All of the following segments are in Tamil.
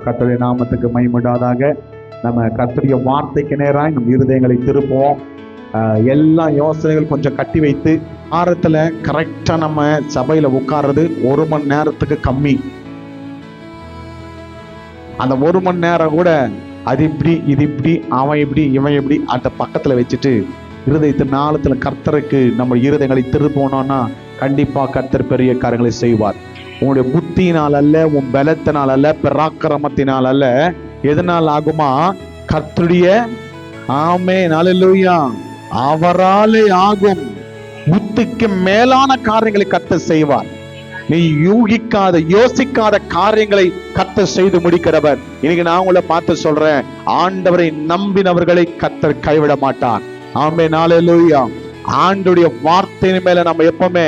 கர்த்தருடைய நாமத்துக்கு மகிமையுண்டாவதாக. நம்ம கர்த்தருடைய வார்த்தைக்கு நேராக நம் இருதயங்களை திருப்புவோம். எல்லா யோசனைகள் கொஞ்சம் கட்டி வைத்து வாரத்தில் கரெக்டாக நம்ம சபையில் உட்கார்றது 1 மணி நேரத்துக்கு கம்மி. அந்த 1 மணி நேரம் கூட அது இப்படி இது இப்படி அவன் இப்படி இவன் இப்படி அந்த பக்கத்தில் வச்சுட்டு இருதயத்தின் நாளத்தில் கர்த்தருக்கு நம்ம இருதயங்களை திருப்போனோம்னா கண்டிப்பாக கர்த்தர் பெரிய காரியங்களை செய்வார். உன்னுடைய புத்தியினால் அல்ல, உன் பலத்தினால் அல்ல, பராக்கிரமத்தினால் அல்ல, எதனால் ஆகுமா? கர்த்தருடைய ஆமென் அல்லேலூயா அவராலே ஆகும். புத்திக்கு மேலான காரியங்களை கர்த்தர் செய்வார். நீ யூகிக்காத யோசிக்காத காரியங்களை கர்த்தர் செய்து முடிக்கிறவர். இன்னைக்கு நான் உங்களை பார்த்து சொல்றேன், ஆண்டவரை நம்பினவர்களை கர்த்தர் கைவிட மாட்டார். ஆமென் அல்லேலூயா. ஆண்டவருடைய வார்த்தையின் மேல நம்ம எப்பவுமே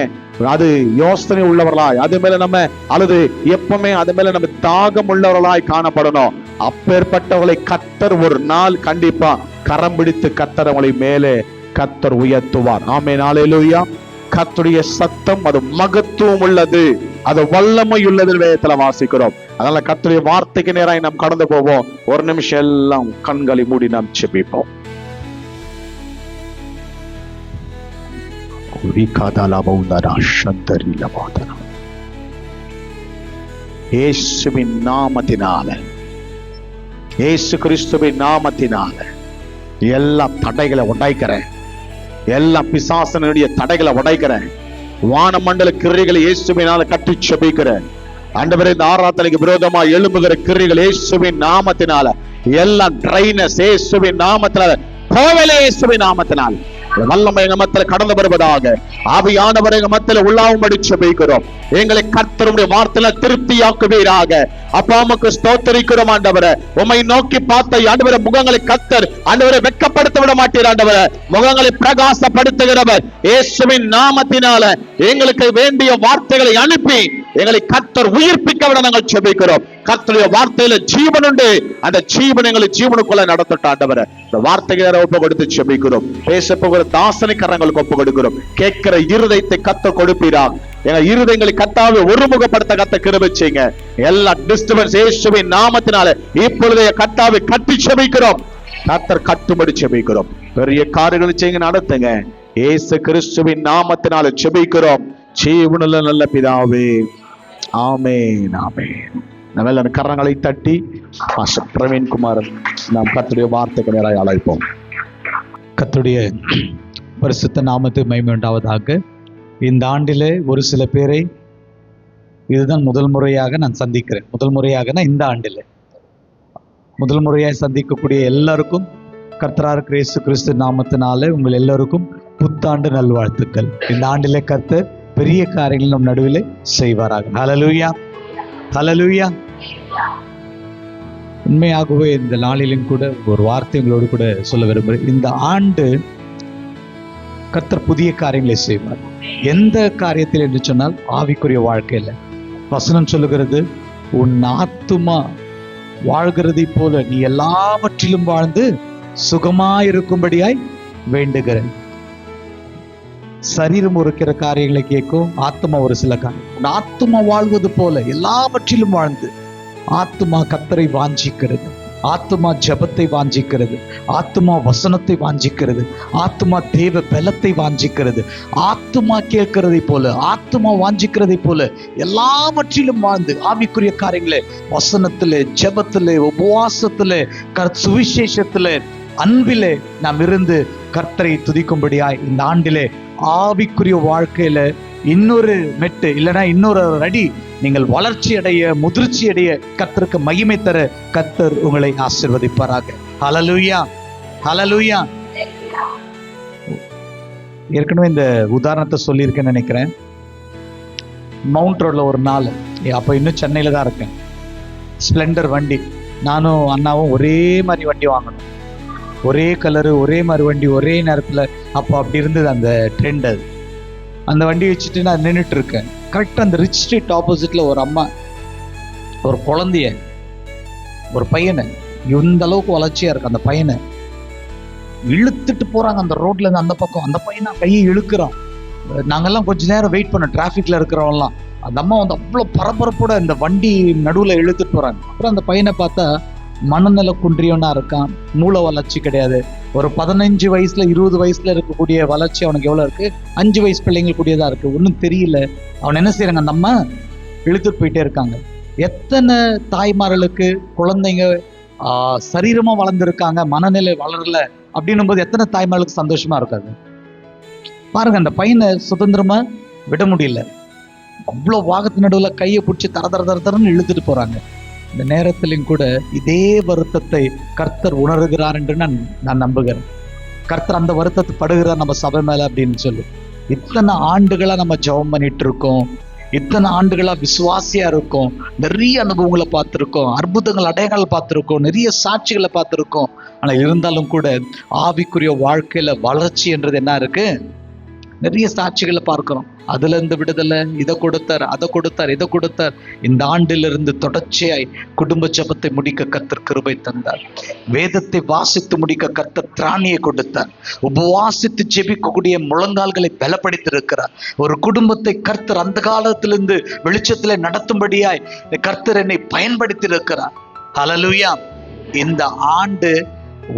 அது யோசனை உள்ளவர்களாய், அது மேல நம்ம அல்லது எப்பவுமே அது மேல நம்ம தாகம் உள்ளவர்களாய் காணப்படணும். அப்பேற்பட்டவர்களை கர்த்தர் ஒரு நாள் கண்டிப்பா கரம் பிடித்து கர்த்தர் அவங்களை மேலே கர்த்தர் உயர்த்துவார். ஆமென் அல்லேலூயா. கர்த்தருடைய சத்தம் அது மகத்துவம் உள்ளது, அது வல்லமை உள்ளது வேதத்துல வாசிக்கிறோம். அதனால கர்த்தருடைய வார்த்தைக்கு நேராக நாம் கடந்து போவோம். ஒரு நிமிஷம் எல்லாம் கண்களை மூடி நாம் செபிப்போம். இயேசுவின் நாமத்தினால, இயேசு கிறிஸ்துவின் நாமத்தினால எல்லா தடைகளை உடைக்கிறேன். எல்லா பிசாசனுடைய தடைகளை உடைக்கிறேன். வானமண்டல கிரியைகளை இயேசுவினால கட்டி செபிக்கிறேன். ஆண்டவரே, இந்த ஆராதனைக்கு விரோதமா எழும்புகிற கிரியைகள் இயேசுவின் நாமத்தினால, எல்லா ட்ரைனஸ் இயேசுவின் நாமத்தினால போவலே, இயேசுவின் நாமத்தினால வல்லமை எங்க மத்தியில கடந்து வருவதாக. ஆவியானவரை எங்க மத்தியில உள்ளாவும்படி செபிக்கிறோம். எங்களை கர்த்தருடைய வார்த்தையில திருப்தியாக்குவீராக. அப்பா உமக்கு ஸ்தோத்திரிக்கிறோம் ஆண்டவரே. உம்மை நோக்கி பார்த்த ஆண்டவரே முகங்களை கர்த்தர் ஆண்டவரே வெட்கப்படுத்த விட மாட்டீர் ஆண்டவரே. முகங்களை பிரகாசப்படுத்துகிறவர் இயேசுவின் நாமத்தினால எங்களுக்கு வேண்டிய வார்த்தைகளை அனுப்பி எங்களை கர்த்தர் உயிர்ப்பிக்க விட நாங்கள் செபிக்கிறோம். கர்த்தருடைய வார்த்தையில ஜீவன் உண்டு. அந்த ஜீவன் எங்களை ஜீவனுக்குள்ள நடத்தட்டும் ஆண்டவரே. இந்த வார்த்தைகளை ஒப்பு கொடுத்து செபிக்கிறோம். பேச போகிற தாசனை கரங்களுக்கு ஒப்பு கொடுக்கிறோம். கேட்கிற இருதயத்தை கர்த்தர் கொடுப்பீராக. எங்க இருதயங்களை கர்த்தாவே ஒருமுகப்படுத்த கர்த்தர் கிருபை செய்யுங்க. எல்லா டிஸ்டர்பன்ஸ் இயேசுவின் நாமத்தினால இப்பொழுதே கர்த்தாவை கட்டி செபிக்கிறோம். கர்த்தர் கட்டும்படி செபிக்கிறோம். பெரிய காரியங்களை செய்யுங்க, நடத்துங்க. இயேசு கிறிஸ்துவின் நாமத்தினால செபிக்கிறோம் ஜீவனுள்ள நல்ல பிதாவே. ஆமென் ஆமென். நம்ம கரங்களை தட்டி பாஸ்டர் பிரவீன் குமார் நாம் கர்த்தருடைய வார்த்தைக்கு நேராக அழைப்போம். கர்த்தருடைய பரிசுத்த நாமத்துக்கு மகிமை உண்டாவதாக. இந்த ஆண்டிலே ஒரு சில பேரை இதுதான் முதல் முறையாக நான் சந்திக்கிறேன். முதல் முறையாகனா இந்த ஆண்டில் முதல் முறையாக சந்திக்கக்கூடிய எல்லாருக்கும் கர்த்தராகிய இயேசு கிறிஸ்து நாமத்தினாலே உங்கள் எல்லாருக்கும் புத்தாண்டு நல்வாழ்த்துக்கள். இந்த ஆண்டிலே கர்த்தர் பெரிய காரியங்கள் நம் நடுவில் செய்வாராக. ஹல்லேலூயா ஹல்லேலூயா. உண்மையாகவே இந்த நாளிலும் கூட ஒரு வார்த்தை உங்களோடு கூட சொல்ல விரும்புகிறேன். இந்த ஆண்டு கர்த்தர் புதிய காரியங்களை செய்வார். எந்த காரியத்தில் என்று சொன்னால் ஆவிக்குரிய வாழ்க்கையில் வசனம் சொல்லுகிறது, உன் ஆத்துமா வாழ்கிறதை போல நீ எல்லாவற்றிலும் வாழ்ந்து சுகமாயிருக்கும்படியாய் வேண்டுகிறேன். சரீரம் இருக்கிற காரியங்களை கேட்கும், ஆத்மா ஒரு சில காரியம். உன் ஆத்மா வாழ்வது போல எல்லாவற்றிலும் வாழ்ந்து. ஆத்மா கர்த்தரை வாஞ்சிக்கிறது, ஆத்மா ஜபத்தை வாஞ்சிக்கிறது, ஆத்மா வசனத்தை வாஞ்சிக்கிறது, ஆத்மா தேவ பலத்தை வாஞ்சிக்கிறது. ஆத்மா கேட்கிறதை போல, ஆத்மா வாஞ்சிக்கிறதை போல எல்லாவற்றிலும் வாழ்ந்து ஆவிக்குரிய காரியங்களே, வசனத்திலே, ஜபத்திலே, உபவாசத்திலே, சுவிசேஷத்திலே, அன்பிலே நாம் இருந்து கர்த்தரை துதிக்கும்படியாய் இந்த ஆண்டிலே ஆவிக்குரிய வாழ்க்கையில இன்னொரு மெட்டு இல்லைன்னா இன்னொரு அடி நீங்கள் வளர்ச்சி அடைய, முதிர்ச்சி அடைய, கர்த்தருக்கு மகிமை தர கர்த்தர் உங்களை ஆசீர்வதிப்பாராக. ஹல்லேலூயா ஹல்லேலூயா. ஏற்கனவே இந்த உதாரணத்தை சொல்லியிருக்கேன்னு நினைக்கிறேன். மவுண்ட் ரோட்ல ஒரு நாள், அப்போ இன்னும் சென்னையில தான் இருக்கேன், ஸ்ப்ளெண்டர் வண்டி. நானும் அண்ணாவும் ஒரே மாதிரி வண்டி வாங்கணும், ஒரே கலரு, ஒரே மாதிரி வண்டி, ஒரே நேரத்தில். அப்போ அப்படி இருந்தது அந்த ட்ரெண்ட். அது அந்த வண்டி வச்சுட்டு நான் நின்றுட்டு இருக்கேன். கரெக்டாக அந்த ரிச் ஸ்ட்ரீட் ஆப்போசிட்ல ஒரு அம்மா ஒரு குழந்தைய, ஒரு பையனை, இந்த அளவுக்கு வளர்ச்சியா இருக்கு அந்த பையனை இழுத்துட்டு போறாங்க அந்த ரோட்ல இருந்து அந்த பக்கம். அந்த பையனை கையை இழுக்கிறான். நாங்கெல்லாம் கொஞ்ச நேரம் வெயிட் பண்ணோம், டிராஃபிக்ல இருக்கிறவங்கலாம். அந்த அம்மா வந்து அவ்வளோ பரபரப்போட இந்த வண்டி நடுவில் இழுத்துட்டு போறாங்க. அப்புறம் அந்த பையனை பார்த்தா மனநல குன்றியவனா இருக்கான், மூளை வளர்ச்சி கிடையாது. ஒரு 15 வயசுல 20 வயசுல இருக்கக்கூடிய வளர்ச்சி அவனுக்கு எவ்வளவு இருக்கு? 5 வயசு பிள்ளைங்க கூடியதா இருக்கு. ஒன்றும் தெரியல. அவன் என்ன செய்யறாங்க, அந்த அம்மா இழுத்துட்டு போயிட்டே இருக்காங்க. எத்தனை தாய்மார்களுக்கு குழந்தைங்க சரீரமா வளர்ந்துருக்காங்க, மனநிலை வளரல அப்படின்னும் போது எத்தனை தாய்மார்களுக்கு சந்தோஷமா இருக்காது? பாருங்க, அந்த பையனை சுதந்திரமா விட முடியல. அவ்வளோ வாகத்து நடுவில் கையை பிடிச்சி தரன்னு இழுத்துட்டு போறாங்க. இந்த நேரத்திலும் கூட இதே வருத்தத்தை கர்த்தர் உணர்கிறார் என்று நான் நம்புகிறேன். கர்த்தர் அந்த வருத்தத்தை படுகிறார் நம்ம சபை மேல அப்படின்னு சொல்லி. இத்தனை ஆண்டுகளா நம்ம ஜெபம் பண்ணிட்டு இருக்கோம், இத்தனை ஆண்டுகளா விசுவாசியா இருக்கோம், நிறைய அனுபவங்களை பார்த்துருக்கோம், அற்புதங்கள் அடையாளங்கள் பார்த்துருக்கோம், நிறைய சாட்சிகளை பார்த்துருக்கோம். ஆனால் இருந்தாலும் கூட ஆவிக்குரிய வாழ்க்கையில வளர்ச்சி என்றது என்ன இருக்கு? நிறைய சாட்சிகளை பார்க்கிறோம். அதுல இருந்து விடுதலை, இதை கொடுத்தார், அதை கொடுத்தார், இதை கொடுத்தார். இந்த ஆண்டிலிருந்து தொடர்ச்சியாய் குடும்ப ஜெபத்தை முடிக்க கர்த்தர் கிருபை தந்தார். வேதத்தை வாசித்து முடிக்க கர்த்தர் திராணியை கொடுத்தார். உபவாசித்து ஜெபிக்கக்கூடிய முழங்கால்களை பலப்படுத்தியிருக்கிறார். ஒரு குடும்பத்தை கர்த்தர் அந்த காலத்திலிருந்து வெளிச்சத்துல நடத்தும்படியாய் கர்த்தர் என்னை பயன்படுத்தி இருக்கிறார். ஹல்லேலூயா. இந்த ஆண்டு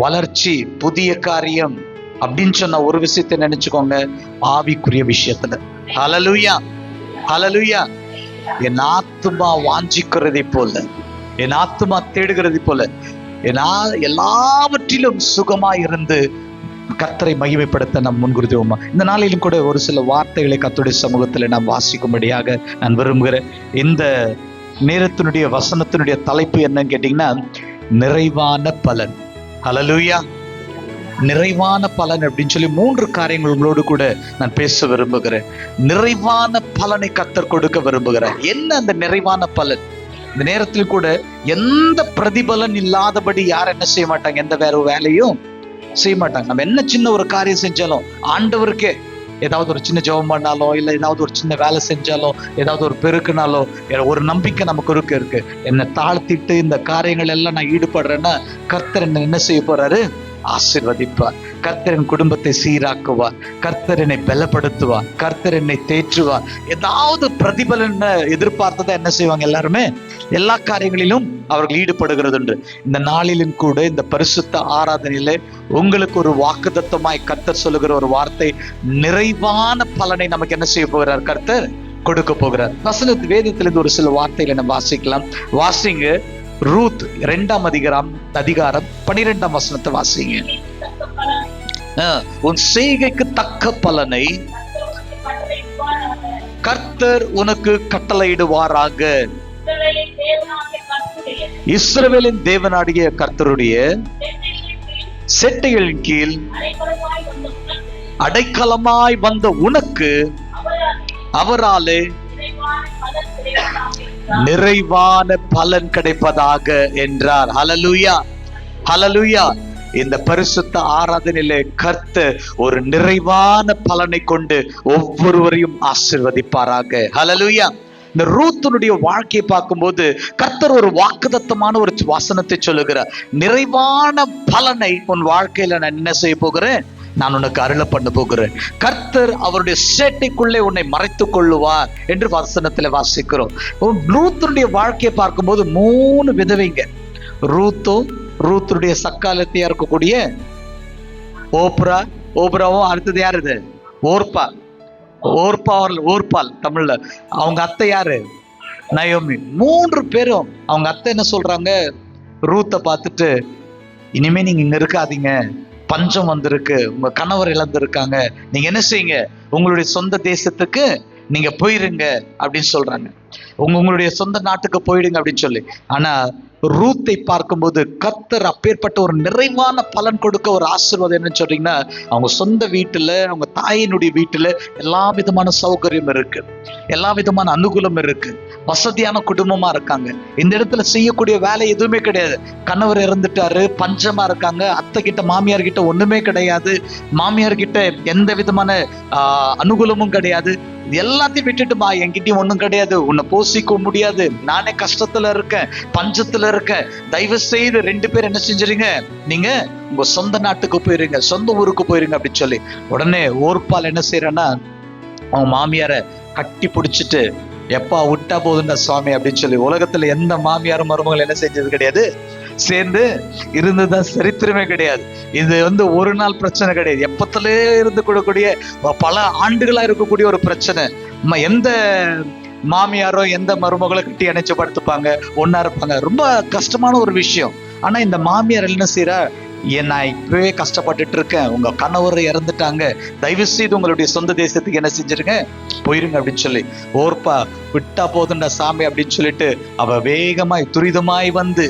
வளர்ச்சி, புதிய காரியம் அப்படின்னு சொன்ன ஒரு விஷயத்தை நினைச்சுக்கோங்க, ஆவிக்குரிய விஷயத்துல. ஹல்லேலூயா, ஹல்லேலூயா. என் ஆத்துமா வாஞ்சிக்கிறதை போல, என் ஆத்துமா தேடுகிறதை போல, எல்லாவற்றிலும் சுகமாய் இருந்து கர்த்தரை மகிமைப்படுத்த நாம் முன்குறித்துவோமா? இந்த நாளிலும் கூட ஒரு சில வார்த்தைகளை கர்த்தருடைய சமூகத்தில் நாம் வாசிக்கும்படியாக நான் விரும்புகிறேன். இந்த நேரத்தினுடைய வசனத்தினுடைய தலைப்பு என்னன்னு கேட்டீங்கன்னா, நிறைவான பலன். ஹல்லேலூயா. நிறைவான பலன் அப்படின்னு சொல்லி 3 காரியங்கள் உங்களோடு கூட நான் பேச விரும்புகிறேன். நிறைவான பலனை கர்த்தர் கொடுக்க விரும்புகிறேன். என்ன அந்த நிறைவான பலன்? இந்த நேரத்தில் கூட எந்த பிரதிபலன் இல்லாதபடி யாரும் என்ன செய்ய மாட்டாங்க, எந்த வேற வேலையும் செய்ய மாட்டாங்க. நம்ம என்ன சின்ன ஒரு காரியம் செஞ்சாலும் ஆண்டவருக்கே, ஏதாவது ஒரு சின்ன ஜெபம் பண்ணாலோ, இல்லை ஏதாவது ஒரு சின்ன வேலை செஞ்சாலோ, ஏதாவது ஒரு பெருக்குனாலோ, ஒரு நம்பிக்கை நமக்கு இருக்கு. என்னை தாழ்த்திட்டு இந்த காரியங்கள் எல்லாம் நான் ஈடுபடுறேன்னா கர்த்தர் என்ன செய்ய போறாரு? ஆசீர்வதிப்பார். கர்த்தர் என் குடும்பத்தை சீராக்குவார். கர்த்தர் என்னை பலப்படுத்துவார். கர்த்தர் என்னை தேற்றுவார். ஏதாவது பிரதிபலன் எதிர்பார்த்ததை என்ன செய்வாங்க? எல்லாருமே எல்லா காரியங்களிலும் அவர்கள் ஈடுபடுகிறது உண்டு. இந்த நாளிலும் கூட இந்த பரிசுத்த ஆராதனையில உங்களுக்கு ஒரு வாக்குத்தத்தமாய் கர்த்தர் சொல்லுகிற ஒரு வார்த்தை, நிறைவான பலனை நமக்கு என்ன செய்ய போகிறார்? கர்த்தர் கொடுக்க போகிறார். வசனத்து வேதத்திலிருந்து ஒரு சில வார்த்தைகளை நம்ம வாசிக்கலாம். வாசிங்க. ரூத் 2ஆம் அதிகாரம் 12ஆம் வசனத்தை வாசிங்க. உன் செய்கைக்கு தக்க பலனை கர்த்தர் உனக்கு கட்டளையிடுவாராக. இஸ்ரவேலின் தேவனாகிய கர்த்தருடைய செட்டைகளின் கீழ் அடைக்கலமாய் வந்த உனக்கு அவராலே நிறைவான பலன் கிடைப்பதாக என்றார். ஹல்லேலூயா, ஹல்லேலூயா. இந்த பரிசுத்த ஆராதனையிலே கர்த்தர் ஒரு நிறைவான பலனை கொண்டு ஒவ்வொருவரையும் ஆசீர்வதிப்பாராக. ஹல்லேலூயா. இந்த ரூத்தினுடைய வாழ்க்கையை பார்க்கும்போது கர்த்தர் ஒரு வாக்குத்தத்தமான ஒரு வசனத்தை சொல்லுகிறார். நிறைவான பலனை உன் வாழ்க்கையில நான் என்ன செய்ய போகிறேன்? நான் உனக்கு அருள பண்ண போகிறேன். கர்த்தர் அவருடைய சேட்டைக்குள்ளே உன்னை மறைத்துக் கொள்ளுவார் என்று வசனத்துல வாசிக்கிறோம். ரூத்தினுடைய வாழ்க்கையை பார்க்கும்போது 3 விதவைங்க. ரூத்துடைய சக்காலத்தையா இருக்கக்கூடிய ஓப்ராவும் அடுத்தது யாரு? இது ஓர்பால் தமிழ்ல. அவங்க அத்தை யாரு? நயோமி. 3 பேரும் அவங்க அத்தை என்ன சொல்றாங்க? ரூத்தை பார்த்துட்டு, இனிமே நீங்க இங்க இருக்காதீங்க, பஞ்சம் வந்திருக்கு, உங்க கணவர் இழந்திருக்காங்க, நீங்க என்ன செய்யுங்க, உங்களுடைய சொந்த தேசத்துக்கு நீங்க போயிருங்க அப்படின்னு சொல்றாங்க. உங்களுடைய சொந்த நாட்டுக்கு போயிடுங்க அப்படின்னு சொல்லி. ஆனா ரூத்தை பார்க்கும்போது கர்த்தர் அப்பேற்பட்ட ஒரு நிறைவான பலன் கொடுக்க ஒரு ஆசீர்வாதம் என்னன்னு சொல்றீங்கன்னா, அவங்க சொந்த வீட்டுல, அவங்க தாயினுடைய வீட்டுல எல்லா விதமான சௌகரியம் இருக்கு, எல்லா விதமான அனுகூலம் இருக்கு, வசதியான குடும்பமா இருக்காங்க. இந்த இடத்துல செய்யக்கூடிய வேலை எதுவுமே கிடையாது. கணவர் இறந்துட்டாரு, பஞ்சமா இருக்காங்க, அத்தை கிட்ட மாமியார் கிட்ட ஒண்ணுமே கிடையாது, மாமியார் கிட்ட எந்த விதமான அனுகூலமும் கிடையாது. எல்லாத்தையும் விட்டுட்டுமா, என்கிட்டயும் ஒண்ணும் கிடையாது, உன்னை போஷிக்க முடியாது, நானே கஷ்டத்துல இருக்கேன், பஞ்சத்துல இருக்கேன், தயவு செய்து 2 பேர் என்ன செஞ்சிருங்க, நீங்க உங்க சொந்த நாட்டுக்கு போயிருங்க, சொந்த ஊருக்கு போயிருங்க அப்படின்னு சொல்லி. உடனே ஓர்பால் என்ன செய்யறேன்னா, அவன் மாமியார கட்டி பிடிச்சிட்டு எப்பா விட்டா போதுண்டா சுவாமி அப்படின்னு சொல்லி உலகத்துல எந்த மாமியாரும் மருமகள் என்ன செஞ்சது கிடையாது, சேர்ந்து இருந்ததுதான் சரித்திரமே கிடையாது. இது ஒரு நாள் பிரச்சனை கிடையாது, எப்பத்திலே இருந்து கூடக்கூடிய பல ஆண்டுகளா இருக்கக்கூடிய ஒரு பிரச்சனை. எந்த மாமியாரோ எந்த மருமகளை கட்டி அணைச்சு படுத்துப்பாங்க, ஒன்னா இருப்பாங்க, ரொம்ப கஷ்டமான ஒரு விஷயம். ஆனா இந்த மாமியார் என்ன செய்யறா, நான் இப்பவே கஷ்டப்பட்டுட்டு இருக்கேன், உங்க கணவர் இறந்துட்டாங்க, தயவு செய்து உங்களுடைய சொந்த தேசத்துக்கு என்ன செஞ்சிருங்க, போயிருங்க அப்படின்னு சொல்லி, ஓர்ப்பா விட்டா போதுண்டா சாமி அப்படின்னு சொல்லிட்டு அவ வேகமாய் துரிதமாய் வந்து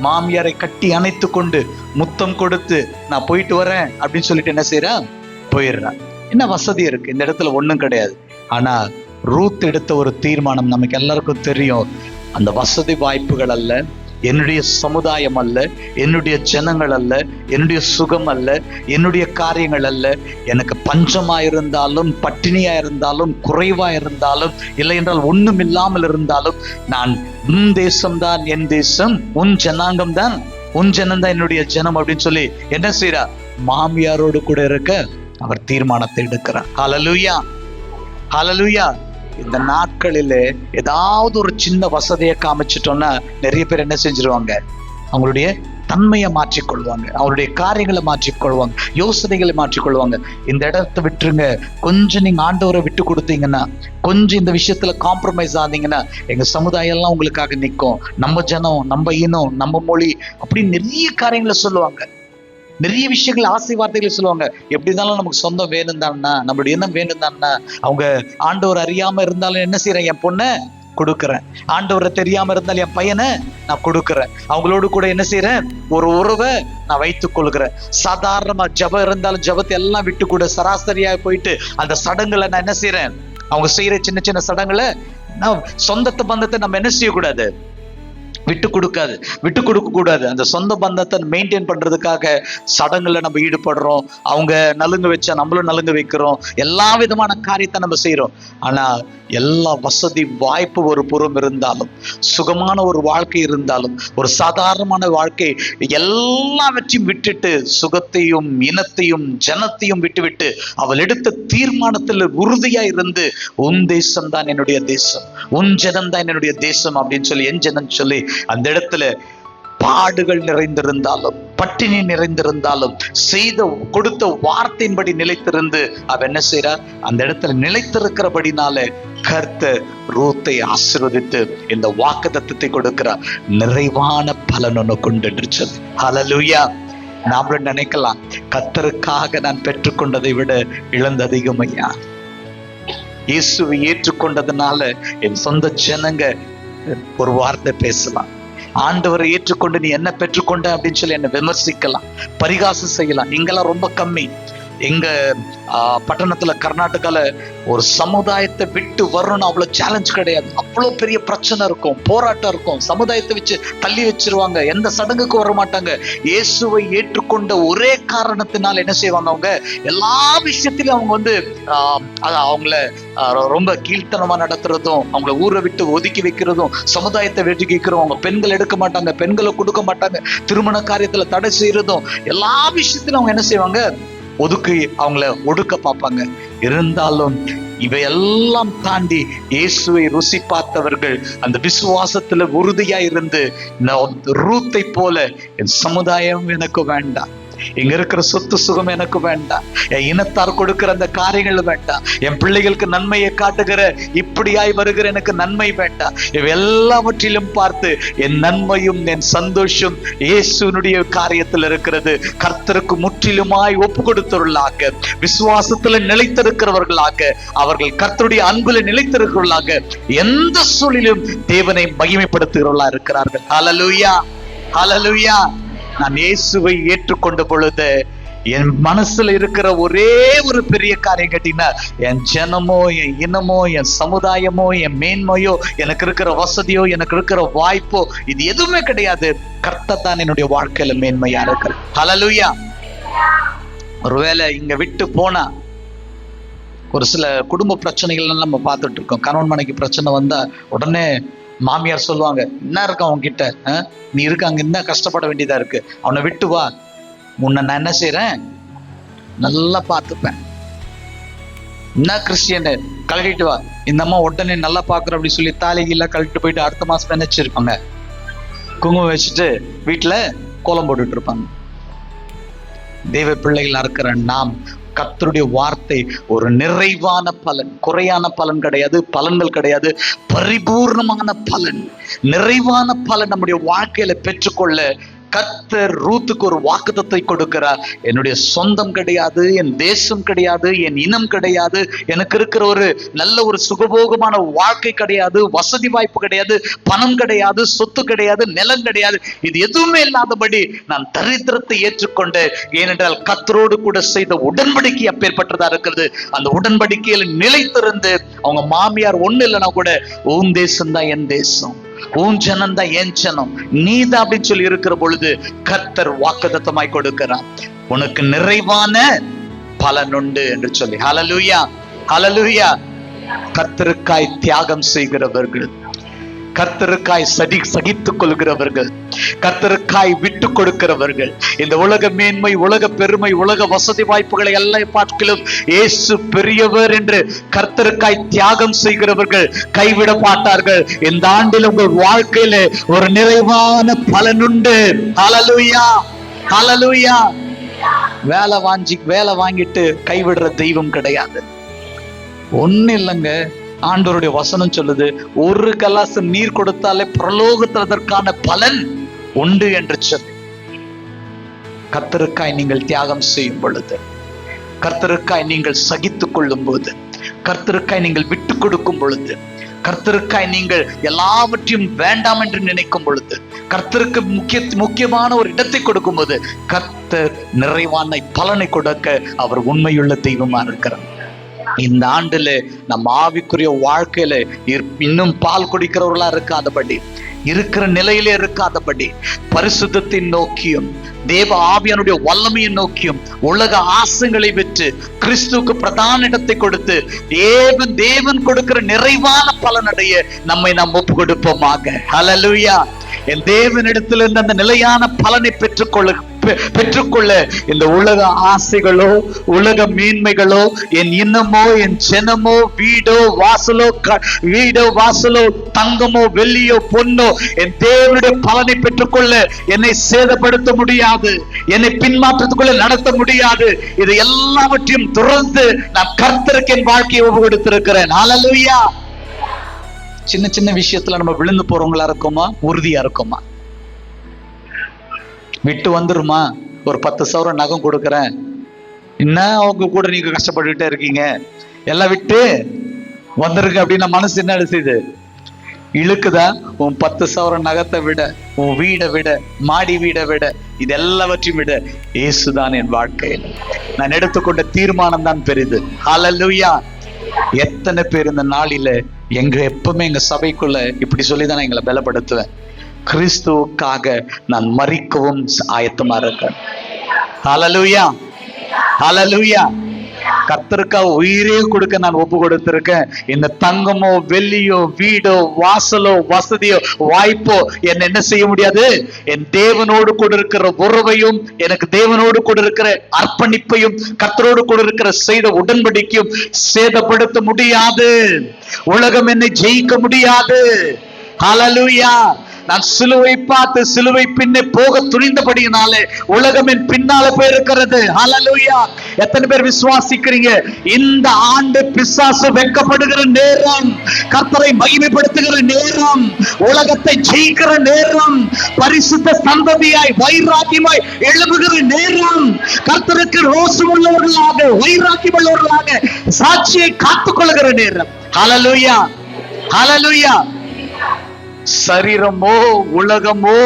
மாமியாரை கட்டி அணைத்து கொண்டு முத்தம் கொடுத்து நான் போயிட்டு வரேன் அப்படின்னு சொல்லிட்டு என்ன செய்யறான், போயிடுறான். என்ன வசதி இருக்கு இந்த இடத்துல, ஒண்ணும் கிடையாது. ஆனா ரூத் எடுத்த ஒரு தீர்மானம் நமக்கு எல்லாருக்கும் தெரியும். அந்த வசதி வாய்ப்புகள் அல்ல, என்னுடைய சமுதாயம் அல்ல, என்னுடைய ஜனங்கள் அல்ல, என்னுடைய சுகம் அல்ல, என்னுடைய காரியங்கள் அல்ல, எனக்கு பஞ்சமா இருந்தாலும் பட்டினியா இருந்தாலும் குறைவா இருந்தாலும் இல்லை என்றால் ஒண்ணும் இல்லாமல் இருந்தாலும் நான் உன் தேசம்தான் என் தேசம், உன் ஜனாங்கம் தான் உன் ஜனம்தான் என்னுடைய ஜனம் அப்படின்னு சொல்லி என்ன செய்யறா, மாமியாரோடு கூட இருக்க அவர் தீர்மானத்தை எடுக்கிறார். ஹல்லேலூயா, ஹல்லேலூயா. இந்த நாட்களில ஏதாவது ஒரு சின்ன வசதியை காமிச்சிட்டோம்னா நிறைய பேர் என்ன செஞ்சிருவாங்க, அவங்களுடைய தன்மையை மாற்றிக்கொள்வாங்க, அவருடைய காரியங்களை மாற்றிக்கொள்வாங்க, யோசனைகளை மாற்றிக்கொள்வாங்க. இந்த இடத்தை விட்டுருங்க, கொஞ்சம் நீங்க ஆண்டவரை விட்டு கொடுத்தீங்கன்னா, கொஞ்சம் இந்த விஷயத்துல காம்ப்ரமைஸ் ஆனீங்கன்னா எங்க சமுதாயம் எல்லாம் உங்களுக்காக நிற்கும், நம்ம ஜனம், நம்ம இனம், நம்ம மொழி அப்படின்னு நிறைய காரியங்களை சொல்லுவாங்க, நிறைய விஷயங்கள் ஆசை வார்த்தைகளை சொல்லுவாங்க. எப்படி இருந்தாலும் நமக்கு சொந்தம் வேணும் தான்னா, நம்மளுடைய எண்ணம் வேணும் தான்னா, அவங்க ஆண்டவர் அறியாம இருந்தாலும் என்ன செய்யறேன், என் பொண்ணை கொடுக்குறேன், ஆண்டவரை தெரியாம இருந்தாலும் என் பையனை நான் கொடுக்குறேன், அவங்களோடு கூட என்ன செய்யறேன், ஒரு உறவை நான் வைத்துக் கொள்கிறேன். சாதாரணமா ஜபம் இருந்தாலும் ஜபத்தை எல்லாம் விட்டு கூட சராசரியா போயிட்டு அந்த சடங்குகளை நான் என்ன செய்யறேன், அவங்க செய்யற சின்ன சின்ன சடங்குகளை நான் சொந்தத்தை பந்தத்தை நம்ம என்ன செய்யக்கூடாது, விட்டு கொடுக்க கூடாது. அந்த சொந்த பந்தத்தை மெயின்டைன் பண்றதுக்காக சடங்குல நம்ம ஈடுபடுறோம், அவங்க நலுங்கு வச்சா நம்மளும் நலுங்கு வைக்கிறோம், எல்லா விதமான காரியத்தை நம்ம செய்யறோம். ஆனா எல்லா வசதி வாய்ப்பு ஒரு புறம் இருந்தாலும், சுகமான ஒரு வாழ்க்கை இருந்தாலும், ஒரு சாதாரணமான வாழ்க்கை எல்லாவற்றையும் விட்டுட்டு, சுகத்தையும் இனத்தையும் ஜனத்தையும் விட்டுவிட்டு அவள் எடுத்த தீர்மானத்தில் உறுதியா இருந்து, உன் தேசம் தான் என்னுடைய தேசம், உன் ஜனம் தான் என்னுடைய தேசம் அப்படின்னு சொல்லி, என் ஜனம் சொல்லி அந்த இடத்துல பாடுகள் நிறைந்திருந்தாலும் பட்டினி நிறைந்திருந்தாலும் கொடுத்த வார்த்தையின்படி நிலைத்திருந்து அவ என்ன செய்யறா, அந்த இடத்துல நிலைத்திருக்கிறபடினால கர்த்தர் ரூத்தை ஆசீர்வதித்து இந்த வாக்குத்தத்தத்தை கொடுக்கிறார். நிறைவான பலன் ஒன்று கொண்டு சொல்லி. ஹல்லேலூயா. நாமளும் நினைக்கலாம், கர்த்தருக்காக நான் பெற்றுக்கொண்டதை விட இழந்த அதிகமையா, இயேசுவை ஏற்றுக்கொண்டதுனால என் சொந்த ஜனங்க ஒரு வார்த்தை பேசலாம், ஆண்டவரை ஏற்றுக்கொண்டு நீ என்ன பெற்றுக்கொண்ட அப்படின்னு சொல்லி என்ன விமர்சிக்கலாம், பரிகாசம் செய்யலாம். இங்கெல்லாம் ரொம்ப கம்மி. எங்க பட்டணத்துல கர்நாடகால ஒரு சமுதாயத்தை விட்டு வரணும்னு அவ்வளவு சேலஞ்ச் கிடையாது, அவ்வளவு பெரிய பிரச்சனை இருக்கும், போராட்டம் இருக்கும், சமுதாயத்தை வச்சு தள்ளி வச்சிருவாங்க, எந்த சடங்குக்கு வர மாட்டாங்க. இயேசுவை ஏற்றுக்கொண்ட ஒரே காரணத்தினால் என்ன செய்வாங்க, அவங்க எல்லா விஷயத்திலும் அவங்க அவங்கள ரொம்ப கீழ்த்தனமா நடத்துறதும், அவங்கள ஊரை விட்டு ஒதுக்கி வைக்கிறதும், சமுதாயத்தை வெற்றி கேட்கிறோம், அவங்க பெண்கள் எடுக்க மாட்டாங்க, பெண்களை கொடுக்க மாட்டாங்க, திருமண காரியத்துல தடை செய்யறதும், எல்லா விஷயத்திலும் அவங்க என்ன செய்வாங்க, ஒதுக்கி அவங்கள ஒடுக்க பார்ப்பாங்க. இருந்தாலும் இவையெல்லாம் தாண்டி இயேசுவை ருசி பார்த்தவர்கள் அந்த விசுவாசத்துல உறுதியா இருந்து, ரூத்தை போல என் சமுதாயம் எனக்கு வேண்டாம், இங்க இருக்கிற சொத்து சுகம் எனக்கு வேண்டாம், என் இனத்தார் கொடுக்கிற அந்த காரியங்கள் வேண்டாம், என் பிள்ளைகளுக்கு நன்மையை காட்டுகிற இப்படியாய் வருகிற எனக்கு நன்மை வேண்டாம், இவை எல்லாவற்றிலும் பார்த்து என் நன்மையும் என் சந்தோஷம் இயேசுனுடைய காரியத்தில் இருக்கிறது. கர்த்தருக்கு முற்றிலுமாய் ஒப்பு கொடுத்தவர்களாக, விசுவாசத்துல நிலைத்திருக்கிறவர்களாக, அவர்கள் கர்த்தருடைய அன்புல நிலைத்திருக்கிறவர்களாக, எந்த சூழலிலும் தேவனை மகிமைப்படுத்துகிறவர்களா இருக்கிறார்கள். ஹல்லேலூயா, ஹல்லேலூயா. நான் இயேசுவை ஏற்றுக்கொண்ட பொழுது என் மனசுல இருக்கிற ஒரே ஒரு பெரிய காரியம் கேட்டீங்கன்னா, என் ஜனமோ, என் இனமோ, என் சமுதாயமோ, என் மேன்மையோ, எனக்கு இருக்கிற வசதியோ, எனக்கு இருக்கிற வாய்ப்போ, இது எதுவுமே கிடையாது. கர்த்தர் தான் என்னுடைய வாழ்க்கையில மேன்மையா இருக்கிறது. ஹல்லேலூயா. ஒருவேளை இங்க விட்டு போனா ஒரு சில குடும்ப பிரச்சனைகள் நம்ம பார்த்துட்டு இருக்கோம். கணவன் மனைக்கு பிரச்சனை வந்தா உடனே மாமியார் சொல்லுவாங்க, என்ன இருக்க அவங்க கிட்ட, நீ இருக்க அங்க என்ன கஷ்டப்பட வேண்டியதா இருக்கு, அவனை விட்டு வா, உன்னை நான் என்ன செய்யறேன், நல்லா பார்த்துப்பேன். என்ன கிறிஸ்டியன் கழட்டிட்டு வா, இந்த அம்மா உடனே நல்லா பாக்குற அப்படி சொல்லி தாலிகெல்லாம் கழட்டிட்டு போயிட்டு அடுத்த மாசம் நினைச்சிருப்பாங்க, குங்குமம் வச்சுட்டு வீட்டுல கோலம் போட்டுட்டு இருப்பாங்க. தெய்வ பிள்ளைகளா இருக்கிற நாம் கர்த்தருடைய வார்த்தை ஒரு நிறைவான பலன், குறையான பலன் கிடையாது, பலன்கள் கிடையாது, பரிபூர்ணமான பலன், நிறைவான பலன் நம்முடைய வாழ்க்கையில பெற்றுக்கொள்ள கர்த்தர் ரூத்துக்கு ஒரு வாக்குத்தத்தை கொடுக்கிறார். என்னுடைய சொந்தம் கிடையாது, என் தேசம் கிடையாது, என் இனம் கிடையாது, எனக்கு இருக்கிற ஒரு நல்ல ஒரு சுகபோகமான வாழ்க்கை கிடையாது, வசதி வாய்ப்பு கிடையாது, பணம் கிடையாது, சொத்து கிடையாது, நிலம் கிடையாது, இது எதுவுமே இல்லாதபடி நான் தரித்திரத்தை ஏற்றுக்கொண்டு, ஏனென்றால் கர்த்தரோடு கூட செய்த உடன்படிக்கை அப்பேற்பட்டதா இருக்கிறது. அந்த உடன்படிக்கையில் நிலைத்திருந்து அவங்க மாமியார் ஒண்ணு இல்லைன்னா கூட உன் தேசம் தான் என் தேசம், உன் ஜனம் தான் என் ஜனம், நீதான் அப்படின்னு சொல்லி இருக்கிற பொழுது கர்த்தர் வாக்குத்தத்தமாய் கொடுக்கிறார், உனக்கு நிறைவான பலன் உண்டு என்று சொல்லி. ஹல்லேலூயா, ஹல்லேலூயா. கர்த்தருக்காய் தியாகம் செய்கிறவர்கள், கர்த்தருக்காய் சகித்துக் கொள்கிறவர்கள், கர்த்தருக்காய் விட்டு கொடுக்கிறவர்கள், இந்த உலக மேன்மை, உலக பெருமை, உலக வசதி வாய்ப்புகளை எல்லாம் பார்க்கிலும் இயேசு பெரியவர் என்று கர்த்தருக்காய் தியாகம் செய்கிறவர்கள் கைவிட மாட்டார்கள். இந்த ஆண்டில் உங்கள் வாழ்க்கையில ஒரு நிறைவான பலன் உண்டு. ஹல்லேலூயா, ஹல்லேலூயா. வேலை வாங்கிட்டு கைவிடுற தெய்வம் கிடையாது. ஒண்ணு இல்லைங்க, ஆண்டவருடைய வசனம் சொல்லுது, ஒரு கலாச நீர் கொடுத்தாலே பிரலோகத்திற்கான பலன் உண்டு என்று சொல்லி. கர்த்தருக்காய் நீங்கள் தியாகம் செய்யும் பொழுது, கர்த்தருக்காய் நீங்கள் சகித்துக் கொள்ளும் போது, கர்த்தருக்காய் நீங்கள் விட்டு கொடுக்கும் பொழுது, கர்த்தருக்காய் நீங்கள் எல்லாவற்றையும் வேண்டாம் என்று நினைக்கும் பொழுது, கர்த்தருக்கு முக்கியமான ஒரு இடத்தை கொடுக்கும் போது, கர்த்தர் நிறைவான பலனை கொடுக்க அவர் உண்மையுள்ள தெய்வமா இருக்கிறார். இந்த ஆண்டுல நம்ம ஆவிக்குரிய வாழ்க்கையில இன்னும் பால் குடிக்கிறவர்களா இருக்காதபடி, இருக்கிற நிலையிலே இருக்காதபடி, பரிசுத்தத்தின் நோக்கியும் தேவ ஆவியானுடைய வல்லமையை நோக்கியும் உலக ஆசைகளை விட்டு கிறிஸ்துவுக்கு பிரதான இடத்தை கொடுத்து தேவன் கொடுக்கிற நிறைவான பலனடைய நம்மை நாம் ஒப்பு கொடுப்போமாக. ஹல்லேலூயா. என் தேவனிடத்திலிருந்து அந்த நிலையான பலனை பெற்றுக்கொள்ள இந்த உலக ஆசைகளோ, உலக மேன்மைகளோ, என் இனமோ, என் ஜனமோ, வீடோ வாசலோ, தங்கமோ, வெள்ளியோ, பொன்னோ, என் தேவனுடைய பலனை பெற்றுக்கொள்ள என்னை சேதப்படுத்த முடியாது, என்னை பின்மாற்றத்துக்குள்ள நடத்த முடியாது. இது எல்லாவற்றையும் துறந்து நான் கர்த்தருக்கு என் வாழ்க்கையை ஒப்பு கொடுத்திருக்கிறேன். ஹல்லேலூயா. சின்ன சின்ன விஷயத்துல நம்ம விழுந்து போறவங்களா இருக்கோமா, உறுதியா இருக்கோமா? விட்டு வந்துருமா, ஒரு 10,000 நகம் கொடுக்கறேன், இன்னும் அவங்க கூட நீங்க கஷ்டப்பட்டுட்டே இருக்கீங்க, எல்லாம் விட்டு வந்துருக்கு அப்படின்னா மனசு என்ன செய்யுது, இழுக்குதா? உன் 10,000 நகத்தை விட, உன் வீடை விட, மாடி வீடை விட, இது எல்லாவற்றையும் விட இயேசுதான் என் வாழ்க்கையில் நான் எடுத்துக்கொண்ட தீர்மானம் தான் பெரிது. ஹல்லேலூயா. எத்தனை பேர் இந்த நாளில எப்பவுமே எங்க சபைக்குள்ள இப்படி சொல்லிதான் எங்களை பலப்படுத்துவேன், கிறிஸ்துவுக்காக நான் மரிக்கவும் ஆயத்தமா இருக்கேன். ஹல்லேலூயா, ஹல்லேலூயா. கர்த்தருக்காக உயிரே கொடுக்க நான் ஒப்பு கொடுத்திருக்கேன். இந்த தங்கமோ, வெள்ளியோ, வீடோ, வாசலோ, வசதியோ, வாய்ப்போ என்ன செய்ய முடியாது. என் தேவனோடு கூட இருக்கிற உறவையும், எனக்கு தேவனோடு கூட இருக்கிற அர்ப்பணிப்பையும், கர்த்தரோடு கூட இருக்கிற செய்த உடன்படிக்கையும் சேதப்படுத்த முடியாது. உலகம் என்னை ஜெயிக்க முடியாது. ஹல்லேலூயா. நான் சிலுவை பார்த்து சிலுவை பின்னே போக துணிந்தபடியினாலே உலகம் என் பின்னால போயிருக்கிறது. ஹல்லேலூயா. எத்தனை பேர் விசுவாசிக்கிறீங்க? இந்த ஆண்டு பிசாசு வெட்கப்படுகிற நேரம், கர்த்தரை மகிமைப்படுத்துகிற நேரம், உலகத்தை ஜெயிக்கிற நேரம், பரிசுத்த சந்ததியாய் வைராக்கியமாய் எழுப்புகிற நேரம், கர்த்தருக்கு ரோசம் உள்ளவர்களாக, வைராக்கியம் உள்ளவர்களாக சாட்சியை காத்துக் கொள்ளுகிற நேரம். ஹல்லேலூயா, ஹல்லேலூயா. சரீரமோ, உலகமோ,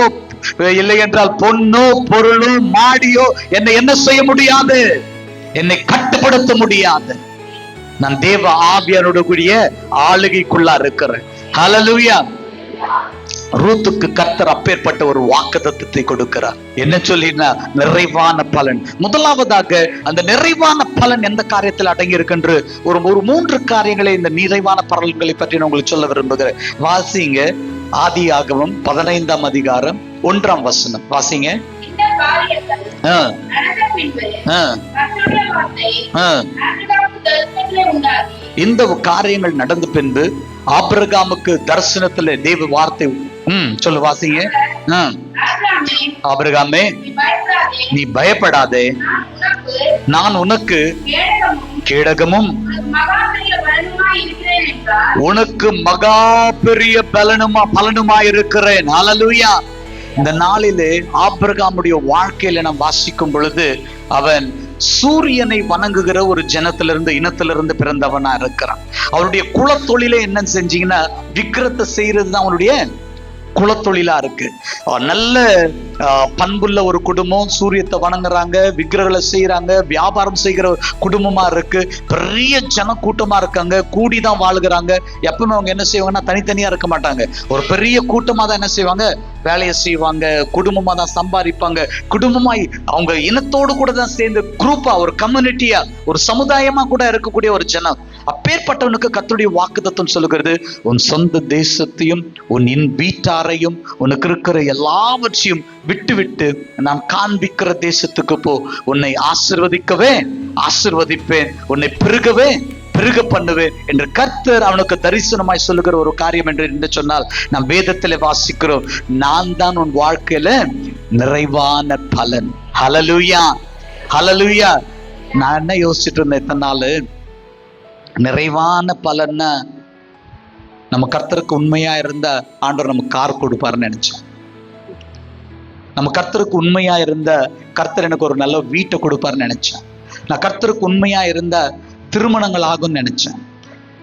இல்லை என்றால் பொன்னோ, பொருளோ, மாடியோ என்னை என்ன செய்ய முடியாது, என்னை கட்டுப்படுத்த முடியாது. நான் தேவ ஆவியானோட கூடிய ஆளுகைக்குள்ளா இருக்கிறேன். ஹல்லேலூயா. ரூத்துக்கு கர்த்தர் அப்பேற்பட்ட ஒரு வாக்குத்தத்தத்தை கொடுக்கிறார். என்ன சொல்லினா, நிறைவான பலன். முதலாவதாக அந்த நிறைவான பலன் எந்த காரியத்தில் அடங்கி இருக்கின்ற ஒரு 3 காரியங்களை, இந்த நிறைவான பலன்களை பற்றி நான் உங்களுக்கு சொல்ல விரும்புகிறேன். வாசிங்க ஆதியாகமம் 15ஆம் அதிகாரம் 1ஆம் வசனம். வாசிங்க. இந்த காரியங்கள் நடந்த பின்பு ஆபிரகாமுக்கு தரிசனத்துல தேவ வார்த்தை சொல்லு வாசிங்க. ஆபிரகாமே, நீ பயப்படாதே, நான் உனக்கு கேடகமும் உனக்கு மகா பெரிய பலனுமா இருக்கிறேன். ஹல்லேலூயா. இந்த நாளிலே ஆபிரகாமுடைய வாழ்க்கையில நாம் வாசிக்கும் பொழுது அவன் சூரியனை வணங்குகிற ஒரு ஜனத்திலிருந்து இனத்திலிருந்து பிறந்தவனா இருக்கிறான். அவருடைய குலத்தொழிலே என்னன்னு செஞ்சீங்கன்னா விக்கிரத்தை செய்யறதுதான் அவனுடைய குலத்தொழிலா இருக்கு. நல்ல பண்புள்ள ஒரு குடும்பம், சூரியத்தை வணங்குறாங்க, விக்கிரகளை செய்யறாங்க, வியாபாரம் செய்கிற குடும்பமா இருக்கு, பெரிய ஜன கூட்டமா இருக்காங்க, கூடிதான் வாழுகிறாங்க. எப்பவுமே அவங்க என்ன செய்வாங்கன்னா தனித்தனியா இருக்க மாட்டாங்க, ஒரு பெரிய கூட்டமா தான் என்ன செய்வாங்க, வேலையை செய்வாங்க, குடும்பமா தான் சம்பாதிப்பாங்க, குடும்பமாய் அவங்க இனத்தோடு கூட தான் சேர்ந்து குரூப்பா, ஒரு கம்யூனிட்டியா, ஒரு சமுதாயமா கூட இருக்கக்கூடிய ஒரு ஜனம். அப்பேற்பட்டவனுக்கு கர்த்தருடைய வாக்குத்தத்தம் சொல்லுகிறது, உன் சொந்த தேசத்தையும் உன் வீட்டாரையும் உனக்கு இருக்கிற எல்லாவற்றையும் விட்டு நான் காண்பிக்கிற தேசத்துக்கு போ, உன்னை ஆசீர்வதிப்பேன், உன்னை பெருக பண்ணுவேன் என்று கர்த்தர் அவனுக்கு தரிசனமாய் சொல்லுகிற ஒரு காரியம் என்று சொன்னால் நாம் வேதத்திலே வாசிக்கிறோம், நான் தான் உன் வாழ்க்கையில நிறைவான பலன். ஹல்லேலூயா, ஹல்லேலூயா. நான் என்ன யோசிச்சுட்டு இருந்தேன் இத்தனை நாள், நிறைவான பலன்னா நம்ம கர்த்தருக்கு உண்மையா இருந்த ஆண்டவர் நமக்கு கார் கொடுப்பாருன்னு நினைச்சோம். நம்ம கர்த்தருக்கு உண்மையா இருந்த கர்த்தர் எனக்கு ஒரு நல்ல வீட்டை கொடுப்பாருன்னு நினைச்சேன். நான் கர்த்தருக்கு உண்மையா இருந்த திருமணங்கள் ஆகும்னு நினைச்சேன்.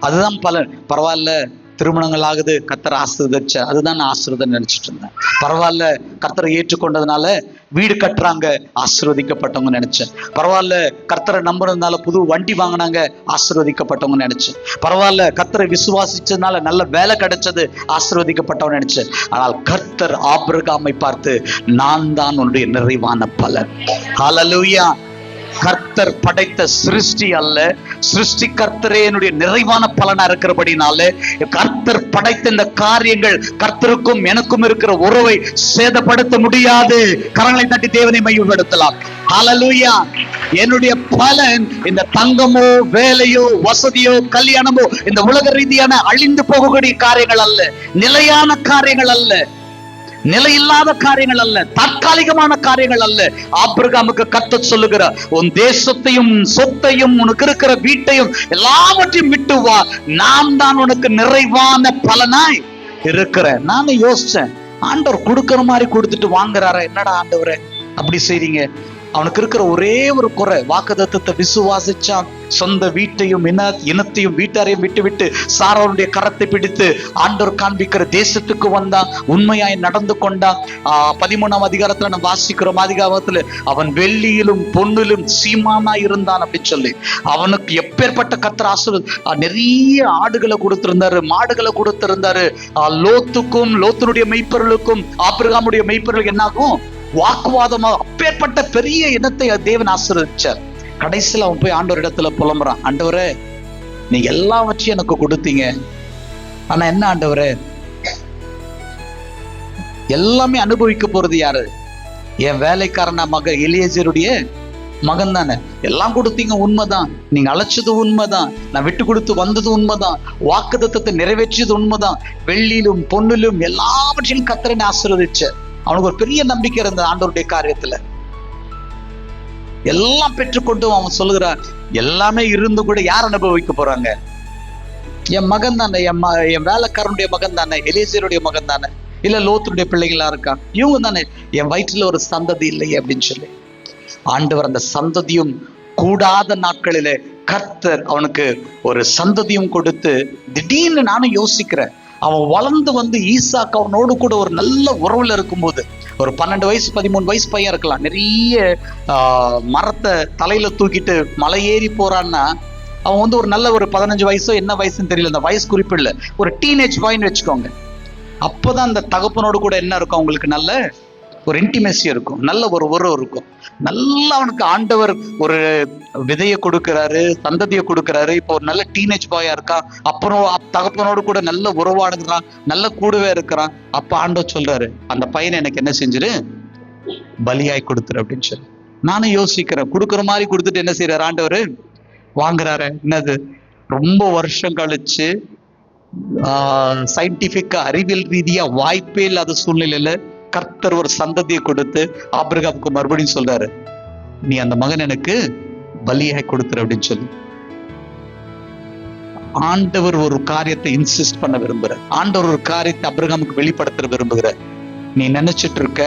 அதுதான் பலன். பரவாயில்ல, திருமணங்கள் ஆகுது, கர்த்தர் ஆசீர்வதிச்ச, அதுதான் நான் ஆசீர்வாதம் நினைச்சிட்டு இருந்தேன். பரவாயில்ல, கர்த்தரை ஏற்றுக்கொண்டதுனால வீடு கட்டுறாங்க, ஆசீர்வதிக்கப்பட்டவங்க நினைச்சேன். பரவாயில்ல, கர்த்தரை நம்புறதுனால புது வண்டி வாங்கினாங்க, ஆசீர்வதிக்கப்பட்டவங்க நினைச்சேன். பரவாயில்ல, கர்த்தரை விசுவாசிச்சதுனால நல்ல வேலை கிடைச்சது, ஆசீர்வதிக்கப்பட்டவங்க நினைச்சேன். ஆனால் கர்த்தர் ஆபிரகாமை பார்த்து, நான் தான் உன்னுடைய நிறைவான பலன். ஹல்லேலூயா. கர்த்தர் படைத்த சிருஷ்டி அல்ல, சிருஷ்டி கர்த்தரே என்னுடைய நிறைவான பலனா இருக்கிறபடினால கர்த்தர் படைத்த இந்த காரியங்கள் கர்த்தருக்கும் எனக்கும் இருக்கிற உறவை சேதப்படுத்த முடியாது. கரங்களை தட்டி தேவனை மையப்படுத்தலாம். ஹல்லேலூயா. என்னுடைய பலன் இந்த தங்கமோ, வேலையோ, வசதியோ, கல்யாணமோ, இந்த உலக ரீதியான அழிந்து போகக்கூடிய காரியங்கள் அல்ல, நிலையான காரியங்கள் அல்ல, நிலையில்லாத காரியங்கள் அல்ல, தற்காலிகமான காரியங்கள் அல்ல. ஆபிரகாமுக்கு கர்த்தர் சொல்லுகிறார், உன் தேசத்தையும் சொத்தையும் உனக்கு இருக்கிற வீட்டையும் எல்லாவற்றையும் விட்டு வா, நான் தான் உனக்கு நிறைவான பலனாய் இருக்கிறேன். நானும் யோசிச்சேன், ஆண்டவர் கொடுக்கிற மாதிரி கொடுத்துட்டு வாங்குறாரா, என்னடா ஆண்டவரே அப்படி செய்றீங்க? அவனுக்கு இருக்கிற ஒரே ஒரு குறை, வாக்குத்தத்தத்தை விசுவாசிச்சான், சொந்த வீட்டையும் இனத்தையும் வீட்டாரையும் விட்டு சாராளுடைய கரத்தை பிடித்து ஆண்டவர் காண்பிக்கிற தேசத்துக்கு வந்தான், உண்மையாய் நடந்து கொண்டான். 13ஆம் அதிகாரத்துல நம்ம வாசிக்கிறோம், அதிகாரத்துல அவன் வெள்ளியிலும் பொன்னிலும் சீமானாய் இருந்தான் அப்படி சொல்லி அவனுக்கு எப்பேற்பட்ட கர்த்தர் ஆசீர்வாதம், நிறைய ஆடுகளை கொடுத்திருந்தாரு, மாடுகளை கொடுத்திருந்தாரு. லோத்துனுடைய மெய்ப்பொருளுக்கும் ஆபிரகாமுடைய மெய்ப்பொருளுக்கு என்னாகும் வாக்குவாதமா, அப்பேற்பட்ட பெரிய இனத்தை தேவன் ஆசீர்வதிச்சார். கடைசியில் அவன் போய் ஆண்டவர் இடத்துல புலம்புறான், ஆண்டவரே நீ எல்லாவற்றையும் எனக்கு கொடுத்தீங்க, ஆனா என்ன ஆண்டவரே, எல்லாமே அனுபவிக்க போறது யாரு? என் வேலைக்காரனா மகன் எலியேசருடைய மகன் தானே. எல்லாம் கொடுத்தீங்க, உண்மைதான், நீங்க அழைச்சது உண்மைதான், நான் விட்டு கொடுத்து வந்தது உண்மைதான், வாக்குத்தத்தத்தை நிறைவேற்றியது உண்மைதான், வெள்ளியிலும் பொன்னிலும் எல்லாவற்றையும் கர்த்தரை ஆசீர்வதிச்ச. அவனுக்கு ஒரு பெரிய நம்பிக்கை இருந்தது ஆண்டவருடைய காரியத்துல. எல்லாம் பெற்றுக்கொண்டு அவன் சொல்லுகிறான், எல்லாமே இருந்து கூட யார் அனுபவிக்க போறாங்க? என் மகன் தானே, என் வேலைக்காரனுடைய மகன் தானே, எலியேசருடைய மகன் தானே, இல்ல லோத்துடைய பிள்ளைகளா இருக்கான், இவங்க தானே, என் வயிற்றுல ஒரு சந்ததி இல்லையே அப்படின்னு சொல்லி ஆண்டவர் அந்த சந்ததியும் கூடாத நாட்களிலே கர்த்தர் அவனுக்கு ஒரு சந்ததியும் கொடுத்து, திடீர்னு நானும் யோசிக்கிறேன், அவன் வளர்ந்து வந்து ஈசாக்கு அவனோடு கூட ஒரு நல்ல உறவுல இருக்கும்போது, ஒரு 12 வயசு 13 வயசு பையன் இருக்கலாம், நிறைய மரத்தை தலையில தூக்கிட்டு மலை ஏறி போறான்னா, அவன் வந்து ஒரு நல்ல ஒரு 15 வயசோ என்ன வயசுன்னு தெரியல, அந்த வயசு குறிப்பு இல்லை, ஒரு டீனேஜ் பாய்ன்னு வச்சுக்கோங்க. அப்போதான் அந்த தகப்பனோடு கூட என்ன இருக்கும், அவங்களுக்கு நல்ல ஒரு இன்டிமேசி இருக்கும், நல்ல ஒரு உறவு இருக்கும். நல்லா அவனுக்கு ஆண்டவர் ஒரு விதையை கொடுக்கிறாரு, சந்ததியை கொடுக்கிறாரு. இப்போ ஒரு நல்ல டீனேஜ் பாயா இருக்கான், அப்புறம் தகப்பனோடு கூட நல்ல உறவாடுகிறான், நல்ல கூடவே இருக்கிறான். அப்ப ஆண்டவர் சொல்றாரு, அந்த பையனை எனக்கு என்ன செஞ்சிரு, பலியாய் கொடுத்துரு அப்படின்னு சொல்லி. நானும் யோசிக்கிறேன், கொடுக்குற மாதிரி கொடுத்துட்டு என்ன செய்யறாரு ஆண்டவர், வாங்குறாரு. என்னது? ரொம்ப வருஷம் கழிச்சு சயின்டிபிக்கா அறிவியல் ரீதியா வாய்ப்பே இல்லாத சூழ்நிலையில கர்த்தர் ஒரு சந்ததியை கொடுத்து ஆபிரகாமுக்கு மறுபடியும் சொல்றாரு, நீ அந்த மகன் எனக்கு பலியாய் கொடுத்துரு அப்படின்னு சொல்லி. ஆண்டவர் ஒரு காரியத்தை இன்சிஸ்ட் பண்ண விரும்புற, ஆண்டவர் ஒரு காரியத்தை ஆபிரகாமுக்கு வெளிப்படுத்த விரும்புகிற. நீ நினைச்சிட்டு இருக்க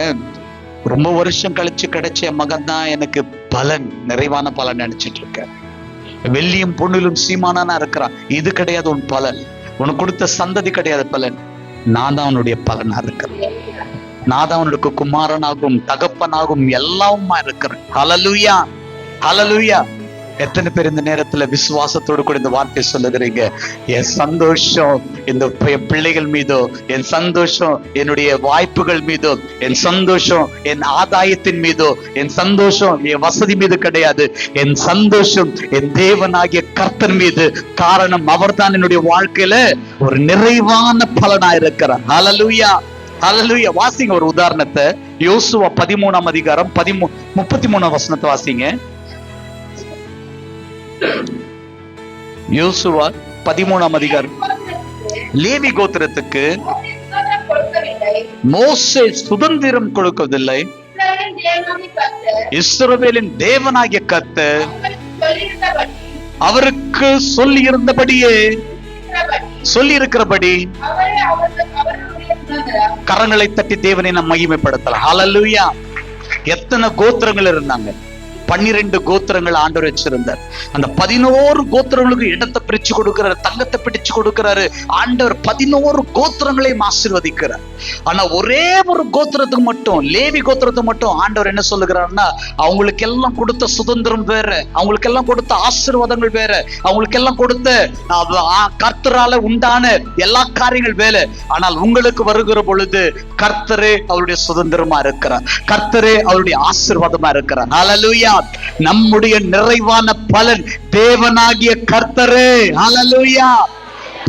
ரொம்ப வருஷம் கழிச்சு கிடைச்ச மகன் தான் எனக்கு பலன், நிறைவான பலன் நினைச்சிட்டு இருக்க. வெள்ளியும் பொண்ணிலும் சீமானா இருக்கிறான், இது கிடையாது உன் பலன். உனக்கு கொடுத்த சந்ததி கிடையாது பலன். நான் தான் அவனுடைய பலனா இருக்கிறேன். நான் தான் அவனுக்கு குமாரனாகும் தகப்பனாகும் எல்லாமா இருக்கிறேன். ஹல்லேலூயா, ஹல்லேலூயா. எத்தனை பேர் இந்த நேரத்துல விசுவாசத்தோடு கூட இந்த வார்த்தை சொல்லுகிறீங்க? என் சந்தோஷம் இந்த பிள்ளைகள் மீதோ, என் சந்தோஷம் என்னுடைய வாய்ப்புகள் மீதோ, என் சந்தோஷம் என் ஆதாயத்தின் மீதோ, என் சந்தோஷம் என் வசதி மீது கிடையாது. என் சந்தோஷம் என் தேவனாகிய கர்த்தர் மீது. காரணம் அவர்தான் என்னுடைய வாழ்க்கையில ஒரு நிறைவான பலனா இருக்கிறார். ஹல்லேலூயா, ஹல்லேலூயா. வாசிங்க ஒரு உதாரணத்தை. யோசுவா 13ஆம் அதிகாரம் 33ஆம் வசனத்தை வாசிங்க. யோசுவா 13ஆம் அதிகாரம். லேவி கோத்திரத்துக்கு மோசே சுதந்திரம் கொடுக்கவில்லை. இஸ்ரவேலின் தேவனாகிய கர்த்தர் அவருக்கு சொல்லி இருந்தபடியே, சொல்லி இருக்கிறபடி கரங்களை தட்டி தேவனை நாம் மகிமைப்படுத்தலாம். ஹல்லேலூயா. எத்தனை கோத்திரங்கள் இருந்தாங்க? 12 கோத்திரங்கள் ஆண்டவர் வச்சிருந்தார். அந்த 11 கோத்திரங்களுக்கு இடத்தை பிரிச்சு கொடுக்கிறாரு, தங்கத்தை பிடிச்சு கொடுக்கிறாரு. ஆண்டவர் 11 கோத்திரங்களையும் ஆசீர்வதிக்கிறார். ஆனா ஒரே ஒரு கோத்திரத்துக்கு மட்டும், லேவி கோத்திரத்துக்கு மட்டும் ஆண்டவர் என்ன சொல்லுகிறாருன்னா, அவங்களுக்கு எல்லாம் கொடுத்த சுதந்திரம் வேற, அவங்களுக்கு எல்லாம் கொடுத்த ஆசீர்வாதங்கள் வேற, அவங்களுக்கு எல்லாம் கொடுத்த கர்த்தரால உண்டான எல்லா காரியங்கள் வேற. ஆனால் உங்களுக்கு வருகிற பொழுது கர்த்தரே அவருடைய சுதந்திரமா இருக்கிறார், கர்த்தரே அவருடைய ஆசீர்வாதமா இருக்கிறார். ஹல்லேலூயா. நம்முடைய நிறைவான பலன் தேவனாகிய கர்த்தரே. ஹல்லேலூயா.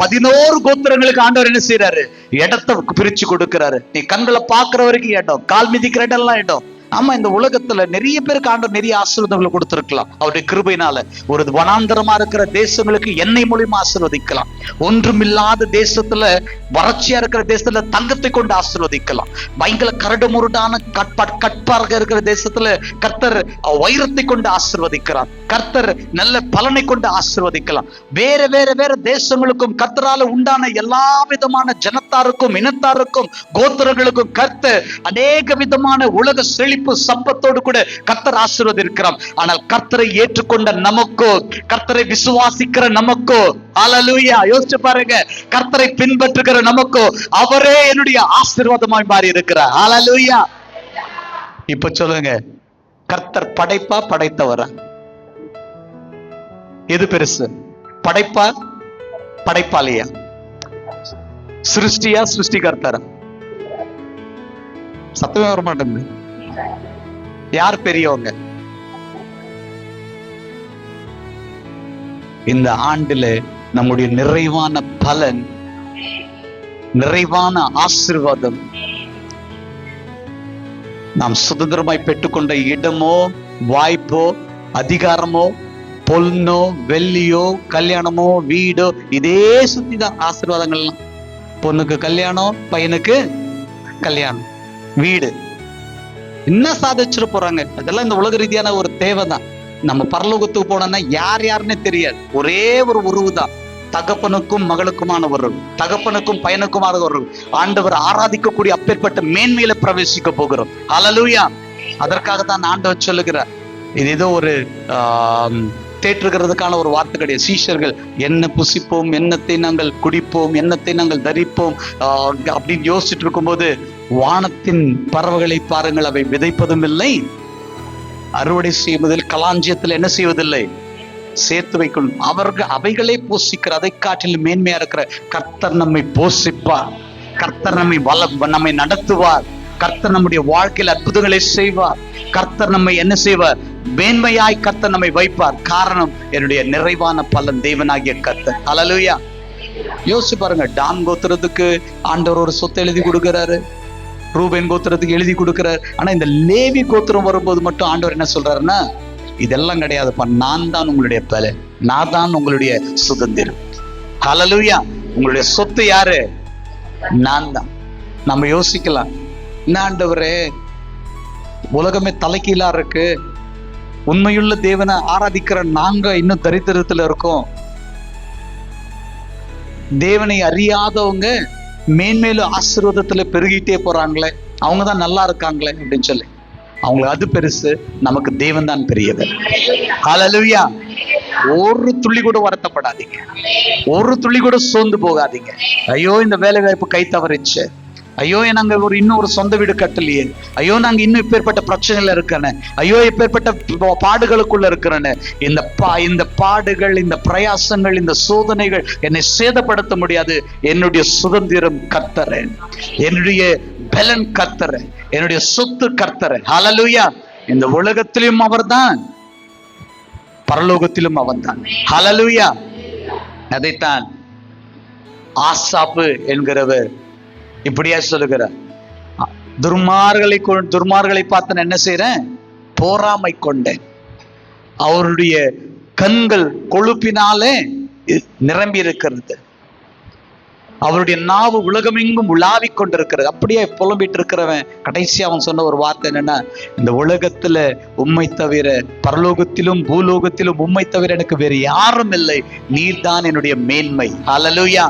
11 கோத்திரங்களுக்கு ஆண்டவர் என்ன செய்யறாரு? இடத்தை பிரிச்சு கொடுக்கிறாரு. நீ கண்களை பாக்குற வரைக்கும் இடம், கால் மிதிக்கிற இடம் எல்லாம் இடம். ஆமா, இந்த உலகத்துல நிறைய பேருக்கு ஆண்டவர் நிறைய ஆசீர்வாதங்களை கொடுத்திருக்கலாம். அவருடைய கிருபையினால ஒரு வனாந்தரமா இருக்கிற தேசங்களுக்கு எண்ணெய் மூலியமா ஆசீர்வதிக்கலாம். ஒன்றுமில்லாத தேசத்துல, வறட்சியா இருக்கிற தேசத்துல தங்கத்தை கொண்டு ஆசீர்வதிக்கலாம். பயங்கர கரடு முரடான கட்பாக இருக்கிற தேசத்துல கர்த்தர் வைரத்தை கொண்டு ஆசீர்வதிக்கிறார். கர்த்தர் நல்ல பலனை கொண்டு ஆசீர்வதிக்கலாம். வேற வேற வேற தேசங்களுக்கும் கர்த்தரால உண்டான எல்லா விதமான ஜனத்தாருக்கும், இனத்தாருக்கும், கோத்திரங்களுக்கும் கர்த்தர் அநேக விதமான உலக செழிப்பு சம்பத்தோடு கூட கர்த்தர் ஆசீர்வதிக்கிறார். ஆனால் கர்த்தரை ஏற்றுக்கொண்ட நமக்கோ, கர்த்தரை விசுவாசிக்கிற நமக்கோ, ஹல்லேலூயா, யோசிச்சு பாருங்க, கர்த்தரை பின்பற்றுகிற நமக்கோ அவரே என்னுடைய ஆசீர்வாதமாய் மாறி இருக்கிறார். ஹல்லேலூயா. இப்ப சொல்லுங்க, கர்த்தர் படைப்பா படைத்தவரா? எது பெருசு? படைப்பா படைப்பாளியா? சிருஷ்டியா சிருஷ்டிகர்த்தரா? சத்தமே வர மாட்டேங்குது. யார் பெரியவங்க? இந்த ஆண்டுல நம்முடைய நிறைவான பலன், நிறைவான ஆசீர்வாதம், நாம் சுதந்திரமாய் பெற்றுக்கொண்ட இடமோ, வாய்ப்போ, அதிகாரமோ, பொன்னோ, வெள்ளியோ, கல்யாணமோ, வீடோ, இதே சுத்திதான் ஆசீர்வாதங்கள்லாம். பொண்ணுக்கு கல்யாணம், பையனுக்கு கல்யாணம், வீடு. என்ன சாதிச்சிட போறாங்க? அதெல்லாம் இந்த உலக ரீதியான ஒரு தேவைதான். நம்ம பரலோகத்துக்கு போனோம்னா யார் யாருன்னே தெரியாது. ஒரே ஒரு உறவு தான், தகப்பனுக்கும் மகளுக்குமான உறவு, தகப்பனுக்கும் பையனுக்குமான உறவு. ஆண்டவர் ஆராதிக்கக்கூடிய அப்பேற்பட்ட மேன்மையில பிரவேசிக்க போகிறோம். ஹல்லேலூயா. அதற்காக தான் ஆண்டவர் சொல்லுகிறார். இது ஏதோ ஒரு தேற்றுகிறதுக்கான ஒரு வார்த்தை கிடையாது. சீஷர்கள் என்ன புசிப்போம், என்னத்தை நாங்கள் குடிப்போம், என்னத்தை நாங்கள் தரிப்போம் அப்படின்னு யோசிச்சுட்டு இருக்கும்போது, வானத்தின் பறவைகளை பாருங்கள், அவை விதைப்பதும் இல்லை, அறுவடை செய்வதில் களஞ்சியத்தில் என்ன செய்வதில்லை, சேர்த்து வைக்கணும். அவர்கள் அவைகளே போஷிக்கிற, அதை காட்டிலும் மேன்மையா இருக்கிற கர்த்தர் நம்மை போஷிப்பார். கர்த்தர் நம்மை நடத்துவார். கர்த்தர் நம்முடைய வாழ்க்கையில் அற்புதங்களை செய்வார். கர்த்தர் நம்மை என்ன செய்வார்? மேன்மையாய் கர்த்தர் நம்மை வைப்பார். காரணம், என்னுடைய நிறைவான பலன் தேவனாகிய கர்த்தர். ஹல்லேலூயா. யோசிச்சு பாருங்க, டான் கோத்திரத்துக்கு ஆண்டவர் ஒரு சொத்தை எழுதி கொடுக்கிறாரு, ரூபேன் கோத்திரத்துக்கு எழுதி கொடுக்கிறார். ஆனா இந்த லேவி கோத்திரம் வரும்போது மட்டும் ஆண்டவர் என்ன சொல்றாருன்னா, இதெல்லாம் கிடையாதுப்பா, நான் தான் உங்களுடைய பலன், நான் தான் உங்களுடைய சுதந்திரம். ஹல்லேலூயா. உங்களுடைய சொத்து யாரு? நான் தான். நம்ம யோசிக்கலாம், என்ன ஆண்டவரே உலகமே தலைகீழா இருக்கு, உண்மையுள்ள தேவனை ஆராதிக்கிற நாங்க இன்னும் தரித்திரத்துல இருக்கோம், தேவனை அறியாதவங்க மேன்மேலும் ஆசீர்வாதத்துல பெருகிட்டே போறாங்களே, அவங்க தான் நல்லா இருக்காங்களே அப்படின்னு சொல்லி அவங்களுக்கு அது பெருசு, நமக்கு தேவன் தான் பெரியவர். ஹல்லேலூயா. ஒரு துளி கூட வருத்தப்படாதீங்க, ஒரு துளி கூட சோர்ந்து போகாதீங்க. ஐயோ இந்த வேலை வாய்ப்பு கை தவறிச்சு, ஐயோ நாங்க இன்னும் ஒரு சொந்த வீடு கட்டலையே, ஐயோ நாங்க இன்னும் இப்பேற்பட்ட பிரச்சனையில இருக்கிறேன்னு, ஐயோ இப்பேற்பட்ட பாடுகளுக்குள்ள இருக்கிறேன்னு. இந்த பாடுகள், இந்த பிரயாசங்கள், இந்த சோதனைகள் என்னை சேதப்படுத்த முடியாது. என்னுடைய சுதந்திரம் கர்த்தரே, என்னுடைய பலன் கர்த்தரே, என்னுடைய சொத்து கர்த்தரே. ஹல்லேலூயா. இந்த உலகத்திலும் அவர்தான், பரலோகத்திலும் அவன்தான். ஹல்லேலூயா. அதைத்தான் ஆசாப்பு என்கிறவர் இப்படியா சொல்லுகிறார், துர்மார்களை பார்த்து நான் என்ன செய்றேன்? போராமை கொண்டேன். அவருடைய கண்கள் கொழுப்பினாலே நிரம்பி இருக்கிறது, அவருடைய நாவு உலகமெங்கும் உலாவிக் கொண்டிருக்கிறது. அப்படியே புலம்பிட்டு இருக்கிறவன் கடைசி அவன் சொன்ன ஒரு வார்த்தை என்னன்னா, இந்த உலகத்துல உம்மை தவிர, பரலோகத்திலும் பூலோகத்திலும் உம்மை தவிர எனக்கு வேறு யாரும் இல்லை, நீர்தான் என்னுடைய மேன்மை. ஹல்லேலூயா.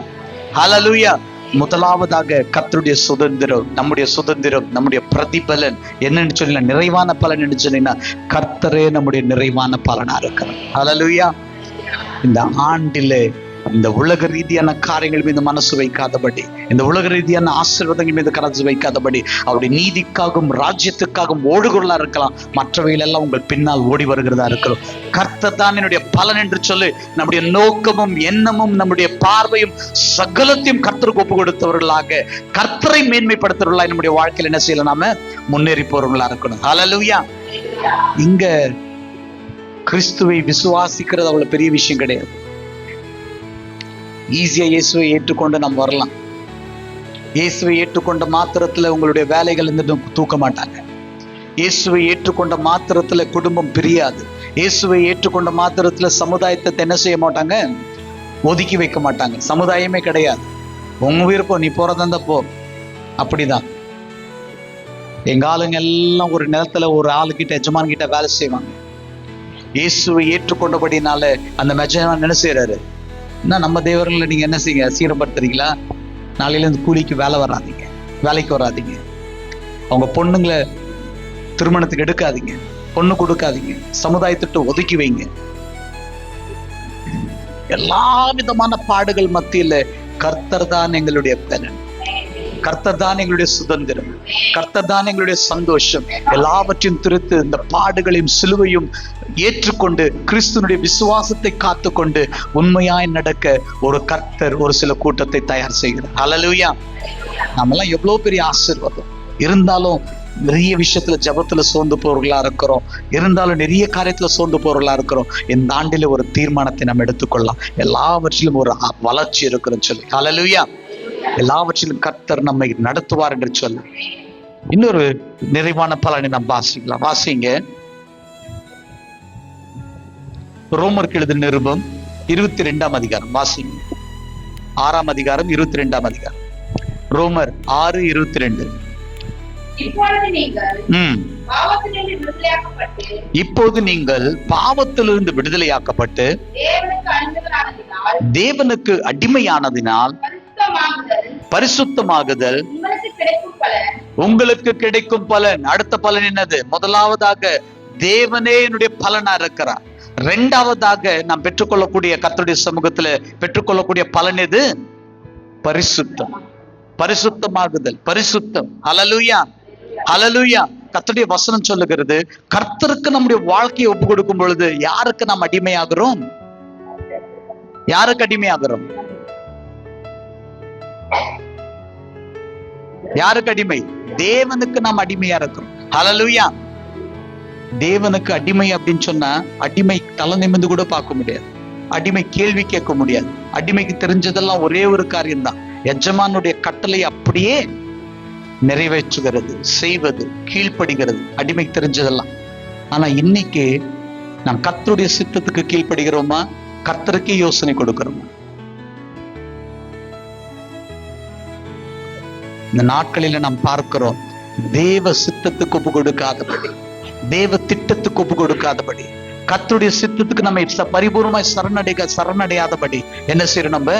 ஹல்லேலூயா. முதலாவதாக கர்த்தருடைய சுதந்திரம், நம்முடைய சுதந்திரம், நம்முடைய பிரதிபலன் என்னன்னு சொல்லி, நிறைவான பலன் என்று சொன்னீங்கன்னா கர்த்தரே நம்முடைய நிறைவான பலனா இருக்கிறார். ஹல்லேலூயா. இந்த ஆண்டிலே இந்த உலக ரீதியான காரியங்கள் மீது மனசு வைக்காதபடி, இந்த உலக ரீதியான ஆசீர்வாதங்கள் மீது கனசு வைக்காதபடி, அவருடைய நீதிக்காகவும் ராஜ்யத்துக்காகவும் ஓடுகிறதா இருக்கலாம், மற்றவைகள் எல்லாம் உங்கள் பின்னால் ஓடி வருகிறதா இருக்கிறோம். கர்த்தர் தான் என்னுடைய பலன் என்று சொல்லி நம்முடைய நோக்கமும் எண்ணமும் நம்முடைய பார்வையும் சகலத்தையும் கர்த்தருக்கு ஒப்பு கொடுத்தவர்களாக, கர்த்தரை மேன்மைப்படுத்துறவர்களாக நம்முடைய வாழ்க்கையில் என்ன செய்யலாம்? நாம முன்னேறி போறவங்களா இருக்கணும். ஹல்லேலூயா. இங்க கிறிஸ்துவை விசுவாசிக்கிறது அவ்வளவு பெரிய விஷயம் கிடையாது. ஈஸியா இயேசுவை ஏற்றுக்கொண்டு நம்ம வரலாம். இயேசுவை ஏற்றுக்கொண்ட மாத்திரத்துல உங்களுடைய வேலைகள் இருந்து தூக்க மாட்டாங்க. இயேசுவை ஏற்றுக்கொண்ட மாத்திரத்துல குடும்பம் பிரியாது. இயேசுவை ஏற்றுக்கொண்ட மாத்திரத்துல சமுதாயத்தை என்ன செய்ய மாட்டாங்க? ஒதுக்கி வைக்க மாட்டாங்க. சமுதாயமே கிடையாது. உங்க விருப்பம், நீ போறதா போ. அப்படிதான் எங்க ஆளுங்க எல்லாம் ஒரு நிலத்துல ஒரு ஆளுகிட்ட, எஜமான் கிட்ட வேலை செய்வாங்க. இயேசுவை ஏற்றுக்கொண்டபடினால அந்த எஜமான் என்ன செய்யறாரு? என்ன நம்ம தேவர்களை நீங்க என்ன செய்யுங்க? சீரப்படுத்துறீங்களா? நாளையில இருந்து கூலிக்கு வேலைக்கு வராதீங்க. அவங்க பொண்ணுங்களை திருமணத்துக்கு எடுக்காதீங்க, பொண்ணு கொடுக்காதீங்க, சமுதாயத்திட்டு ஒதுக்கி வைங்க. எல்லா விதமான பாடுகள் மத்தியில கர்த்தர் தான் எங்களுடைய பலன், கர்த்தர் தான் எங்களுடைய சுதந்திரம், கர்த்தர் தான் எங்களுடைய சந்தோஷம். எல்லாவற்றையும் திருத்து இந்த பாடுகளையும் சிலுவையும் ஏற்றுக்கொண்டு கிறிஸ்துவனுடைய விசுவாசத்தை காத்துக்கொண்டு உண்மையாய் நடக்க ஒரு கர்த்தர் ஒரு சில கூட்டத்தை தயார் செய்கிறார். ஹல்லேலூயா. நம்மெல்லாம் எவ்வளவு பெரிய ஆசீர்வாதம் இருந்தாலும் நிறைய விஷயத்துல ஜபத்துல சோர்ந்து போறவர்களா இருக்கிறோம், இருந்தாலும் நிறைய காரியத்துல சோர்ந்து போறவர்களா இருக்கிறோம். இந்த ஆண்டில ஒரு தீர்மானத்தை நம்ம எடுத்துக்கொள்ளலாம். எல்லாவற்றிலும் ஒரு வளர்ச்சி இருக்குன்னு சொல்லி. ஹல்லேலூயா. எல்லாவற்றிலும் கர்த்தர் நம்மை நடத்துவார் என்று சொல்லி இன்னொரு நிறைவான பலனை நாம் வாசிக்கலாம். வாசிங்க ரோமருக்கு எழுதின நிருபம் 22ஆம் அதிகாரம். வாசிங்க 6ஆம் அதிகாரம் 22ஆம் அதிகாரம். ரோமர் 6:22. இப்போது நீங்கள் பாவத்திலிருந்து விடுதலையாக்கப்பட்டு தேவனுக்கு அடிமையானதினால் பரிசுத்தமாகுதல் உங்களுக்கு கிடைக்கும் பலன். அடுத்த பலன் என்னது? முதலாவதாக தேவனே என்னுடைய பலனா இருக்கிறார். இரண்டாவதாக நாம் பெற்றுக்கொள்ளக்கூடிய கர்த்தருடைய சமூகத்துல பெற்றுக்கொள்ளக்கூடிய பலன் எது? பரிசுத்தம். பரிசுத்தமாகுதல், பரிசுத்தம். ஹல்லேலூயா. ஹல்லேலூயா. கர்த்தருடைய வசனம் சொல்லுகிறது, கர்த்தருக்கு நம்முடைய வாழ்க்கையை ஒப்பு கொடுக்கும் பொழுது யாருக்கு நாம் அடிமையாகிறோம்? யாருக்கு அடிமையாகிறோம்? யாருக்கு அடிமை? தேவனுக்கு நாம் அடிமையா இருக்கிறோம். ஹல்லேலூயா. தேவனுக்கு அடிமை அப்படின்னு சொன்னா அடிமை தலை நிமிர்ந்து கூட பார்க்க முடியாது, அடிமை கேள்வி கேட்க முடியாது. அடிமைக்கு தெரிஞ்சதெல்லாம் ஒரே ஒரு காரியம்தான், எஜமானுடைய கட்டளை அப்படியே நிறைவேற்றுகிறது, செய்வது, கீழ்ப்படுகிறது. அடிமைக்கு தெரிஞ்சதெல்லாம். ஆனா இன்னைக்கு நாம் கர்த்தருடைய சித்தத்துக்கு கீழ்ப்படுகிறோமா? கர்த்தருக்கே யோசனை கொடுக்கிறோம். இந்த நாட்களில நாம் பார்க்கிறோம், தேவ சித்தத்துக்கு ஒப்பு கொடுக்காதபடி, தேவ திட்டத்துக்கு ஒப்பு கொடுக்காதபடி, கர்த்தருடைய சித்தத்துக்கு நம்ம பரிபூர்ணமாய் சரணடையாதபடி என்ன செய்யறோம்? நம்ம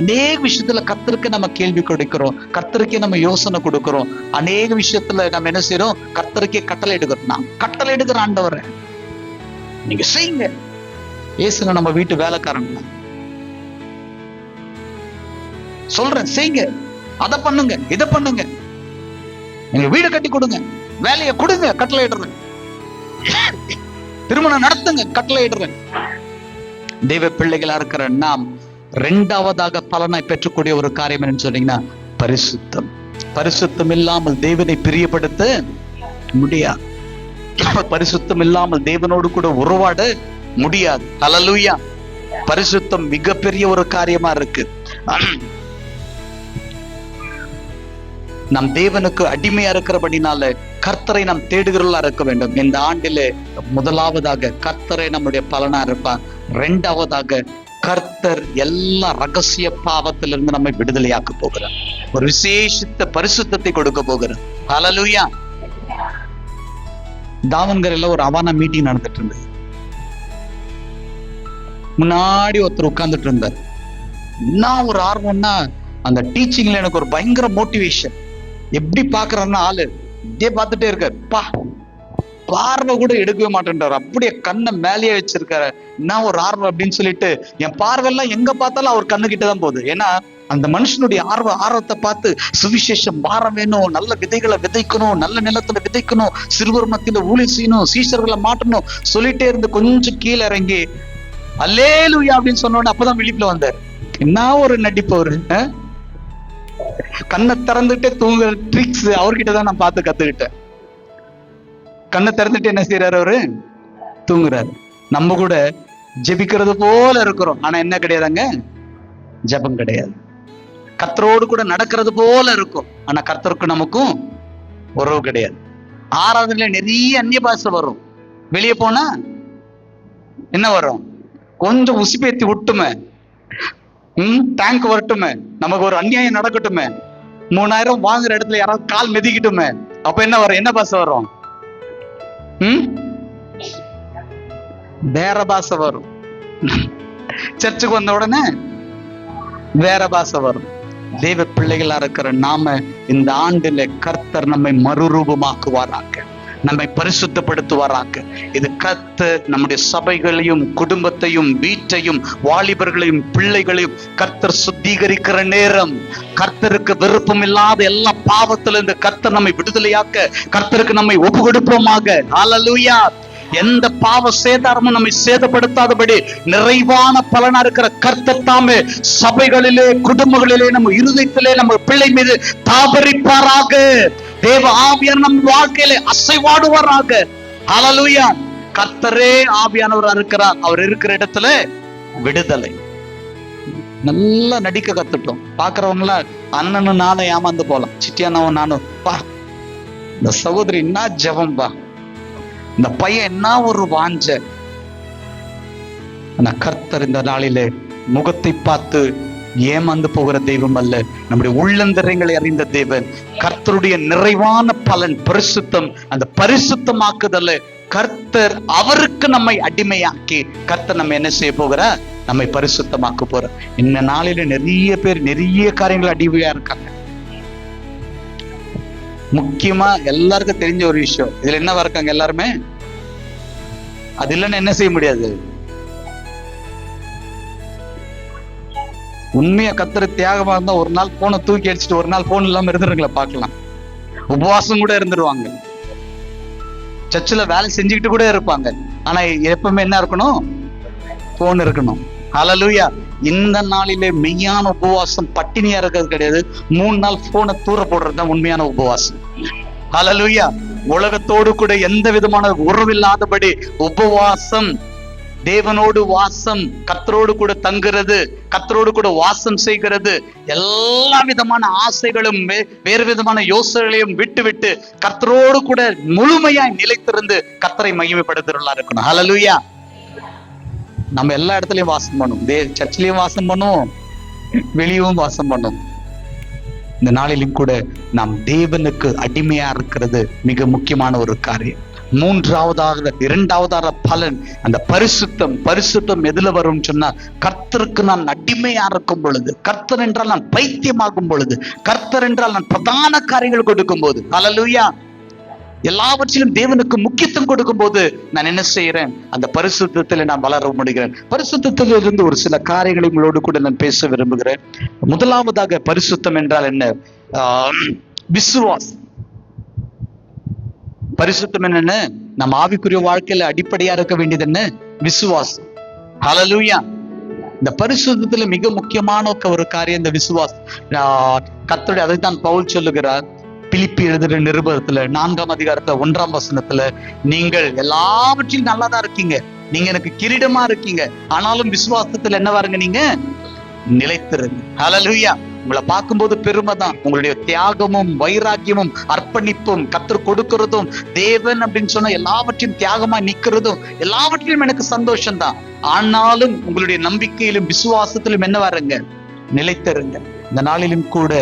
அநேக விஷயத்துல கர்த்தருக்கு நம்ம கேள்வி கொடுக்கிறோம், கர்த்தருக்கே நம்ம யோசனை கொடுக்கிறோம். அநேக விஷயத்துல நம்ம என்ன செய்யறோம்? கர்த்தருக்கே கட்டளை எடுக்கிறோம். நான் கட்டளை எடுக்கிற ஆண்டவரை நீங்க செய்யுங்க. ஏசுங்க நம்ம வீட்டு வேலைக்காரங்க சொல்றேன், செய்யுங்க, அதை பண்ணுங்க, இதை பண்ணுங்க, எங்க வீடு கட்டி கொடுங்க, வேலையை கொடுங்க, கட்டளை இடுறேன், திருமணம் நடத்துங்க, கட்டளை இடுறேன். தெய்வ பிள்ளைகளா இருக்கிற நாம் இரண்டாவதாக பலனாய் பெற்றக்கூடிய ஒரு காரியம் என்னன்னு சொன்னீங்கன்னா பரிசுத்தம். பரிசுத்தம் இல்லாமல் தேவனை பிரியப்படுத்த முடியாது. பரிசுத்தம் இல்லாமல் தேவனோடு கூட உறவாட முடியாது. ஹல்லேலூயா. பரிசுத்தம் மிகப்பெரிய ஒரு காரியமா இருக்கு. நம் தேவனுக்கு அடிமையா இருக்கிறபடினால கர்த்தரை நாம் தேடுகிறவர்களா இருக்க வேண்டும். இந்த ஆண்டிலே முதலாவதாக கர்த்தரை நம்முடைய பலனா இருப்பார். இரண்டாவதாக கர்த்தர் எல்லா ரகசிய பாவத்திலிருந்து நம்மை விடுதலையாக்க போகிறார். ஒரு விசேஷித்த பரிசுத்தத்தை கொடுக்க போகிறார். ஹல்லேலூயா. தாவன்கரையில ஒரு அவானா மீட்டிங் நடந்துட்டு இருந்தது. முன்னாடி ஒருத்தர் உட்கார்ந்துட்டு இருந்தார். என்ன ஒரு ஆர்வம்னா, அந்த டீச்சிங்ல எனக்கு ஒரு பயங்கர மோட்டிவேஷன். எப்படி பாக்குறேன்னா, ஆளு இதே பார்த்துட்டே இருக்காரு. பார்வை கூட எடுக்கவே மாட்டேன்றாரு. அப்படியே கண்ணை மேலேயே வச்சிருக்காரு. என்ன ஒரு ஆர்வம் அப்படின்னு சொல்லிட்டு என் பார்வையெல்லாம் எங்க பார்த்தாலும் அவர் கண்ணு கிட்டதான் போகுது. ஏன்னா அந்த மனுஷனுடைய ஆர்வத்தை பார்த்து சுவிசேஷம் மாற வேணும், நல்ல விதைகளை விதைக்கணும், நல்ல நிலத்துல விதைக்கணும், சிறுவர் மத்தியில ஊழியம் செய்யணும், சீஷர்களை மாட்டணும் சொல்லிட்டே இருந்து கொஞ்சம் கீழே இறங்கி அல்லேலூயா அப்படின்னு சொன்ன உடனே அப்பதான் விழிப்புல வந்தார். என்ன ஒரு நடிப்பு அவரு. கண்ணை திறந்துட்டே தூங்குற ட்ரிக்ஸ் அவர்கிட்டதான் நான் பார்த்து கத்துக்கிட்டேன். கண்ணை திறந்துட்டு என்ன செய்யறாரு? அவரு தூங்குறாரு. நம்ம கூட ஜெபிக்கிறது போல இருக்கிறோம், ஆனா என்ன கிடையாதுங்க? ஜெபம் கிடையாது. கர்த்தரோடு கூட நடக்கிறது போல இருக்கும், ஆனா கர்த்தருக்கு நமக்கும் உறவு கிடையாது. ஆராதனையில நிறைய அந்நிய பாஷை வரும். வெளியே போனா என்ன வரும்? கொஞ்சம் உசிப்பேத்தி விட்டுமே, டேங்க் வரட்டுமே, நமக்கு ஒரு அநியாயம் நடக்கட்டுமே, 3000 வாங்குற இடத்துல யாராவது கால் மிதிக்கட்டுமே, அப்ப என்ன வரும்? என்ன பாஷை வரும்? வேற பாஷை வரும். சர்ச்சுக்கு வந்த உடனே வேற பாஷை வரும். தெய்வ பிள்ளைகளா இருக்கிற நாம இந்த ஆண்டுல கர்த்தர் நம்மை மறுரூபமாக்குவாராக, நம்மை பரிசுத்தப்படுத்துவாராக. இது கர்த்தர் நம்முடைய சபைகளையும் குடும்பத்தையும் வீட்டையும் வாலிபர்களையும் பிள்ளைகளையும் கர்த்தர் சுத்திகரிக்கிற நேரம். கர்த்தருக்கு விருப்பம் இல்லாத எல்லா பாவத்திலிருந்து கர்த்தர் நம்மை விடுதலையாக்க கர்த்தருக்கு நம்மை ஒப்பு கொடுப்போமாக. ஹல்லேலூயா. எந்த பாவ சேதாரமும் நம்மை சேதப்படுத்தாதபடி நிறைவான பலனா இருக்கிற கர்த்தர் தாமே சபைகளிலே குடும்பங்களிலே நம்ம இருதயத்திலே நம்ம பிள்ளை மீது தாபரிப்பாராக. தேவ ஆவியார் நம் வாழ்க்கையிலே அசைவாடுவாராக. ஹல்லேலூயா. கர்த்தரே ஆவியானவரா இருக்கிறார். அவர் இருக்கிற இடத்துல விடுதலை. நல்லா நடிக்க கத்துட்டோம். பாக்குறவங்கள அண்ணனும் நானும் ஏமாந்து போலாம். சிட்டியானவன் நானும், பா இந்த சகோதரி என்ன ஜெபம் பா, இந்த பையன் என்ன ஒரு வாஞ்ச. ஆனா கர்த்தர் இந்த நாளிலே முகத்தை பார்த்து ஏமாந்து போகிற தெய்வம் அல்ல, நம்முடைய உள்ளந்தரங்களை அறிந்த தேவன். கர்த்தருடைய நிறைவான பலன் பரிசுத்தம். அந்த பரிசுத்தமாக்குதல்ல கர்த்தர் அவருக்கு நம்மை அடிமையாக்கி கர்த்தர் நம்ம என்ன செய்ய போகிறார்? நம்மை பரிசுத்தமாக்க போற. இந்த நாளில நிறைய பேர் நிறைய காரியங்கள் அடிமையா இருக்காங்க. முக்கியமா எல்லாருக்கும் தெரிஞ்ச ஒரு விஷயம், இதுல என்னவா இருக்காங்க எல்லாருமே? அது இல்லைன்னு என்ன செய்ய முடியாது. உண்மையா கர்த்தர் தியாகமா இருந்தா ஒரு நாள் போனை தூக்கி அடிச்சுட்டு ஒரு நாள் போன் இல்லாம இருந்துருங்களா பார்க்கலாம். உபவாசம் கூட இருந்துருவாங்க. சர்ச்சில் வேலை செஞ்சுக்கிட்டு கூட இருப்பாங்க. ஆனா எப்பவுமே என்ன இருக்கணும்? போன் இருக்கணும். ஹல்லேலூயா. இந்த நாளிலே மெய்யான உபவாசம் பட்டினியா இருக்கிறது கிடையாது. 3 நாள் போனை தூர போடுறதுதான் உண்மையான உபவாசம். ஹல்லேலூயா. உலகத்தோடு கூட எந்த விதமான உறவில்லாதபடி உபவாசம், தேவனோடு வாசம், கர்த்தரோடு கூட தங்குறது, கர்த்தரோடு கூட வாசம் செய்கிறது, எல்லா விதமான ஆசைகளும் வேறு விதமான யோசனைகளையும் விட்டு விட்டு கர்த்தரோடு கூட முழுமையாய் நிலைத்திருந்து கர்த்தரை மகிமைப்படுத்துறவர்களா இருக்கணும். ஹல்லேலூயா. நம்ம எல்லா இடத்துலயும் வாசம் பண்ணுவோம். சர்ச்சிலையும் வாசம் பண்ணுவோம், வெளியவும் வாசம் பண்ணுவோம். இந்த நாளிலும் கூட நாம் தேவனுக்கு அடிமையா இருக்கிறது மிக முக்கியமான ஒரு காரியம். இரண்டாவதாக பலன் அந்த பரிசுத்தம். பரிசுத்தம் எதுல வரும்னு சொன்னா, கர்த்தருக்கு நான் அடிமையா இருக்கும் பொழுது, கர்த்தர் என்றால் நான் பைத்தியமாகும் பொழுது, கர்த்தர் என்றால் நான் பிரதான காரியங்கள் கொடுக்கும் போது, ஹல்லேலூயா, எல்லாவற்றிலும் தேவனுக்கு முக்கியத்துவம் கொடுக்கும் போது நான் என்ன செய்யறேன்? அந்த பரிசுத்தத்தில் நான் வளர முடிகிறேன். பரிசுத்தத்தில் இருந்து ஒரு சில காரியங்களை உங்களோடு கூட நான் பேச விரும்புகிறேன். முதலாவதாக பரிசுத்தம் என்றால் என்ன? விசுவாசம். பரிசுத்தம் என்னன்னு, நம்ம ஆவிக்குரிய வாழ்க்கையில அடிப்படையா இருக்க வேண்டியது என்ன? விசுவாசம். ஹல்லேலூயா. இந்த பரிசுத்தத்துல மிக முக்கியமான ஒரு காரியம் இந்த விசுவாசம். கர்த்தருடைய, அதை தான் பவுல் சொல்லுகிறார் பிலிப்பி எழுதுற நிருபத்துல 4ஆம் அதிகாரத்துல 1ஆம் வசனத்துல, நீங்கள் எல்லாவற்றிலும் நல்லாதான் இருக்கீங்க, நீங்க எனக்கு கிரீடமா இருக்கீங்க, ஆனாலும் விசுவாசத்துல என்ன பாருங்க, நீங்க நிலைத்திருங்க. ஹல்லேலூயா. உங்களை பார்க்கும்போது பெருமை தான். உங்களுடைய தியாகமும் வைராக்கியமும் அர்ப்பணிப்பும் கர்த்தர் கொடுக்கிறதும், தேவன் அப்படின்னு சொன்னா எல்லாவற்றையும் தியாகமா நிக்கிறதும், எல்லாவற்றிலும் எனக்கு சந்தோஷம் தான். ஆனாலும் உங்களுடைய நம்பிக்கையிலும் விசுவாசத்திலும் என்ன பாருங்க, நிலைத்திருங்க. இந்த நாளிலும் கூட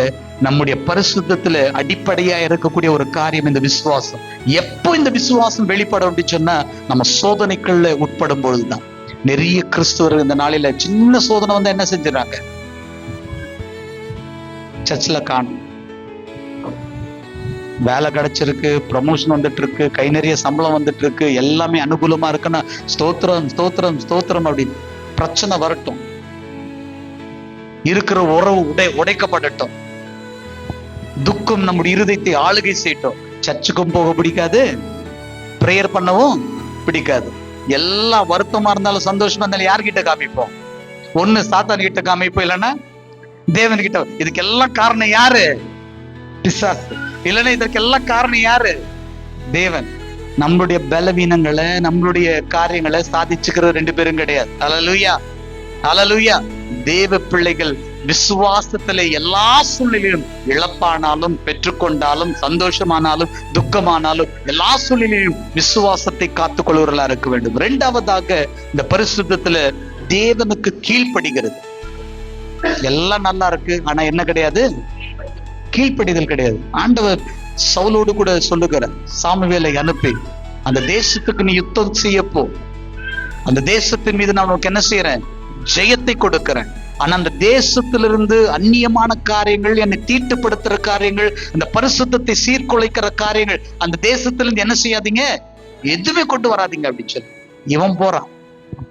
நம்முடைய பரிசுத்தத்துல அடிப்படையா இருக்கக்கூடிய ஒரு காரியம் இந்த விசுவாசம். எப்போ இந்த விசுவாசம் வெளிப்படும் அப்படின்னு சொன்னா, நம்ம சோதனைகள்ல உட்படும் பொழுதுதான். நிறைய கிறிஸ்துவர்கள் இந்த நாளில சின்ன சோதனை வந்து என்ன செஞ்சுறாங்க? சர்ச்சில் காணும், வேலை கிடைச்சிருக்கு, ப்ரமோஷன் வந்துட்டு இருக்கு, கை நிறைய சம்பளம் வந்துட்டு இருக்கு, எல்லாமே அனுகூலமா இருக்குன்னா ஸ்தோத்திரம் ஸ்தோத்திரம் ஸ்தோத்திரம் அப்படின்னு பிரச்சனை வரட்டும், இருக்கிற உறவு உடைக்கப்படட்டும், துக்கம் நம்முடைய இருதயத்தை ஆளுகை செய்யட்டும், சர்ச்சுக்கும் போக பிடிக்காது, பிரேயர் பண்ணவும் பிடிக்காது. எல்லா வருத்தமா இருந்தாலும் சந்தோஷமா இருந்தாலும் யார்கிட்ட காமிப்போம்? ஒண்ணு சாத்தான் கிட்ட காமிப்போம், இல்லைன்னா தேவன் கிட்ட. இதுக்கெல்லாம் காரணம் யாரு? பிசாசு. இல்லைன்னா இதற்கெல்லாம் காரணம் யாரு? தேவன். நம்மளுடைய பலவீனங்களை, நம்மளுடைய காரியங்களை சாதிச்சுக்கிற ரெண்டு பேரும் கிடையாது. ஹல்லேலூயா, ஹல்லேலூயா. தேவ பிள்ளைகள் விசுவாசத்திலே எல்லா சூழ்நிலையிலும், இழப்பானாலும் பெற்றுக்கொண்டாலும் சந்தோஷமானாலும் துக்கமானாலும் எல்லா சூழ்நிலையிலும் விசுவாசத்தை காத்துக் கொள்வர்களா இருக்க வேண்டும். இரண்டாவதாக இந்த பரிசுத்தத்துல தேவனுக்கு கீழ்ப்படுகிறது. எல்லாம் நல்லா இருக்கு, ஆனா என்ன கிடையாது? கீழ்ப்படிதல் கிடையாது. ஆண்டவர் சவுலோடு கூட சொல்லுகிறார், சாமுவேலை அனுப்பி அந்த தேசத்துக்கு நீ யுத்தம் செய்யப்போ, அந்த தேசத்தின் மீது நான் உனக்கு என்ன செய்யறேன்? ஜெயத்தை கொடுக்கிறேன். ஆனா அந்த தேசத்திலிருந்து அந்நியமான காரியங்கள், என்னை தீட்டுப்படுத்துற காரியங்கள், அந்த பரிசுத்தத்தை சீர்குலைக்கிற காரியங்கள் அந்த தேசத்திலிருந்து என்ன செய்யாதீங்க, எதுவுமே கொண்டு வராதீங்க அப்படின்னு சொல்லி இவன் போறான்.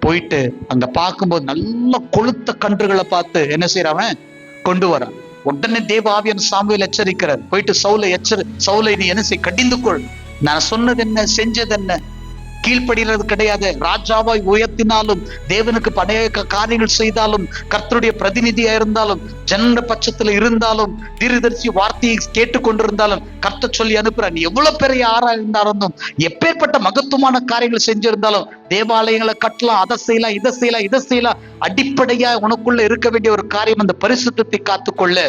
போயிட்டு அங்க பார்க்கும்போது நல்ல கொளுத்த கன்றுகளை பார்த்து என்ன செய்யறான்? கொண்டு வரான். உடனே தேவ ஆவியானவர் சாமுவேல் எச்சரிக்கிறார், போயிட்டு சவுலை நீ என்ன செய், கடிந்து கொள். நான் சொன்னது என்ன, செஞ்சது என்ன? கீழ்ப்படுகிறது கிடையாது. ராஜாவாய் உயர்த்தினாலும், தேவனுக்கு படைய காரியங்கள் செய்தாலும், கர்த்தருடைய பிரதிநிதியா இருந்தாலும், ஜன பட்சத்துல இருந்தாலும், தீர்க்கதரிசி வார்த்தையை கேட்டுக்கொண்டிருந்தாலும், கர்த்தர் சொல்லி அனுப்புற, நீ எவ்வளவு பெரிய ஆறா இருந்தாலும், எப்பேற்பட்ட மகத்துவமான காரியங்கள் செஞ்சிருந்தாலும், தேவாலயங்களை கட்டலாம், அதை செய்யலாம், இதை செய்யலாம், இதை செய்யலாம், அடிப்படையா உனக்குள்ள இருக்க வேண்டிய ஒரு காரியம் அந்த பரிசுத்தத்தை காத்துக்கொள்ள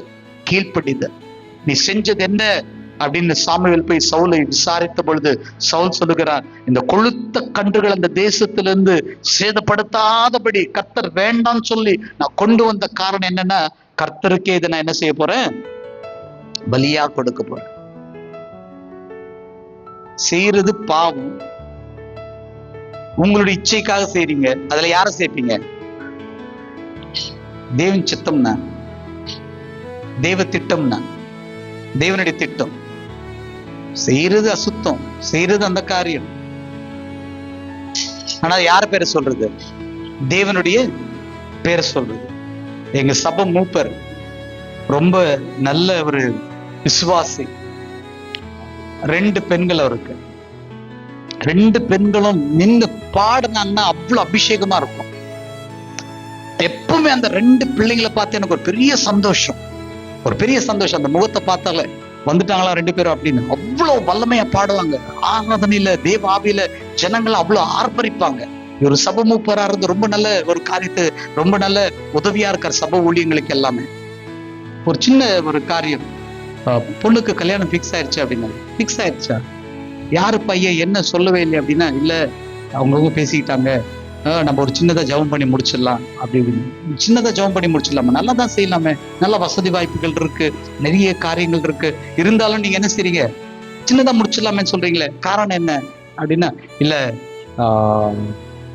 கீழ்ப்படிதல். நீ செஞ்சது என்ன அப்படின்னு சாமுவேல் போய் சவுலை விசாரித்த பொழுது சவுல் சொல்லுகிறார், இந்த கொழுத்த கன்றுகள் அந்த தேசத்திலிருந்து சேதப்படுத்தாதபடி கர்த்தர் வேண்டாம்னு சொல்லி நான் கொண்டு வந்த காரணம் என்னன்னா, கர்த்தருக்கே இதை நான் என்ன செய்ய போறேன்? பலியா கொடுக்க போறேன். செய்யறது பாவம், உங்களுடைய இச்சைக்காக செய்றீங்க, அதுல யார சேர்ப்பீங்க? தேவன் சித்தம்னா, தேவ திட்டம்னா, தேவனுடைய திட்டம். செய்யறது அசுத்தம், செய்யறது அந்த காரியம். ஆனா யார பேரை சொல்றது? தேவனுடைய பேரை சொல்றது. எங்க சபை மூப்பர் ரொம்ப நல்ல ஒரு விசுவாசி. 2 பெண்கள் அவருக்கு. 2 பெண்களும் நின்று பாடினாங்கன்னா அவ்வளவு அபிஷேகமா இருக்கும். எப்பவுமே அந்த 2 பிள்ளைங்களை பார்த்து எனக்கு ஒரு பெரிய சந்தோஷம், ஒரு பெரிய சந்தோஷம். அந்த முகத்தை பார்த்தால வந்துட்டாங்களா 2 பேரும் அப்படின்னு அவ்வளவு வல்லமையா பாடுவாங்க. ஆராதனையில தேவ ஆவியில ஜனங்களை அவ்வளவு ஆர்ப்பரிப்பாங்க. ஒரு சபை மூப்பரா இருந்து ரொம்ப நல்ல ஒரு காரியத்தை, ரொம்ப நல்ல உதவியா இருக்கார் சபை ஊழியங்களுக்கு எல்லாமே. ஒரு சின்ன ஒரு காரியம், பொண்ணுக்கு கல்யாணம் பிக்ஸ் ஆயிடுச்சு அப்படின்னா, பிக்ஸ் ஆயிடுச்சா, யாரு பையன் என்ன சொல்லவே இல்லை அப்படின்னா, இல்ல அவங்கவுங்க பேசிக்கிட்டாங்க, நம்ம ஒரு சின்னதா ஜெபம் பண்ணி முடிச்சிடலாம் அப்படி இப்படின்னு. சின்னதா ஜெபம் பண்ணி முடிச்சிடலாமா? நல்லா தான் செய்யலாமே, நல்ல வசதி வாய்ப்புகள் இருக்கு, நிறைய காரியங்கள் இருக்கு. இருந்தாலும் நீங்க என்ன செய்றீங்க, சின்னதா முடிச்சிடலாமேன்னு சொல்றீங்களே, காரணம் என்ன அப்படின்னா, இல்ல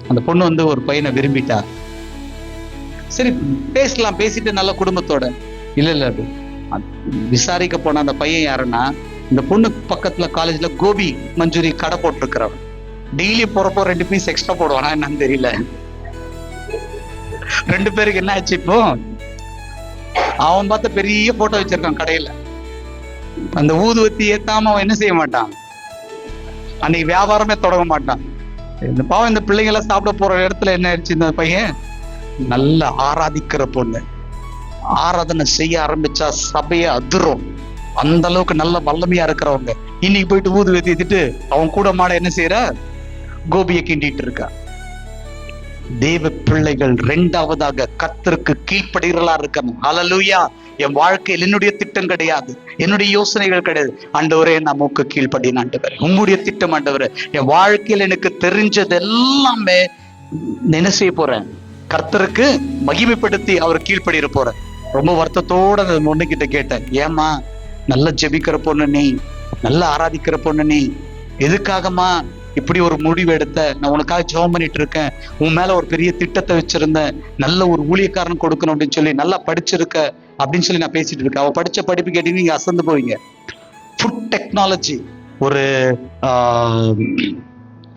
அந்த பொண்ணு வந்து ஒரு பையனை விரும்பிட்டா, சரி பேசலாம், பேசிட்டு நல்ல குடும்பத்தோட. இல்ல அது விசாரிக்க போன அந்த பையன் யாருன்னா, இந்த பொண்ணு பக்கத்துல காலேஜ்ல கோபி மஞ்சூரி கடை போட்டிருக்கிறவன். டெய்லி போறப்போ 2 பீஸ் எக்ஸ்ட்ரா போடுவானா என்னன்னு தெரியல. 2 பேருக்கு என்ன ஆச்சு இப்போ, அவன் பார்த்த பெரிய போட்டோ வச்சிருக்கான் கடையில. அந்த ஊதுவத்தி ஏத்தாம அவன் என்ன செய்ய மாட்டான், அன்னைக்கு வியாபாரமே தொடங்க மாட்டான். இந்த பாவம் இந்த பிள்ளைங்க எல்லாம் சாப்பிட போற இடத்துல என்ன ஆயிடுச்சு, இந்த பையன் நல்ல ஆராதிக்கிற பொண்ணு, ஆராதனை செய்ய ஆரம்பிச்சா சபையை அதிரும். அந்த அளவுக்கு நல்ல வல்லமையா இருக்கிறவங்க இன்னைக்கு போயிட்டு ஊதுவத்தி ஏத்திட்டு அவன் கூட மாட என்ன செய்யற, கோபியை கிண்டிட்டு இருக்கா. தேவ பிள்ளைகள் 2வதாக கர்த்தருக்கு கீழ்ப்படுகிறா இருக்கணும். ஹல்லேலூயா. என் வாழ்க்கையில் என்னுடைய திட்டம் கிடையாது, என்னுடைய யோசனைகள் கிடையாது. ஆண்டவரே நான் மூக்கு கீழ்ப்படின ஆண்டவரே, உங்களுடைய திட்டம் ஆண்டவரே. என் வாழ்க்கையில் எனக்கு தெரிஞ்சது எல்லாமே என்ன செய்ய போறேன், கர்த்தருக்கு மகிமைப்படுத்தி அவர் கீழ்ப்படிற போறேன். ரொம்ப வருத்தத்தோட அந்த பொண்ணு கிட்ட கேட்டேன், ஏமா நல்லா ஜெபிக்கிற பொண்ணு நீ, நல்லா ஆராதிக்கிற பொண்ணு நீ, எதுக்காகமா இப்படி ஒரு முடிவு எடுத்த? நான் உனக்காக ஜெபம் பண்ணிட்டு இருக்கேன், உன் மேல ஒரு பெரிய திட்டத்தை வச்சிருந்தேன், நல்ல ஒரு ஊழியக்காரன் கொடுக்கணும் அப்படின்னு சொல்லி, நல்லா படிச்சிருக்க அப்படின்னு சொல்லி நான் பேசிட்டு இருக்கேன். அவ படிச்ச படிப்பு கேட்டீங்க நீங்க அசந்து போவீங்க. ஃபுட் டெக்னாலஜி ஒரு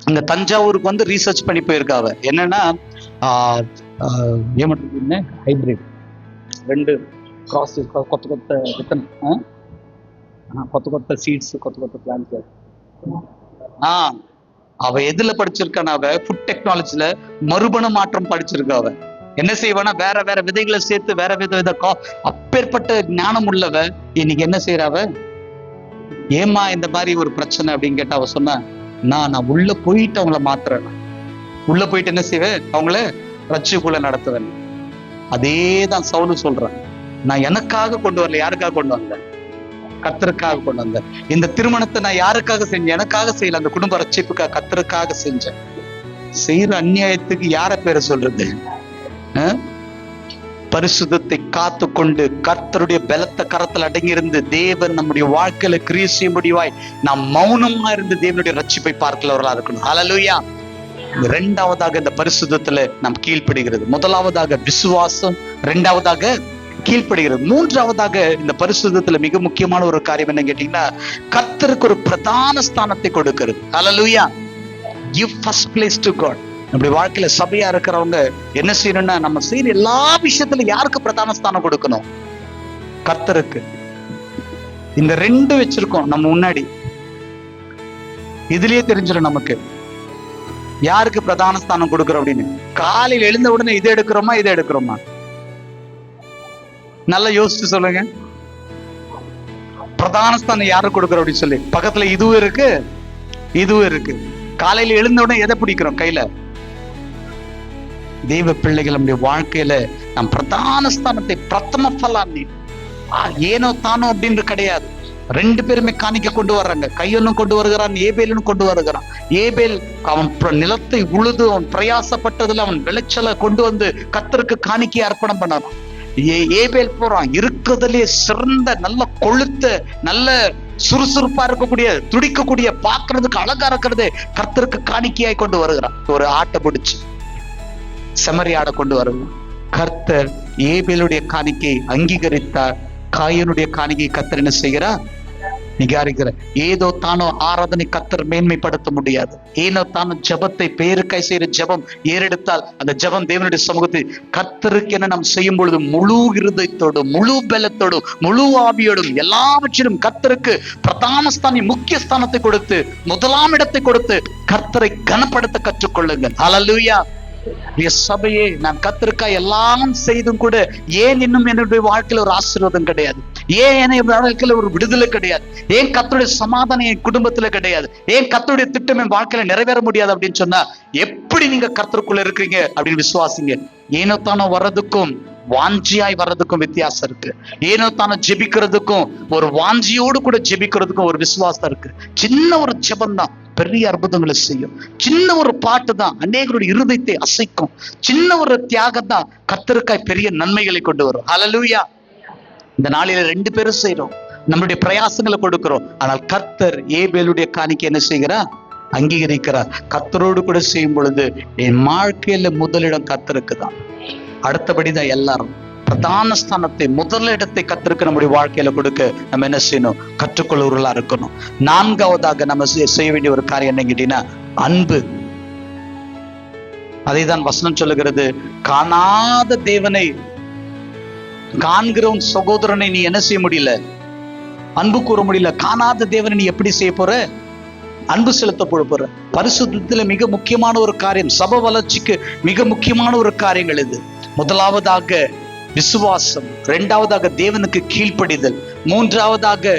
அங்க தஞ்சாவூருக்கு வந்து ரீசர்ச் பண்ணி போயிருக்கா. அவ என்னன்னா ஹைபிரிட் 2 கிராஸ், கொத்த கொத்த வித்தனம், கொத்த கொத்த சீட்ஸ், கொத்த கொத்த பிளான்ஸ். அவ எதுல படிச்சிருக்கான, அவ ஃபுட் டெக்னாலஜில மறுபண மாற்றம் படிச்சிருக்கா. அவ என்ன செய்வானா, வேற வேற விதைகளை சேர்த்து வேற வித அப்பேற்பட்ட ஞானம் உள்ளவ இன்னைக்கு என்ன செய்யறாவ, ஏமா இந்த மாதிரி ஒரு பிரச்சனை அப்படின்னு கேட்டா அவ சொன்ன, நான் உள்ள போயிட்டு அவங்கள மாத்துறேன், உள்ள போயிட்டு என்ன செய்வேன், அவங்கள ரட்சிக்குள்ள நடத்துவேன். அதேதான் சவுலு சொல்றேன், நான் எனக்காக கொண்டு வரல, யாருக்காக கொண்டு வந்தேன், கர்த்தருக்காக கொண்டு வந்தேன். இந்த திருமணத்தை நான் யாருக்காக செஞ்சேன், எனக்காக செய்யல, அந்த குடும்ப ரட்சிப்புக்காக கர்த்தருக்காக செஞ்சேன். செய்யற அநியாயத்துக்கு யார பேரை சொல்றது? பரிசுத்தத்தை காத்து கொண்டு கர்த்தருடைய பலத்த கரத்தில் அடங்கியிருந்து தேவன் நம்முடைய வாழ்க்கையில கிரியை செய்ய முடிவாய் நாம் மௌனமா இருந்து தேவனுடைய ரட்சிப்பை பார்க்கிறவர்களா இருக்கணும். ஹல்லேலூயா. 2வதாக இந்த பரிசுத்தத்துல நாம் கீழ்ப்படுகிறது. முதலாவதாக விசுவாசம், 2வதாக கீழ்ப்படுகிறது. 3வதாக இந்த பரிசுத்தத்துல மிக முக்கியமான ஒரு காரியம் என்ன கேட்டீங்கன்னா, கர்த்தருக்கு ஒரு பிரதான ஸ்தானத்தை கொடுக்கிறது. ஹல்லேலூயா. Give first place to God. நம்முடைய வாழ்க்கையில சபையா இருக்கிறவங்க என்ன செய்யணும்னா, நம்ம செய்யற எல்லா விஷயத்துல யாருக்கு பிரதான ஸ்தானம் கொடுக்கணும்? கர்த்தருக்கு. இந்த 2 வச்சிருக்கோம் நம்ம முன்னாடி, இதுலயே தெரிஞ்சிடும் நமக்கு யாருக்கு பிரதான ஸ்தானம் கொடுக்கிறோம் அப்படின்னு. காலையில் எழுந்த உடனே இதை எடுக்கிறோமா இதை எடுக்கிறோமா? நல்லா யோசிச்சு சொல்லுங்க. பிரதான ஸ்தானம் யாருக்கு கொடுக்கிறோம் அப்படின்னு சொல்லி, பக்கத்துல இதுவும் இருக்கு இதுவும் இருக்கு. காலையில எழுந்த உடனே எதை பிடிக்கிறோம் கையில? தெய்வ பிள்ளைகள் நம்முடைய வாழ்க்கையில நம் பிரதான ஸ்தானத்தை பிரதம பலான்னு ஏனோ தானோ அப்படின்னு கிடையாது. 2 பேருமே காணிக்க கொண்டு வர்றாங்க. கையொன்னும் கொண்டு வருகிறான், ஏபேலும் கொண்டு வருகிறான். ஏபேல் அவன் நிலத்தை உழுது அவன் பிரயாசப்பட்டதுல அவன் விளைச்சலை கொண்டு வந்து கர்த்தருக்கு காணிக்கை அர்ப்பணம் பண்ணான். ஏபேல் போறான், இருக்கிறதுலே சிறந்த நல்ல கொழுத்த நல்ல சுறுசுறுப்பா இருக்கக்கூடிய துடிக்கக்கூடிய பாக்குறதுக்கு அழகா இருக்கிறது கர்த்தருக்கு காணிக்கையாய் கொண்டு வருகிறான். ஒரு ஆட்டை பிடிச்சு செமறி ஆடை கொண்டு வருகிறான். கர்த்தர் ஏபேலுடைய காணிக்கை அங்கீகரித்தார். காயனுடைய காணிக்கை கர்த்தர் என்ன செய்கிறார்? நிகாரிக்கிற. ஏதோ தானோ ஆராதனை கர்த்தர் மேன்மைப்படுத்த முடியாது. ஏனோ தானோ ஜபத்தை பேருக்காய் செய்யற ஜபம் ஏறெடுத்தால் அந்த ஜபம் தேவனுடைய சமூகத்தை கர்த்தருக்கு என நாம் செய்யும் பொழுது முழு இருதயத்தோடும் முழு பலத்தோடும் முழு ஆவியோடும் எல்லாவற்றிலும் கர்த்தருக்கு பிரதான ஸ்தானி முக்கிய ஸ்தானத்தை கொடுத்து முதலாம் இடத்தை கொடுத்து கர்த்தரை கனப்படுத்த கற்றுக்கொள்ளுங்கள். ஹல்லேலூயா. சபையே, நான் கர்த்தருக்காய் எல்லாம் செய்தும் கூட ஏன் இன்னும் என்னுடைய வாழ்க்கையில ஒரு ஆசீர்வாதம் கிடையாது? ஏன் என்னுடைய வாழ்க்கையில ஒரு விடுதலை கிடையாது? ஏன் கர்த்தருடைய சமாதானம் என் குடும்பத்துல கிடையாது? ஏன் கர்த்தருடைய திட்டம் என் வாழ்க்கையில நிறைவேற முடியாது அப்படின்னு சொன்னா, எப்படி நீங்க கர்த்தருக்குள்ள இருக்கீங்க அப்படின்னு விசுவாசிங்க. ஏனோ தானோ வர்றதுக்கும் வாஞ்சியாய் வர்றதுக்கும் வித்தியாசம் இருக்கு. ஏனோ தானோ ஜெபிக்கிறதுக்கும் ஒரு வாஞ்சியோடு கூட ஜெபிக்கிறதுக்கும் ஒரு விசுவாசம் இருக்கு. சின்ன ஒரு ஜெபம் தான் பெரிய அற்புதங்களை செய்யும். சின்ன ஒரு பாட்டு தான் அநேகருடைய இருதயத்தை அசைக்கும். சின்ன ஒரு தியாகம் தான் கர்த்தருக்காய் பெரிய நன்மைகளை கொண்டு வரும். ஹல்லேலூயா. இந்த நாளில 2 பேரும் செய்யறோம், நம்மளுடைய பிரயாசங்களை கொடுக்கிறோம். ஆனால் கர்த்தர் ஏபேலுடைய காணிக்கை என்ன செய்கிறார்? அங்கீகரிக்கிறார். கர்த்தரோடு கூட செய்யும் பொழுது என் வாழ்க்கையில முதலிடம் கர்த்தருக்கு தான். அடுத்தபடிதான் எல்லாரும். பிரதான ஸ்தானத்தை, முதலிடத்தை கர்த்தருக்கு நம்முடைய வாழ்க்கையில கொடுக்க நம்ம என்ன செய்யணும்? கற்றுக்கொள்வர்களா இருக்கணும். 4வதாக நம்ம செய்ய வேண்டிய ஒரு காரியம் என்ன கேட்டீங்கன்னா, அன்பு. அதைதான் வசனம் சொல்லுகிறது, காணாத தேவனை காண்கிறவன் சகோதரனை நீ என்ன செய்ய முடியல? அன்பு கூற முடியல. காணாத தேவனை நீ எப்படி செய்ய போற? அன்பு செலுத்த போற. பரிசுத்தத்துல மிக முக்கியமான ஒரு காரியம், சபை வளர்ச்சிக்கு மிக முக்கியமான ஒரு காரியங்கள் இது. முதலாவதாக விசுவாசம், 2வதாக தேவனுக்கு கீழ்ப்படிதல், 3வதாக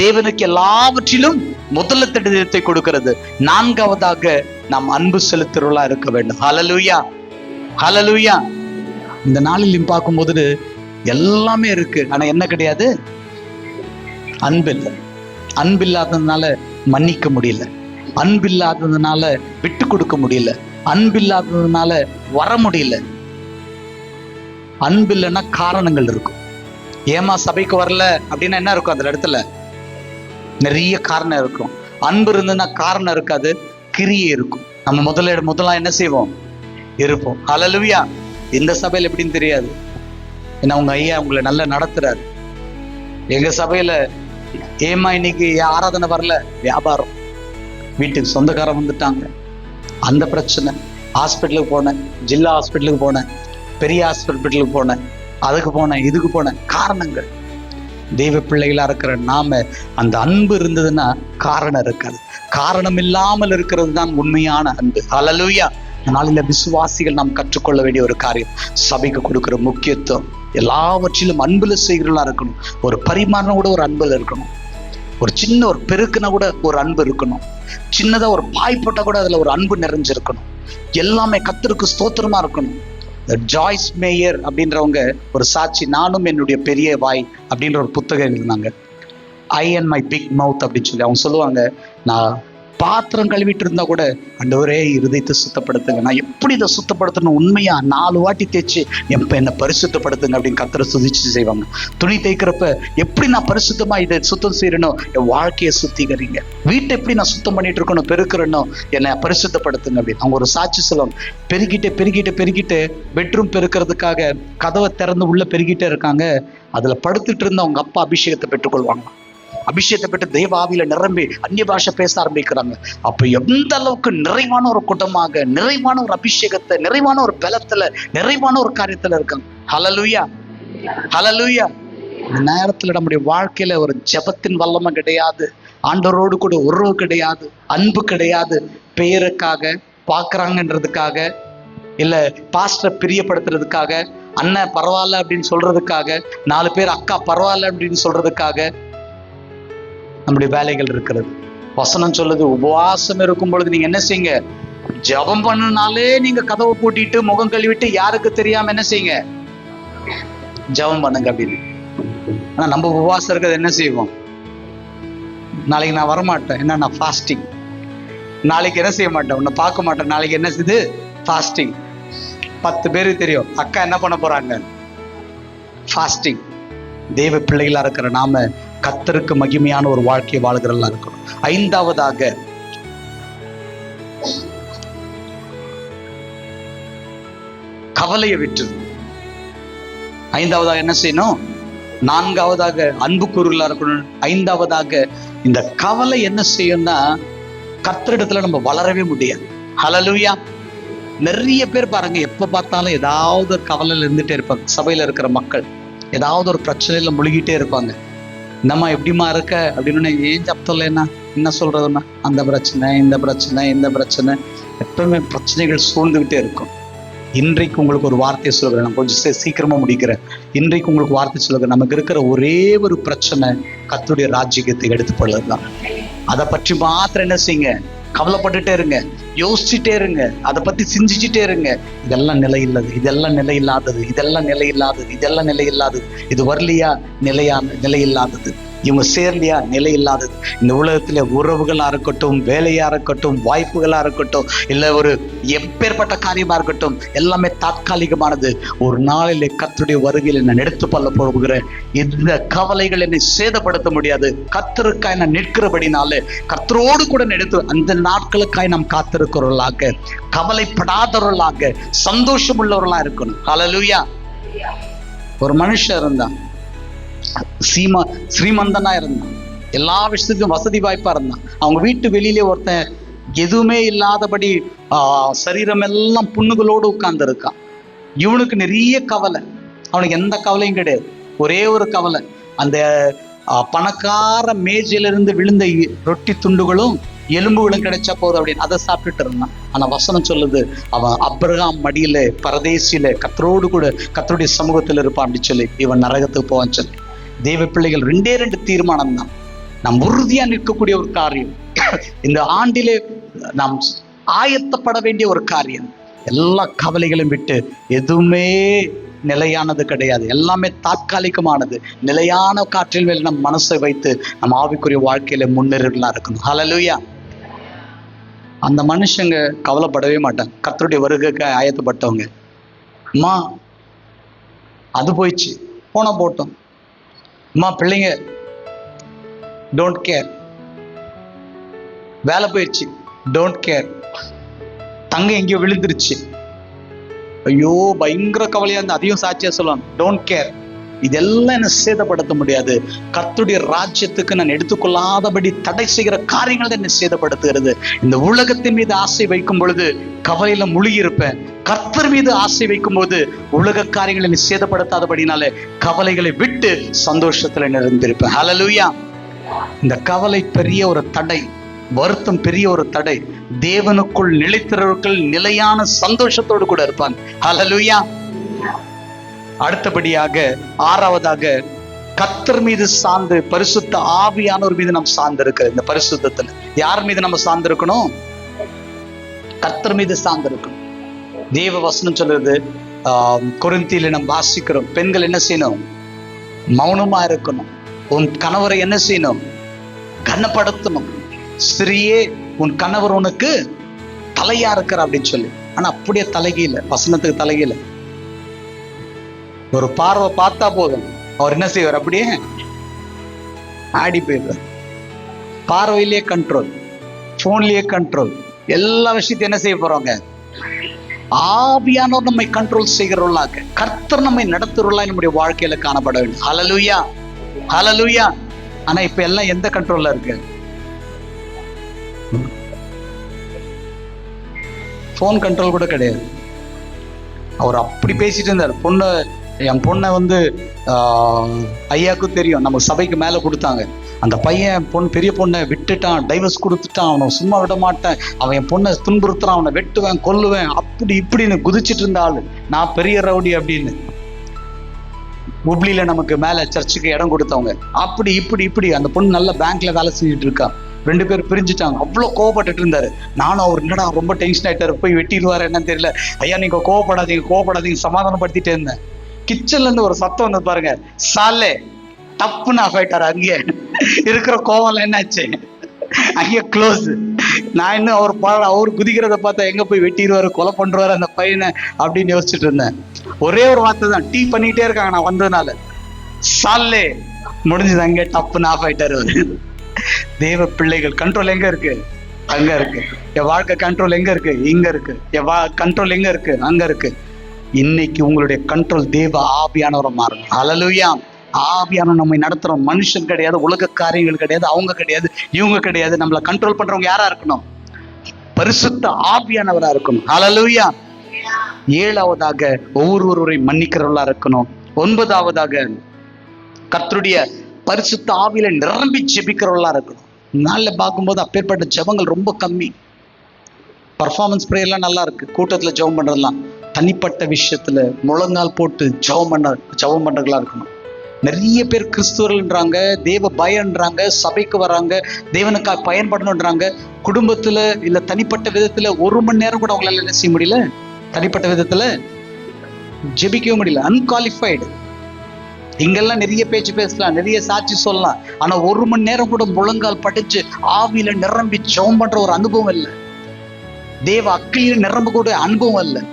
தேவனுக்கு எல்லாவற்றிலும் முதலிடத்தை கொடுக்கிறது, 4வதாக நாம் அன்பு செலுத்துறவர்களா இருக்க வேண்டும். ஹல்லேலூயா, ஹல்லேலூயா. இந்த நாளில் பார்க்கும்போது எல்லாமே இருக்கு, ஆனா என்ன கிடையாது? அன்பில்லை. அன்பில்லாததுனால மன்னிக்க முடியல, அன்பில்லாததுனால விட்டு கொடுக்க முடியல, அன்பில்லாததுனால வர முடியல. அன்பில்லைன்னா காரணங்கள் இருக்கும். ஏமா சபைக்கு வரல அப்படின்னா என்ன இருக்கும்? அந்த இடத்துல நிறைய காரணம் இருக்கும். அன்பு இருந்ததுன்னா காரணம் இருக்காது, கிரியை இருக்கும். நம்ம முதலாம் என்ன செய்வோம்? இருப்போம். ஹல்லேலூயா. இந்த சபையில எப்படின்னு தெரியாது, ஏன்னா உங்க ஐயா உங்களை நல்லா நடத்துறாரு. எங்க சபையில ஏமா இன்னைக்கு ஆராதனை வரல, வியாபாரம், வீட்டுக்கு சொந்தக்காரன் வந்துட்டாங்க, அந்த பிரச்சனை, ஹாஸ்பிட்டலுக்கு போனேன், ஜில்லா ஹாஸ்பிட்டலுக்கு போனேன், பெரிய ஹாஸ்பிட்டலுக்கு போனேன், அதுக்கு போனேன், இதுக்கு போனேன். காரணங்கள். தெய்வ பிள்ளைகளா இருக்கிற நாம அந்த அன்பு இருந்ததுன்னா காரணம் இருக்காது. காரணம் இல்லாமல் இருக்கிறது தான் உண்மையான அன்பு. ஹல்லேலூயா. நாளில விசுவாசிகள் நாம் கற்றுக்கொள்ள வேண்டிய ஒரு காரியம், சபைக்கு கொடுக்கிற முக்கியத்துவம். எல்லாவற்றிலும் அன்புல செய்கிறவர்களா இருக்கணும். ஒரு பரிமாணம் கூட ஒரு அன்புல இருக்கணும். ஒரு சின்ன ஒரு பெருக்குனா கூட ஒரு அன்பு இருக்கணும். சின்னதா ஒரு பாய் போட்டா கூட அதுல ஒரு அன்பு நிறைஞ்சிருக்கணும். எல்லாமே கர்த்தருக்கு ஸ்தோத்திரமா இருக்கணும். ஜாய்ஸ் மேயர் அப்படின்றவங்க ஒரு சாட்சி, நானும் என்னுடைய பெரிய வாய் அப்படின்ற ஒரு புத்தகம் எழுதினாங்க. ஐ அண்ட் மை பிக் மவுத் அப்படின்னு சொல்லி அவங்க சொல்லுவாங்க, நான் பாத்திரம் கழுவிட்டு இருந்தா கூட ஆண்டவரே இருதயத்தை சுத்தப்படுத்துங்க, நான் எப்படி இதை சுத்தப்படுத்தணும், உண்மையா 4 வாட்டி தேய்ச்சி என்னை பரிசுத்தப்படுத்துங்க அப்படின்னு கர்த்தரை சுதிச்சு செய்வாங்க. துணி தேய்க்கிறப்ப எப்படி நான் பரிசுத்தமா இதை சுத்தம் செய்யணும், என் வாழ்க்கையை சுத்திக்கிறீங்க. வீட்டை எப்படி நான் சுத்தம் பண்ணிட்டு இருக்கணும், பெருக்கிறனோ என்னை பரிசுத்தப்படுத்துங்க அப்படின்னு அவங்க ஒரு சாட்சி சொல்லுவாங்க. பெருகிட்டு பெட்ரூம் பெருக்கிறதுக்காக கதவை திறந்து உள்ள பெருகிட்டே இருக்காங்க. அதுல படுத்துட்டு இருந்த அவங்க அப்பா அபிஷேகத்தை பெற்றுக்கொள்வாங்க. அபிஷேகத்தை பெற்று தெய்வ ஆவியில நிரம்பி அந்நிய பாஷை பேச ஆரம்பிக்கிறாங்க. அப்ப எந்த அளவுக்கு நிறைவான ஒரு குட்டமாக, நிறைவான ஒரு அபிஷேகத்தை, நிறைவான ஒரு பலத்துல, நிறைவான ஒரு காரியத்துல இருக்காங்க. ஹல்லேலூயா, ஹல்லேலூயா. இந்த நேரத்துல நம்முடைய வாழ்க்கையில ஒரு ஜெபத்தின் வல்லமை கிடையாது, ஆண்டவரோடு கூட உறவு கிடையாது, அன்பு கிடையாது. பெயருக்காக, பாக்குறாங்கன்றதுக்காக, இல்ல பாஸ்டர் பிரியப்படுத்துறதுக்காக, அண்ணன் பரவாயில்ல அப்படின்னு சொல்றதுக்காக, 4 பேர் அக்கா பரவாயில்ல அப்படின்னு சொல்றதுக்காக நம்முடைய வேலைகள் இருக்கிறது. வசனம் சொல்லுது, உபவாசம் இருக்கும் பொழுது நீங்க என்ன செய்யுங்க? ஜெபம் பண்ணனாலே நீங்க கதவை பூட்டிட்டு முகம் கழுவிட்டு யாருக்கு தெரியாம என்ன செய்யுங்க? ஜெபம் பண்ணுங்க அப்படின்னு. ஆனா நம்ம உபவாசம் இருக்கிறது என்ன செய்வோம்? நாளைக்கு நான் வரமாட்டேன், என்ன நான் ஃபாஸ்டிங். நாளைக்கு என்ன செய்ய மாட்டேன், உன்னை பார்க்க மாட்டேன், நாளைக்கு என்ன செய்யுது? ஃபாஸ்டிங். 10 பேருக்கு தெரியும் அக்கா என்ன பண்ண போறாங்க? ஃபாஸ்டிங். தெய்வ பிள்ளைகளா இருக்கிற நாம கர்த்தருக்கு மகிமையான ஒரு வாழ்க்கையை வாழ்கிறதா இருக்கணும். 5வதாக கவலையை விட்டு. 5வதாக என்ன செய்யணும்? 4வதாக அன்பு கூறுகளா இருக்கணும். 5வதாக இந்த கவலை என்ன செய்யும்னா, கர்த்தரிடத்துல நம்ம வளரவே முடியாது. ஹல்லேலூயா. நிறைய பேர் பாருங்க, எப்ப பார்த்தாலும் ஏதாவது ஒரு கவலையில இருந்துட்டே இருப்பாங்க. சபையில இருக்கிற மக்கள் ஏதாவது ஒரு பிரச்சனையில முழுகிட்டே இருப்பாங்க. நம்ம எப்படிமா இருக்க அப்படின்னு, ஏன் ஜப்தல்ல என்ன சொல்றதுன்னா, அந்த பிரச்சனை, இந்த பிரச்சனை, இந்த பிரச்சனை, எப்பவுமே பிரச்சனைகள் சூழ்ந்துகிட்டே இருக்கும். இன்றைக்கு உங்களுக்கு ஒரு வார்த்தையை சொல்கிறேன், நான் கொஞ்சம் சீக்கிரமா முடிக்கிறேன். இன்றைக்கு உங்களுக்கு வார்த்தை சொல்லுங்க, நமக்கு இருக்கிற ஒரே ஒரு பிரச்சனை கர்த்தருடைய ராஜ்யத்தை எடுத்துக்கொள்ளலாம். அதை பற்றி மாத்திரம் என்ன செய்யுங்க? கவலைப்பட்டுட்டே இருங்க, யோசிச்சுட்டே இருங்க, அதை பத்தி சிந்திச்சுட்டே இருங்க. இதெல்லாம் நிலையில்லாது, இதெல்லாம் நிலையில்லாதது, இதெல்லாம் நிலையில்லாதது, இதெல்லாம் நிலையில்லாதது, இது வரலையா? நிலையில்லாதது. இவங்க சேரலையா, நிலை இல்லாதது. இந்த உலகத்துல உறவுகளா இருக்கட்டும், வேலையா இருக்கட்டும், வாய்ப்புகளா இருக்கட்டும், இல்ல ஒரு எப்பேற்பட்ட காரியமா இருக்கட்டும், எல்லாமே தற்காலிகமானது. ஒரு நாளிலே கர்த்தருடைய வருகையில் நான் எடுத்து கொள்ள போகிறேன். இந்த கவலைகள் என்னை சேதப்படுத்த முடியாது. கர்த்தருக்காய் நான் நிற்கிறபடினாலே கர்த்தரோடு கூட எடுத்து அந்த நாட்களுக்காய் நாம் காத்திருக்கிறவர்களாக, கவலைப்படாதவர்களாக, சந்தோஷம் உள்ளவர்களா இருக்கணும். ஹல்லேலூயா. ஒரு மனுஷன் இருந்தான், ஸ்ரீமந்தனா இருந்தான், எல்லா விஷயத்துக்கும் வசதி வாய்ப்பா இருந்தான். அவங்க வீட்டு வெளியிலே ஒருத்தன் எதுவுமே இல்லாதபடி சரீரம் எல்லாம் புண்ணுகளோடு உட்கார்ந்து இருக்கான். இவனுக்கு நிறைய கவலை, அவனுக்கு எந்த கவலையும் கிடையாது. ஒரே ஒரு கவலை, அந்த பணக்கார மேஜையிலிருந்து விழுந்த ரொட்டி துண்டுகளும் எலும்புகளும் கிடைச்சா போதும் அப்படின்னு அதை சாப்பிட்டுட்டு இருந்தான். ஆனா வசனம் சொல்லுது, அவன் அப்ரஹாம் மடியில பரதேசியில கர்த்தரோடு கூட கர்த்தருடைய சமூகத்தில் இருப்பான் அப்படி சொல்லி இவன் நரகத்துக்கு போவான்னு சொல்லி. தேவ பிள்ளைகள் 2 தீர்மானம் தான் நாம் உறுதியா நிற்கக்கூடிய ஒரு காரியம். இந்த ஆண்டிலே நாம் ஆயத்தப்பட வேண்டிய ஒரு காரியம். எல்லா கவலைகளும் விட்டு, எதுவுமே நிலையானது கிடையாது, எல்லாமே தற்காலிகமானது. நிலையான காற்றில் மேல் நம் மனசை வைத்து நம் ஆவிக்குரிய வாழ்க்கையில முன்னேறலாம் இருக்கணும். ஹல்லேலூயா. அந்த மனுஷங்க கவலைப்படவே மாட்டாங்க, கர்த்தருடைய வருகைக்கு ஆயத்தப்பட்டவங்க. அம்மா அது போயிடுச்சு, போனா போட்டோம். அம்மா பிள்ளைங்க டோன்ட் கேர். வேலை போயிடுச்சு, டோன்ட் கேர். தங்க எங்கேயோ விழுந்துருச்சு, ஐயோ பயங்கர கவலையா இருந்து அதையும் சாட்சியா சொல்லலாம், டோன்ட் கேர். இதெல்லாம் என்ன சேதப்படுத்த முடியாது. கர்த்தருடைய ராஜ்யத்துக்கு நான் எடுத்துக்கொள்ளாதபடி தடை செய்கிற காரியங்கள் தான் என்ன சேதப்படுத்துகிறது. இந்த உலகத்தின் மீது ஆசை வைக்கும் பொழுது கவலையில முழுகி இருப்பேன். கர்த்தர் மீது ஆசை வைக்கும் போது உலக காரியங்களை நீ சேதப்படுத்தாதபடினால கவலைகளை விட்டு சந்தோஷத்துல நிறைந்திருப்பேன். ஹல்லேலூயா. இந்த கவலை பெரிய ஒரு தடை, வருத்தம் பெரிய ஒரு தடை. தேவனுக்குள் நிலைத்திறவர்கள் நிலையான சந்தோஷத்தோடு கூட இருப்பாங்க. ஹல்லேலூயா. அடுத்தபடியாக 6வதாக கர்த்தர் மீது சார்ந்து, பரிசுத்த ஆவியானவர் மீது நாம் சார்ந்து இருக்க. இந்த பரிசுத்தத்துல யார் மீது நம்ம சார்ந்து இருக்கணும்? கர்த்தர் மீது சார்ந்து இருக்கணும். தேவ வசனம் சொல்றது, கொரிந்தியில நம்ம வாசிக்கிறோம், பெண்கள் என்ன செய்யணும்? மௌனமா இருக்கணும். உன் கணவரை என்ன செய்யணும்? கனப்படுத்தணும். ஸ்திரியே, உன் கணவர் உனக்கு தலையா இருக்கிற அப்படின்னு சொல்லி. ஆனா அப்படியே தலைகீழ, வசனத்துக்கு தலைகீழ. ஒரு பார்வை பார்த்தா போதும், அவர் என்ன செய்வார்? அப்படியே ஆடி போயிடுவார். பார்வையிலேயே கண்ட்ரோல், போன்லயே கண்ட்ரோல், எல்லா விஷயத்தையும் என்ன செய்ய போறோங்க? ஆவியானவர் நம்மை கண்ட்ரோல் செய்கிறவர்களாக, கர்த்தர் நம்மை நடத்துறவர்களாக நம்முடைய வாழ்க்கையில காணப்பட வேண்டும். ஹல்லேலூயா, ஹல்லேலூயா. ஆனா இப்ப எல்லாம் எந்த கண்ட்ரோல்ல இருக்கு? போன் கண்ட்ரோல் கூட கிடையாது. அவர் அப்படி பேசிட்டு இருந்தார். என் பொண்ணை வந்து ஐயாவுக்கும் தெரியும், நம்ம சபைக்கு மேல கொடுத்தாங்க. அந்த பையன் பெரிய பொண்ணை விட்டுட்டான், டைவர்ஸ் கொடுத்துட்டான், அவனை சும்மா விட மாட்டேன், அவன் என் பொண்ணை துன்புறுத்துறான், அவனை வெட்டுவேன், கொல்லுவேன், அப்படி இப்படின்னு குதிச்சிட்டு இருந்த ஆளு. நான் பெரிய ரவுடி அப்படின்னு. உப்ளியில நமக்கு மேல சர்ச்சுக்கு இடம் கொடுத்தவங்க, அப்படி இப்படி அந்த பொண்ணு நல்ல பேங்க்ல வேலை செஞ்சுட்டு இருக்கா. 2 பேர் பிரிஞ்சுட்டாங்க. அவ்வளவு கோவப்பட்டுட்டு இருந்தாரு. நானும் அவர் என்னடா ரொம்ப டென்ஷன் ஆயிட்டாரு, போய் வெட்டிடுவாரு என்னன்னு தெரியல. ஐயா நீங்க கோவப்படாதீங்க சமாதானப்படுத்திட்டே இருந்தேன். கிச்சன்ல இருந்து ஒரு சத்தம் வந்து பாருங்க, சாலே டப்புன்னு ஆஃப் ஆயிட்டாரு. அங்கே இருக்கிற கோவம் என்னாச்சு, அங்கே க்ளோஸ். நான் இன்னும் அவர் குதிக்கிறத பார்த்தா எங்க போய் வெட்டிடுவாரு, கொலை பண்றாரு அந்த பையனை அப்படின்னு யோசிச்சுட்டு இருந்தேன். ஒரே ஒரு வார்த்தை தான், டீ பண்ணிட்டே இருக்காங்க நான் வந்ததுனால. சாலே முடிஞ்சது, அங்கே டப்புன்னு ஆஃப் ஆயிட்டாரு. தேவ பிள்ளைகள் கண்ட்ரோல் எங்க இருக்கு? அங்க இருக்கு. என் வாழ்க்கை கண்ட்ரோல் எங்க இருக்கு? இங்க இருக்கு. என் கண்ட்ரோல் எங்க இருக்கு? அங்க இருக்கு. இன்னைக்கு உங்களுடைய கண்ட்ரோல் தேவ ஆவியானவரை மாறும். ஹல்லேலூயா. ஆவியானவர் நம்மை நடத்துறோம். மனுஷன் கிடையாது, உலக காரியங்கள் கிடையாது, அவங்க கிடையாது, இவங்க கிடையாது. நம்மளை கண்ட்ரோல் பண்றவங்க யாரா இருக்கணும்? பரிசுத்த ஆவியானவரா இருக்கணும். ஹல்லேலூயா. 7வதாக ஒவ்வொருவரை மன்னிக்கிறவர்களா இருக்கணும். 9வதாக கர்த்தருடைய பரிசுத்த ஆவியில நிரம்பி ஜெபிக்கிறவர்களா இருக்கணும். நாள்ல பார்க்கும்போது அப்பேற்பட்ட ஜெபங்கள் ரொம்ப கம்மி. பர்ஃபார்மன்ஸ் ப்ரேயர்லாம் நல்லா இருக்கு, கூட்டத்துல ஜெபம் பண்றதெல்லாம். தனிப்பட்ட விஷயத்துல முழங்கால் போட்டு ஜெபம் பண்றவங்களா இருக்கணும். நிறைய பேர் கிறிஸ்துவர்கள்ன்றாங்க, தேவ பயன்றாங்க, சபைக்கு வராங்க, தேவனுக்காக பயன்படணுன்றாங்க. குடும்பத்துல இல்ல தனிப்பட்ட விதத்துல 1 மணி நேரம் கூட அவங்களால என்ன செய்ய முடியல, தனிப்பட்ட விதத்துல ஜெபிக்கவே முடியல. அன்குவாலிஃபைடு. இங்கெல்லாம் நிறைய பேச்சு பேசலாம், நிறைய சாட்சி சொல்லலாம். ஆனா 1 மணி நேரம் கூட முழங்கால் படிச்சு ஆவியில நிரம்பி ஜெபம் பண்ற ஒரு அனுபவம் இல்லை. தேவ அக்கிலியில நிரம்ப கூட அனுபவம் இல்லை.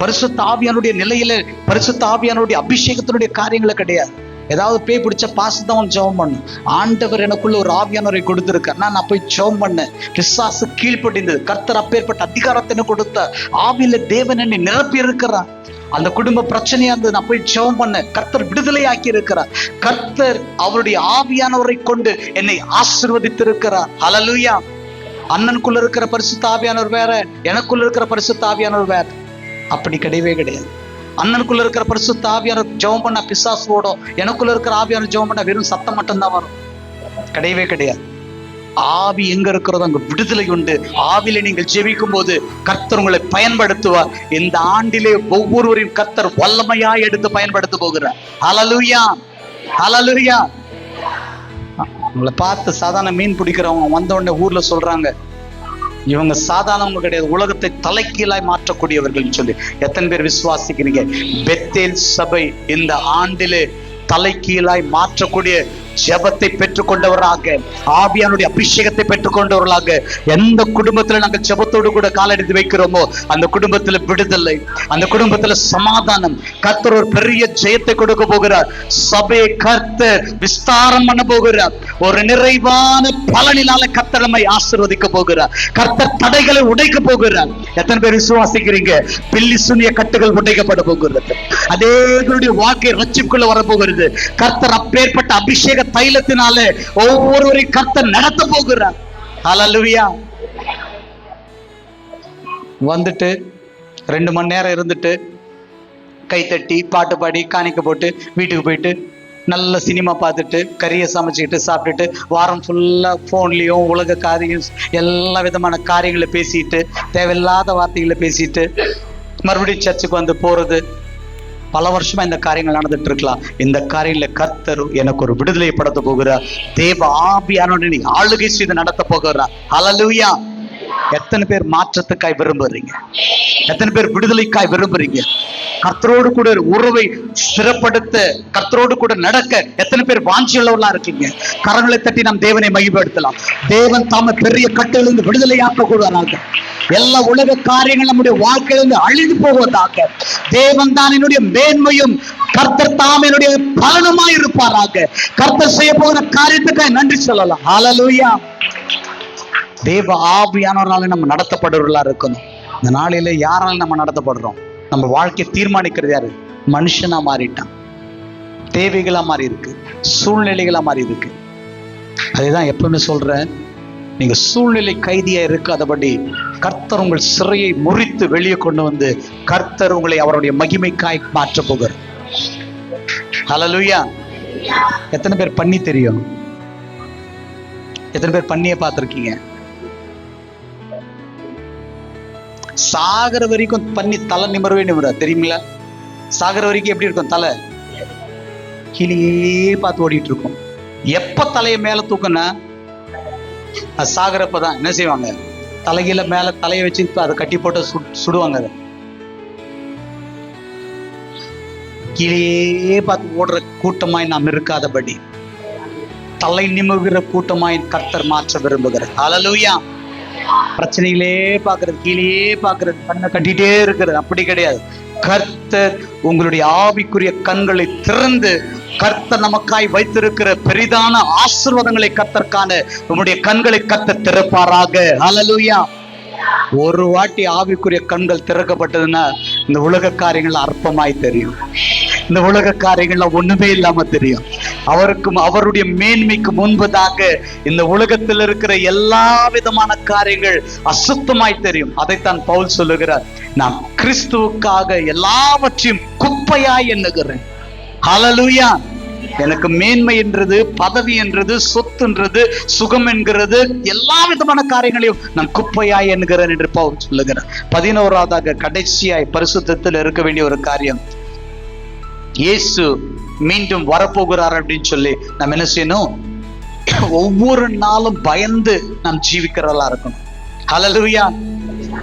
பரிசுத்த ஆவியானுடைய நிலையில, பரிசுத்த ஆவியானுடைய அபிஷேகத்தினுடைய காரியங்களை கிடையாது. ஏதாவது பேய் பிடிச்ச பாசத்தவன் ஜெபம் பண்ணு. ஆண்டவர் எனக்குள்ள ஒரு ஆவியானவரை கொடுத்திருக்கார், நான் போய் ஜெபம் பண்ணேன், பிசாசு கீழ்ப்படிந்தது. கர்த்தர் அப்பேற்பட்ட அதிகாரத்தை கொடுத்த ஆவியில தேவன் என்னை நிரப்பி இருக்கிறார். அந்த குடும்ப பிரச்சனையா இருந்தது, நான் போய் ஜெபம் பண்ணேன், கர்த்தர் விடுதலை ஆக்கி இருக்கிறார். கர்த்தர் அவருடைய ஆவியானவரை கொண்டு என்னை ஆசீர்வதித்திருக்கிறார். ஹல்லேலூயா. அண்ணனுக்குள்ள இருக்கிற பரிசுத்த ஆவியானவர் வேற, எனக்குள்ள இருக்கிற பரிசுத்த ஆவியானவர் வேற. அப்படி கிடையவே கிடையாது. அண்ணனுக்குள்ள இருக்கிற பரிசுத்த ஆவியானவர் ஜெபம் பண்ண பிசாசு ஓடும், எனக்குள்ள இருக்கிற ஆவியானவர் ஜெபம் பண்ண வெறும் சத்தம் மட்டும்தான் வரும். கிடையவே கிடையாது. ஆவி எங்க இருக்கிறதோ அங்க விடுதலை உண்டு. ஆவியில நீங்கள் ஜெபிக்கும் போது கர்த்தர் உங்களை பயன்படுத்துவார். இந்த ஆண்டிலே ஒவ்வொருவரையும் கர்த்தர் வல்லமையா எடுத்து பயன்படுத்த போகிறார். ஹல்லேலூயா, ஹல்லேலூயா. உங்களை பார்த்து சாதாரண மீன் பிடிக்கிறவங்க வந்த உடனே ஊர்ல சொல்றாங்க, இவங்க சாதாரணவங்க கிடையாது, உலகத்தை தலைகீழாய் மாற்றக்கூடியவர்கள் சொல்லி. எத்தனை பேர் விசுவாசிக்கிறீங்க? பெத்தேல் சபை இந்த ஆண்டிலே தலைகீழாய் மாற்றக்கூடிய ஜெபத்தை பெற்றுக்கொண்டவராக, ஆவியானுடைய அபிஷேகத்தை பெற்றுக்கொண்டவர்களாக, எந்த குடும்பத்துல நாங்கள் ஜெபத்தோடு கூட காலெடுத்து வைக்கிறோமோ அந்த குடும்பத்துல விடுதலை, அந்த குடும்பத்துல சமாதானம். கர்த்தர் ஒரு பெரிய ஜெயத்தை கொடுக்க போகிறார். சபையை கர்த்தர் விஸ்தாரம் பண்ண போகிறார். ஒரு நிறைவான பலனினால கர்த்தர் நம்மை ஆசீர்வதிக்க போகிறார். கர்த்தர் தடைகளை உடைக்க போகிறார். எத்தனை பேர் விசுவாசிக்கிறீங்க? பில்லி சூனிய கட்டுகள் உடைக்கப்பட போகிறது. அதேகளுடைய வாழ்க்கை ரட்சிப்புக்குள்ள வரப்போகிறது. கர்த்தர் அப்பேற்பட்ட அபிஷேக தைலத்தினாலே ஒவ்வொருவரையும் கர்த்தர் நடத்த போகிறார். ஹல்லேலூயா. வந்துட்டு 2 மணி நேரம் இருந்துட்டு கைத்தட்டி பாட்டு பாடி காணிக்க போட்டு வீட்டுக்கு போயிட்டு நல்ல சினிமா பார்த்துட்டு கறியை சமைச்சுக்கிட்டு சாப்பிட்டுட்டு வாரம் ஃபுல்லா போன்லயும் உலக காரியம் எல்லா விதமான காரியங்களை பேசிட்டு தேவையில்லாத வார்த்தைகளை பேசிட்டு மறுபடியும் சர்ச்சுக்கு வந்து போறது. பல வருஷமா இந்த காரியங்கள் நடந்துட்டு இருக்கலாம். இந்த காரியங்கள கர்த்தர் எனக்கு ஒரு விடுதலை படுத்த போகிறார். தேவ ஆவியானவரை ஆளுகை செய்து நடத்த போகிறார். ஹல்லேலூயா. எத்தனை பேர் மாற்றத்துக்காய் விரும்புறீங்க? எத்தனை பேர் விடுதலைக்காய் விரும்புறீங்க? கர்த்தரோடு கூட உறவை ஸ்திரப்படுத்த, கர்த்தரோடு கூட நடக்க எத்தனை பேர் வாஞ்சியுள்ளவர்களா இருக்கீங்க? கரங்களை தட்டி நாம் தேவனை மகிமைப்படுத்தலாம். தேவன் தாம பெரிய கட்டுகளிலிருந்து விடுதலையாக்க கூடாது. எல்லா உலக காரியங்கள் நம்முடைய வாழ்க்கையிலிருந்து அழிந்து போவதாக. தேவன் தான் என்னுடைய மேன்மையும், கர்த்தர் தாம் என்னுடைய பலனுமாய் இருப்பாராக. கர்த்தர் செய்ய போகிற காரியத்துக்காக நன்றி சொல்லலாம். ஹல்லேலூயா. தேவ ஆவியானவரால நம்ம நடத்தப்படுறவர்களா இருக்கணும். இந்த நாளில யாரால நம்ம நடத்தப்படுறோம்? நம்ம வாழ்க்கையை தீர்மானிக்கிறது யாரு? மனுஷனா மாறிட்டான், தேவைகளா மாறி இருக்கு, சூழ்நிலைகளா மாறி இருக்கு. அதுதான் எப்பவுமே சொல்றேன், நீங்க சூழ்நிலை கைதியா இருக்காதபடி கர்த்தர் உங்கள் சிறையை முறித்து வெளியே கொண்டு வந்து கர்த்தர் உங்களை அவருடைய மகிமைக்காய் மாற்ற போகிறார். ஹல்லேலூயா. எத்தனை பேர் பண்ணி தெரியும்? எத்தனை பேர் பண்ணிய பார்த்திருக்கீங்க? சாகர வரைக்கும் பண்ணி தலை நிமிரவே நிமிர தெரியுங்களா? சாகர வரைக்கும் எப்படி இருக்கும்? தலை கீழே பார்த்து ஓடிட்டு இருக்கும். எப்ப தலையை மேல தூக்குனா அது சாகரப்பதான் என்ன செய்வாங்க? தலைகீழ மேல தலையை வச்சு அதை கட்டி போட்டு சுடுவாங்க. அதை கீழே பார்த்து ஓடுற கூட்டமாய் நாம் இருக்காதபடி தலை நிமிர்கிற கூட்டமாய் கர்த்தர் மாற்ற விரும்புகிறார். ஹல்லேலூயா. பிரச்சனைகளே பாக்குறது, கீழே பாக்குறது, கண்ணை கட்டிட்டே இருக்கிறது அப்படி கிடையாது. கர்த்தர் உங்களுடைய ஆவிக்குரிய கண்களை திறந்து கர்த்தர் நமக்காய் வைத்திருக்கிற பெரிதான ஆசீர்வாதங்களை கர்த்தர் காண உங்களுடைய கண்களை கர்த்தர் திறப்பாராக. ஹல்லேலூயா. ஒரு வாட்டி ஆவிக்குரிய கண்கள் திறக்கப்பட்டதுன்னா இந்த உலக காரியங்கள் அற்பமாய் தெரியும். இந்த உலக காரியங்கள்ல ஒண்ணுமே இல்லாம தெரியும். அவருக்கும் அவருடைய மேன்மைக்கு முன்பதாக இந்த உலகத்தில் இருக்கிற எல்லா விதமான காரியங்கள் அசுத்தமாய் தெரியும். அதைத்தான் பவுல் சொல்லுகிறார், நான் கிறிஸ்துவுக்காக எல்லாவற்றையும் குப்பையாய் எண்ணுகிறேன். ஹல்லேலூயா. எனக்கு மேன்மை என்றது, பதவி என்றது, சொத்துன்றது, சுகம் என்கிறது, எல்லா விதமான காரியங்களையும் நான் குப்பையாய் என்கிறேன் என்று பவுல் சொல்லுகிறார். 11ஆவதாக கடைசியாய் பரிசுத்தத்தில் இருக்க வேண்டிய ஒரு காரியம், இயேசு மீண்டும் வரப்போகிறார் அப்படின்னு சொல்லி நம்ம என்ன செய்யணும்? ஒவ்வொரு நாளும் பயந்து நாம் ஜீவிக்கிறதா இருக்கணும். ஹல்லேலூயா.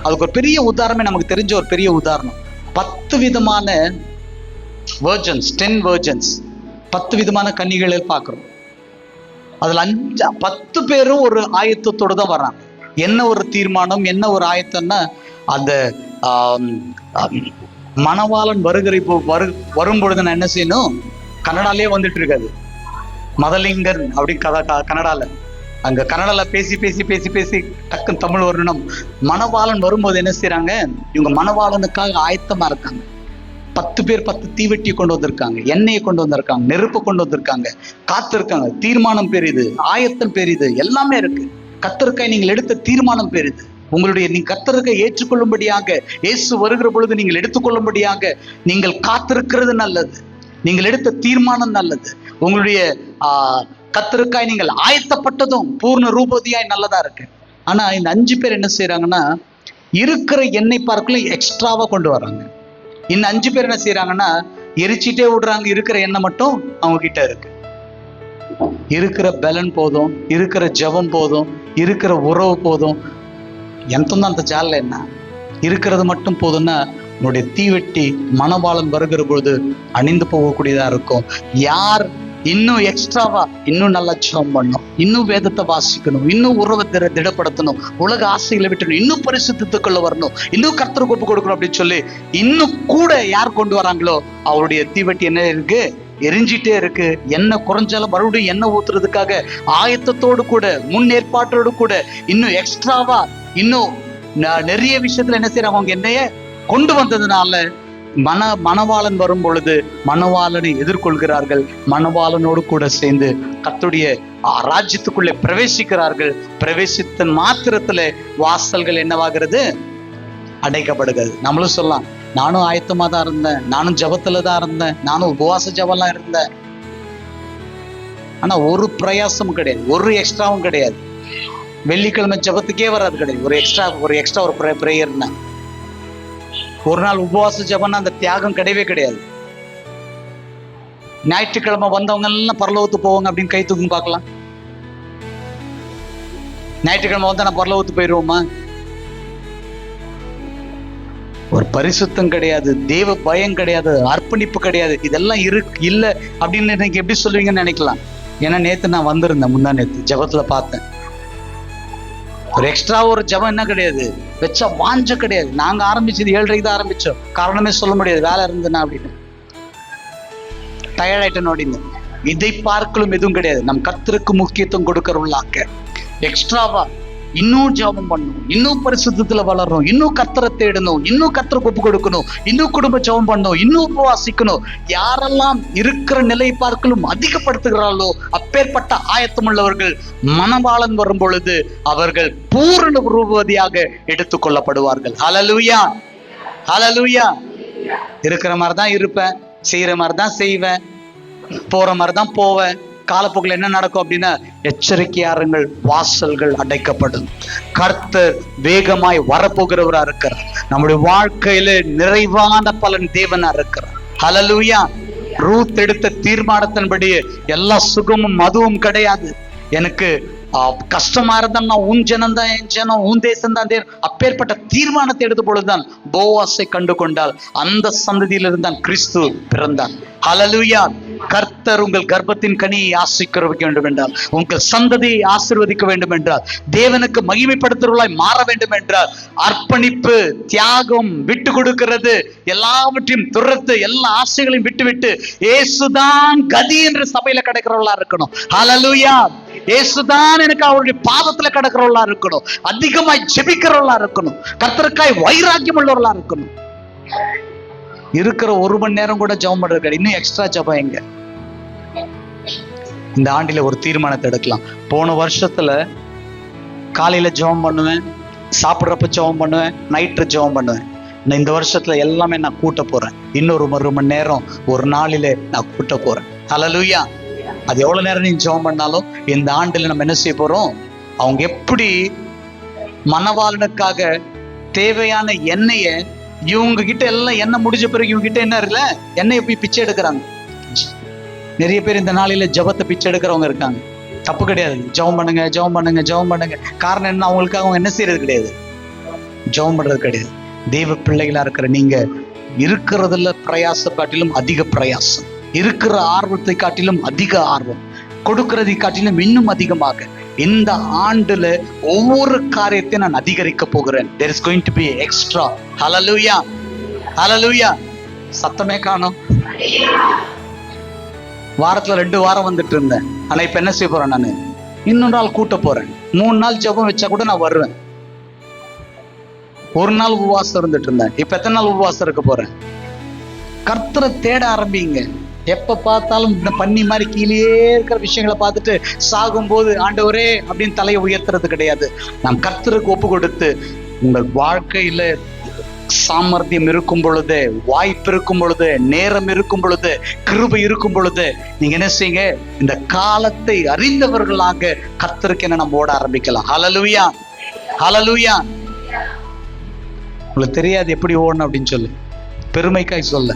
அதுக்கு ஒரு பெரிய உதாரணமே நமக்கு தெரிஞ்ச ஒரு பெரிய உதாரணம், 10 விதமான வெர்ஜன்ஸ், 10 வெர்ஜன்ஸ் 10 விதமான கன்னிகளை பார்க்கிறோம். அதுல 10 பேரும் ஒரு ஆயத்தத்தோடு தான் வர்றாங்க. என்ன ஒரு தீர்மானம், என்ன ஒரு ஆயத்தம்னா, அந்த மணவாளன் வரும் பொழுது நான் என்ன செய்யணும், கன்னடாலே வந்துட்டு இருக்காது, மதலிங்கன் அப்படி கன்னடால, அங்க கன்னடால பேசி பேசி பேசி பேசி டக்குன்னு தமிழ் வரணும். மணவாளன் வரும்போது என்ன செய்யறாங்க, இவங்க மணவாளனுக்காக ஆயத்தமா இருக்காங்க. 10 பேர் 10 தீவெட்டியை கொண்டு வந்திருக்காங்க, எண்ணெயை கொண்டு வந்திருக்காங்க, நெருப்பு கொண்டு வந்திருக்காங்க, காத்திருக்காங்க. தீர்மானம் பெரிது, ஆயத்தம் பெரிது, எல்லாமே இருக்கு. கர்த்தருக்காய் நீங்கள் எடுத்த தீர்மானம் பெரிது. உங்களுடைய நீ கர்த்தருக்கை ஏற்றுக்கொள்ளும்படியாக, இயேசு வருகிற பொழுது நீங்கள் எடுத்துக்கொள்ளும்படியாக நீங்கள் காத்திருக்கிறது நல்லது. நீங்கள் எடுத்த தீர்மானம் நல்லது. உங்களுடைய கர்த்தருக்காய் நீங்கள் ஆயத்தப்பட்டதும் பூர்ண ரூபதியாய் நல்லதா இருக்கு. ஆனா இந்த 5 பேர் என்ன செய்யறாங்கன்னா, இருக்கிற எண்ணெய் பார்க்கல எக்ஸ்ட்ராவா கொண்டு வர்றாங்க. இந்த 5 பேர் என்ன செய்யறாங்கன்னா, எரிச்சிட்டே விடுறாங்க. இருக்கிற எண்ணெய் மட்டும் அவங்க கிட்ட இருக்கு. இருக்கிற பலன் போதும், இருக்கிற ஜபம் போதும், இருக்கிற உறவு போதும், ఎంతుందో అంత చాలే என்ன, இருக்கிறது மட்டும் போதும்னா உன்னுடைய தீவெட்டி மணவாளன் வருகிற பொழுது அணிந்து போகக்கூடியதா இருக்கும். யார் இன்னும் எக்ஸ்ட்ராவா இன்னும் நல்லா ஜெபம் பண்ணணும், இன்னும் வேதத்தை வாசிக்கணும், இன்னும் உறவை திடப்படுத்தணும், உலக ஆசைகளை விட்டுணும், இன்னும் பரிசுத்தத்துக்குள்ள வரணும், இன்னும் கர்த்தருக்கு ஒப்பு கொடுக்கணும் அப்படின்னு சொல்லி இன்னும் கூட யார் கொண்டு வராங்களோ அவருடைய தீவெட்டி என்ன இருக்கு, எரிஞ்சிட்டே இருக்கு. எண்ணெய் குறைஞ்சாலும் மறுபடியும் எண்ணெய் ஊத்துறதுக்காக ஆயத்தத்தோடு கூட, முன்னேற்பாட்டோடு கூட, இன்னும் எக்ஸ்ட்ராவா இன்னும் நிறைய விஷயத்துல என்ன செய்யறாங்க, அவங்க எண்ணெய கொண்டு வந்ததுனால மணவாளன் வரும் பொழுது மணவாளனை எதிர்கொள்கிறார்கள். மணவாளனோடு கூட சேர்ந்து கர்த்தருடைய ராஜ்யத்துக்குள்ளே பிரவேசிக்கிறார்கள். பிரவேசித்த மாத்திரத்துல வாசல்கள் என்னவாகிறது, அடைக்கப்படுகிறது. நம்மளும் சொல்லலாம், நானும் ஆயத்தமா தான் இருந்தேன், நானும் ஜபத்துல தான் இருந்தேன், நானும் உபவாச ஜபம்லாம் இருந்தேன். ஆனா ஒரு பிரயாசமும் கிடையாது, ஒரு எக்ஸ்ட்ராவும் கிடையாது. வெள்ளிக்கிழமை ஜபத்துக்கே வராது கிடையாது. ஒரு எக்ஸ்ட்ரா ஒரு பிரேயர்னா, ஒரு நாள் உபவாச ஜபம்னா அந்த தியாகம் கிடையவே கிடையாது. ஞாயிற்றுக்கிழமை வந்தவங்க எல்லாம் பரலோகத்து போவாங்க அப்படின்னு கை தூக்கும் பார்க்கலாம். ஞாயிற்றுக்கிழமை வந்தா நான் பரலோகத்து போயிடுவோமா? ஒரு பரிசுத்தம் கிடையாது, தேவ பயம் கிடையாது, அர்ப்பணிப்பு கிடையாது. இதெல்லாம் இல்ல அப்படின்னு நீங்க எப்படி சொல்லுவீங்கன்னு நினைக்கலாம். ஏன்னா நேத்து நான் வந்திருந்தேன், முந்தா நேத்து ஜபத்துல பார்த்தேன். ஒரு எக்ஸ்ட்ரா ஒரு ஜபம் என்ன கிடையாது, வச்சா வாஞ்ச கிடையாது. நாங்க ஆரம்பிச்சது 7:30 தான் ஆரம்பிச்சோம். காரணமே சொல்ல முடியாது, வேலை இருந்ததுன்னா அப்படின்னு டயர்ட் ஆயிட்டேன் அப்படின்னு. இதை பார்க்கலும் எதுவும் கிடையாது. நம் கர்த்தருக்கு முக்கியத்துவம் கொடுக்கறவங்களாக்க எக்ஸ்ட்ராவா இன்னும் ஜபம் பண்ணணும், இன்னும் பரிசுத்தத்துல வளரணும், இன்னும் கர்த்தரை தேடணும், இன்னும் கர்த்தருக்கு ஒப்பு கொடுக்கணும், இன்னும் குடும்ப ஜபம் பண்ணணும், இன்னும் உபவாசிக்கணும். யாரெல்லாம் இருக்கிற நிலை பார்க்கலும் அதிகப்படுத்துகிறார்களோ அப்பேற்பட்ட ஆயத்தம் உள்ளவர்கள் மணவாளன் வரும் பொழுது அவர்கள் பூரண ரூபதியாக எடுத்துக்கொள்ளப்படுவார்கள். ஹல்லேலூயா, ஹல்லேலூயா. இருக்கிற மாதிரிதான் இருப்பேன், செய்யற மாதிரிதான் செய்வேன், போற மாதிரிதான் போவேன். காலப்போக்கில் என்ன நடக்கும் அப்படின்னா, எச்சரிக்கையாருங்கள், வாசல்கள் அடைக்கப்படும். கர்த்தர் வேகமாய் வரப்போகிறவரா இருக்கிறார். நம்முடைய வாழ்க்கையில நிறைவான பலன் தேவனா இருக்கிறார். ஹல்லேலூயா. ரூத் எடுத்த தீர்மானத்தின்படி எல்லா சுகமும் மதுவும் கிடையாது. எனக்கு கஷ்டமா இருந்தால் நான் உன் ஜனம் தான், என் ஜனம், உன் தேசம் தான். அப்பேற்பட்ட தீர்மானத்தை எடுத்த பொழுதுதான் போவாசை கண்டு கொண்டால் அந்த சந்ததியிலிருந்து தான் கிறிஸ்து பிறந்தார். ஹல்லேலூயா. கர்த்தர் உங்கள் கர்ப்பத்தின் கனியை ஆசீர்வதிக்க வேண்டும் என்றால், உங்கள் சந்ததியை ஆசீர்வதிக்க வேண்டும் என்றால், தேவனுக்கு மகிமைப்படுத்துவர்களாய் மாற வேண்டும் என்றால், அர்ப்பணிப்பு, தியாகம், விட்டு கொடுக்கிறது, எல்லாவற்றையும் துரத்து, எல்லா ஆசைகளையும் விட்டு இயேசுதான் கதி என்று சபையில கிடைக்கிறவர்களா இருக்கணும். ஹல்லேலூயா. இயேசுதான் எனக்கு அவருடைய பாதத்துல கிடக்கிறவர்களா இருக்கணும். அதிகமாய் ஜெபிக்கிறவர்களா இருக்கணும். கர்த்தருக்காய் வைராக்கியம் உள்ளவர்களா இருக்கணும். இருக்கிற 1 மணி நேரம் கூட ஜெபம் பண்றது, இன்னும் எக்ஸ்ட்ரா ஜெபம் எங்க? இந்த ஆண்டில ஒரு தீர்மானத்தை எடுக்கலாம். போன வருஷத்துல காலையில ஜெபம் பண்ணுவேன், சாப்பிட்றப்ப ஜெபம் பண்ணுவேன், நைட்டு ஜெபம் பண்ணுவேன். இந்த வருஷத்துல எல்லாமே நான் கூட்ட போறேன். இன்னொரு 1 மணி நேரம் ஒரு நாளிலே நான் கூட்ட போறேன். ஹல்லேலூயா. அது எவ்வளவு நேரம் நீங்க ஜெபம் பண்ணாலும் இந்த ஆண்டுல நம்ம என்ன செய்ய போறோம், அவங்க எப்படி மணவாளனுக்காக தேவையான எண்ணெயை இவங்க கிட்ட எல்லாம் எண்ணெய் முடிஞ்ச பிறகு இவங்க கிட்ட என்ன இருக்குல்ல, எண்ணெயை போய் பிச்சை எடுக்கிறாங்க. நிறைய பேர் இந்த நாளில ஜபத்தை பிச்சை எடுக்கிறவங்க இருக்காங்க. தப்பு கிடையாது, ஜெபம் பண்ணுங்க, ஜெபம் பண்ணுங்க, ஜெபம் பண்ணுங்க. காரணம் என்ன, அவங்களுக்காக அவங்க என்ன செய்யறது கிடையாது, ஜெபம் பண்றது கிடையாது. தெய்வ பிள்ளைகளா இருக்கிற நீங்க இருக்கிறதுல பிரயாச காட்டிலும் அதிக பிரயாசம் இருக்கிற ஆர்வத்தை காட்டிலும் அதிக ஆர்வம், கொடுக்கிறதை காட்டிலும் இன்னும் அதிகமாக இந்த ஆண்டுல ஒவ்வொரு காரியத்தையும் நான் அதிகரிக்க போகிறேன். there is going to be extra. ஹல்லேலூயா, ஹல்லேலூயா. சத்தமே காணோம். வாரத்துல 2 வாரம் வந்துட்டு இருந்தேன். ஆனா இப்ப என்ன செய்ய போறேன், நான் இன்னொரு நாள் கூட்ட போறேன். 3 நாள் ஜெபம் வச்சா கூட நான் வருவேன். 1 நாள் உபவாசம் இருந்துட்டு இருந்தேன். இப்ப எத்தனை நாள் உபவாசம் இருக்க போறேன்? கர்த்தரை தேட ஆரம்பிங்க. எப்ப பார்த்தாலும் இந்த பண்ணி மாதிரி கீழே இருக்கிற விஷயங்களை பார்த்துட்டு சாகும்போது ஆண்டவரே அப்படின்னு தலையை உயர்த்துறது கிடையாது. நாம் கர்த்தருக்கு ஒப்பு கொடுத்து, உங்கள் வாழ்க்கையில சாமர்த்தியம் இருக்கும் பொழுது, வாய்ப்பு இருக்கும் பொழுது, நேரம் இருக்கும் பொழுது, கிருபை இருக்கும் பொழுது நீங்க என்ன செய்யுங்க, இந்த காலத்தை அறிந்தவர்களாக கர்த்தருக்கு என்ன நம்ம ஓட ஆரம்பிக்கலாம். ஹல்லேலூயா, ஹல்லேலூயா. உங்களுக்கு தெரியாது எப்படி ஓடணும் அப்படின்னு சொல்லு, பெருமைக்காய் சொல்ல.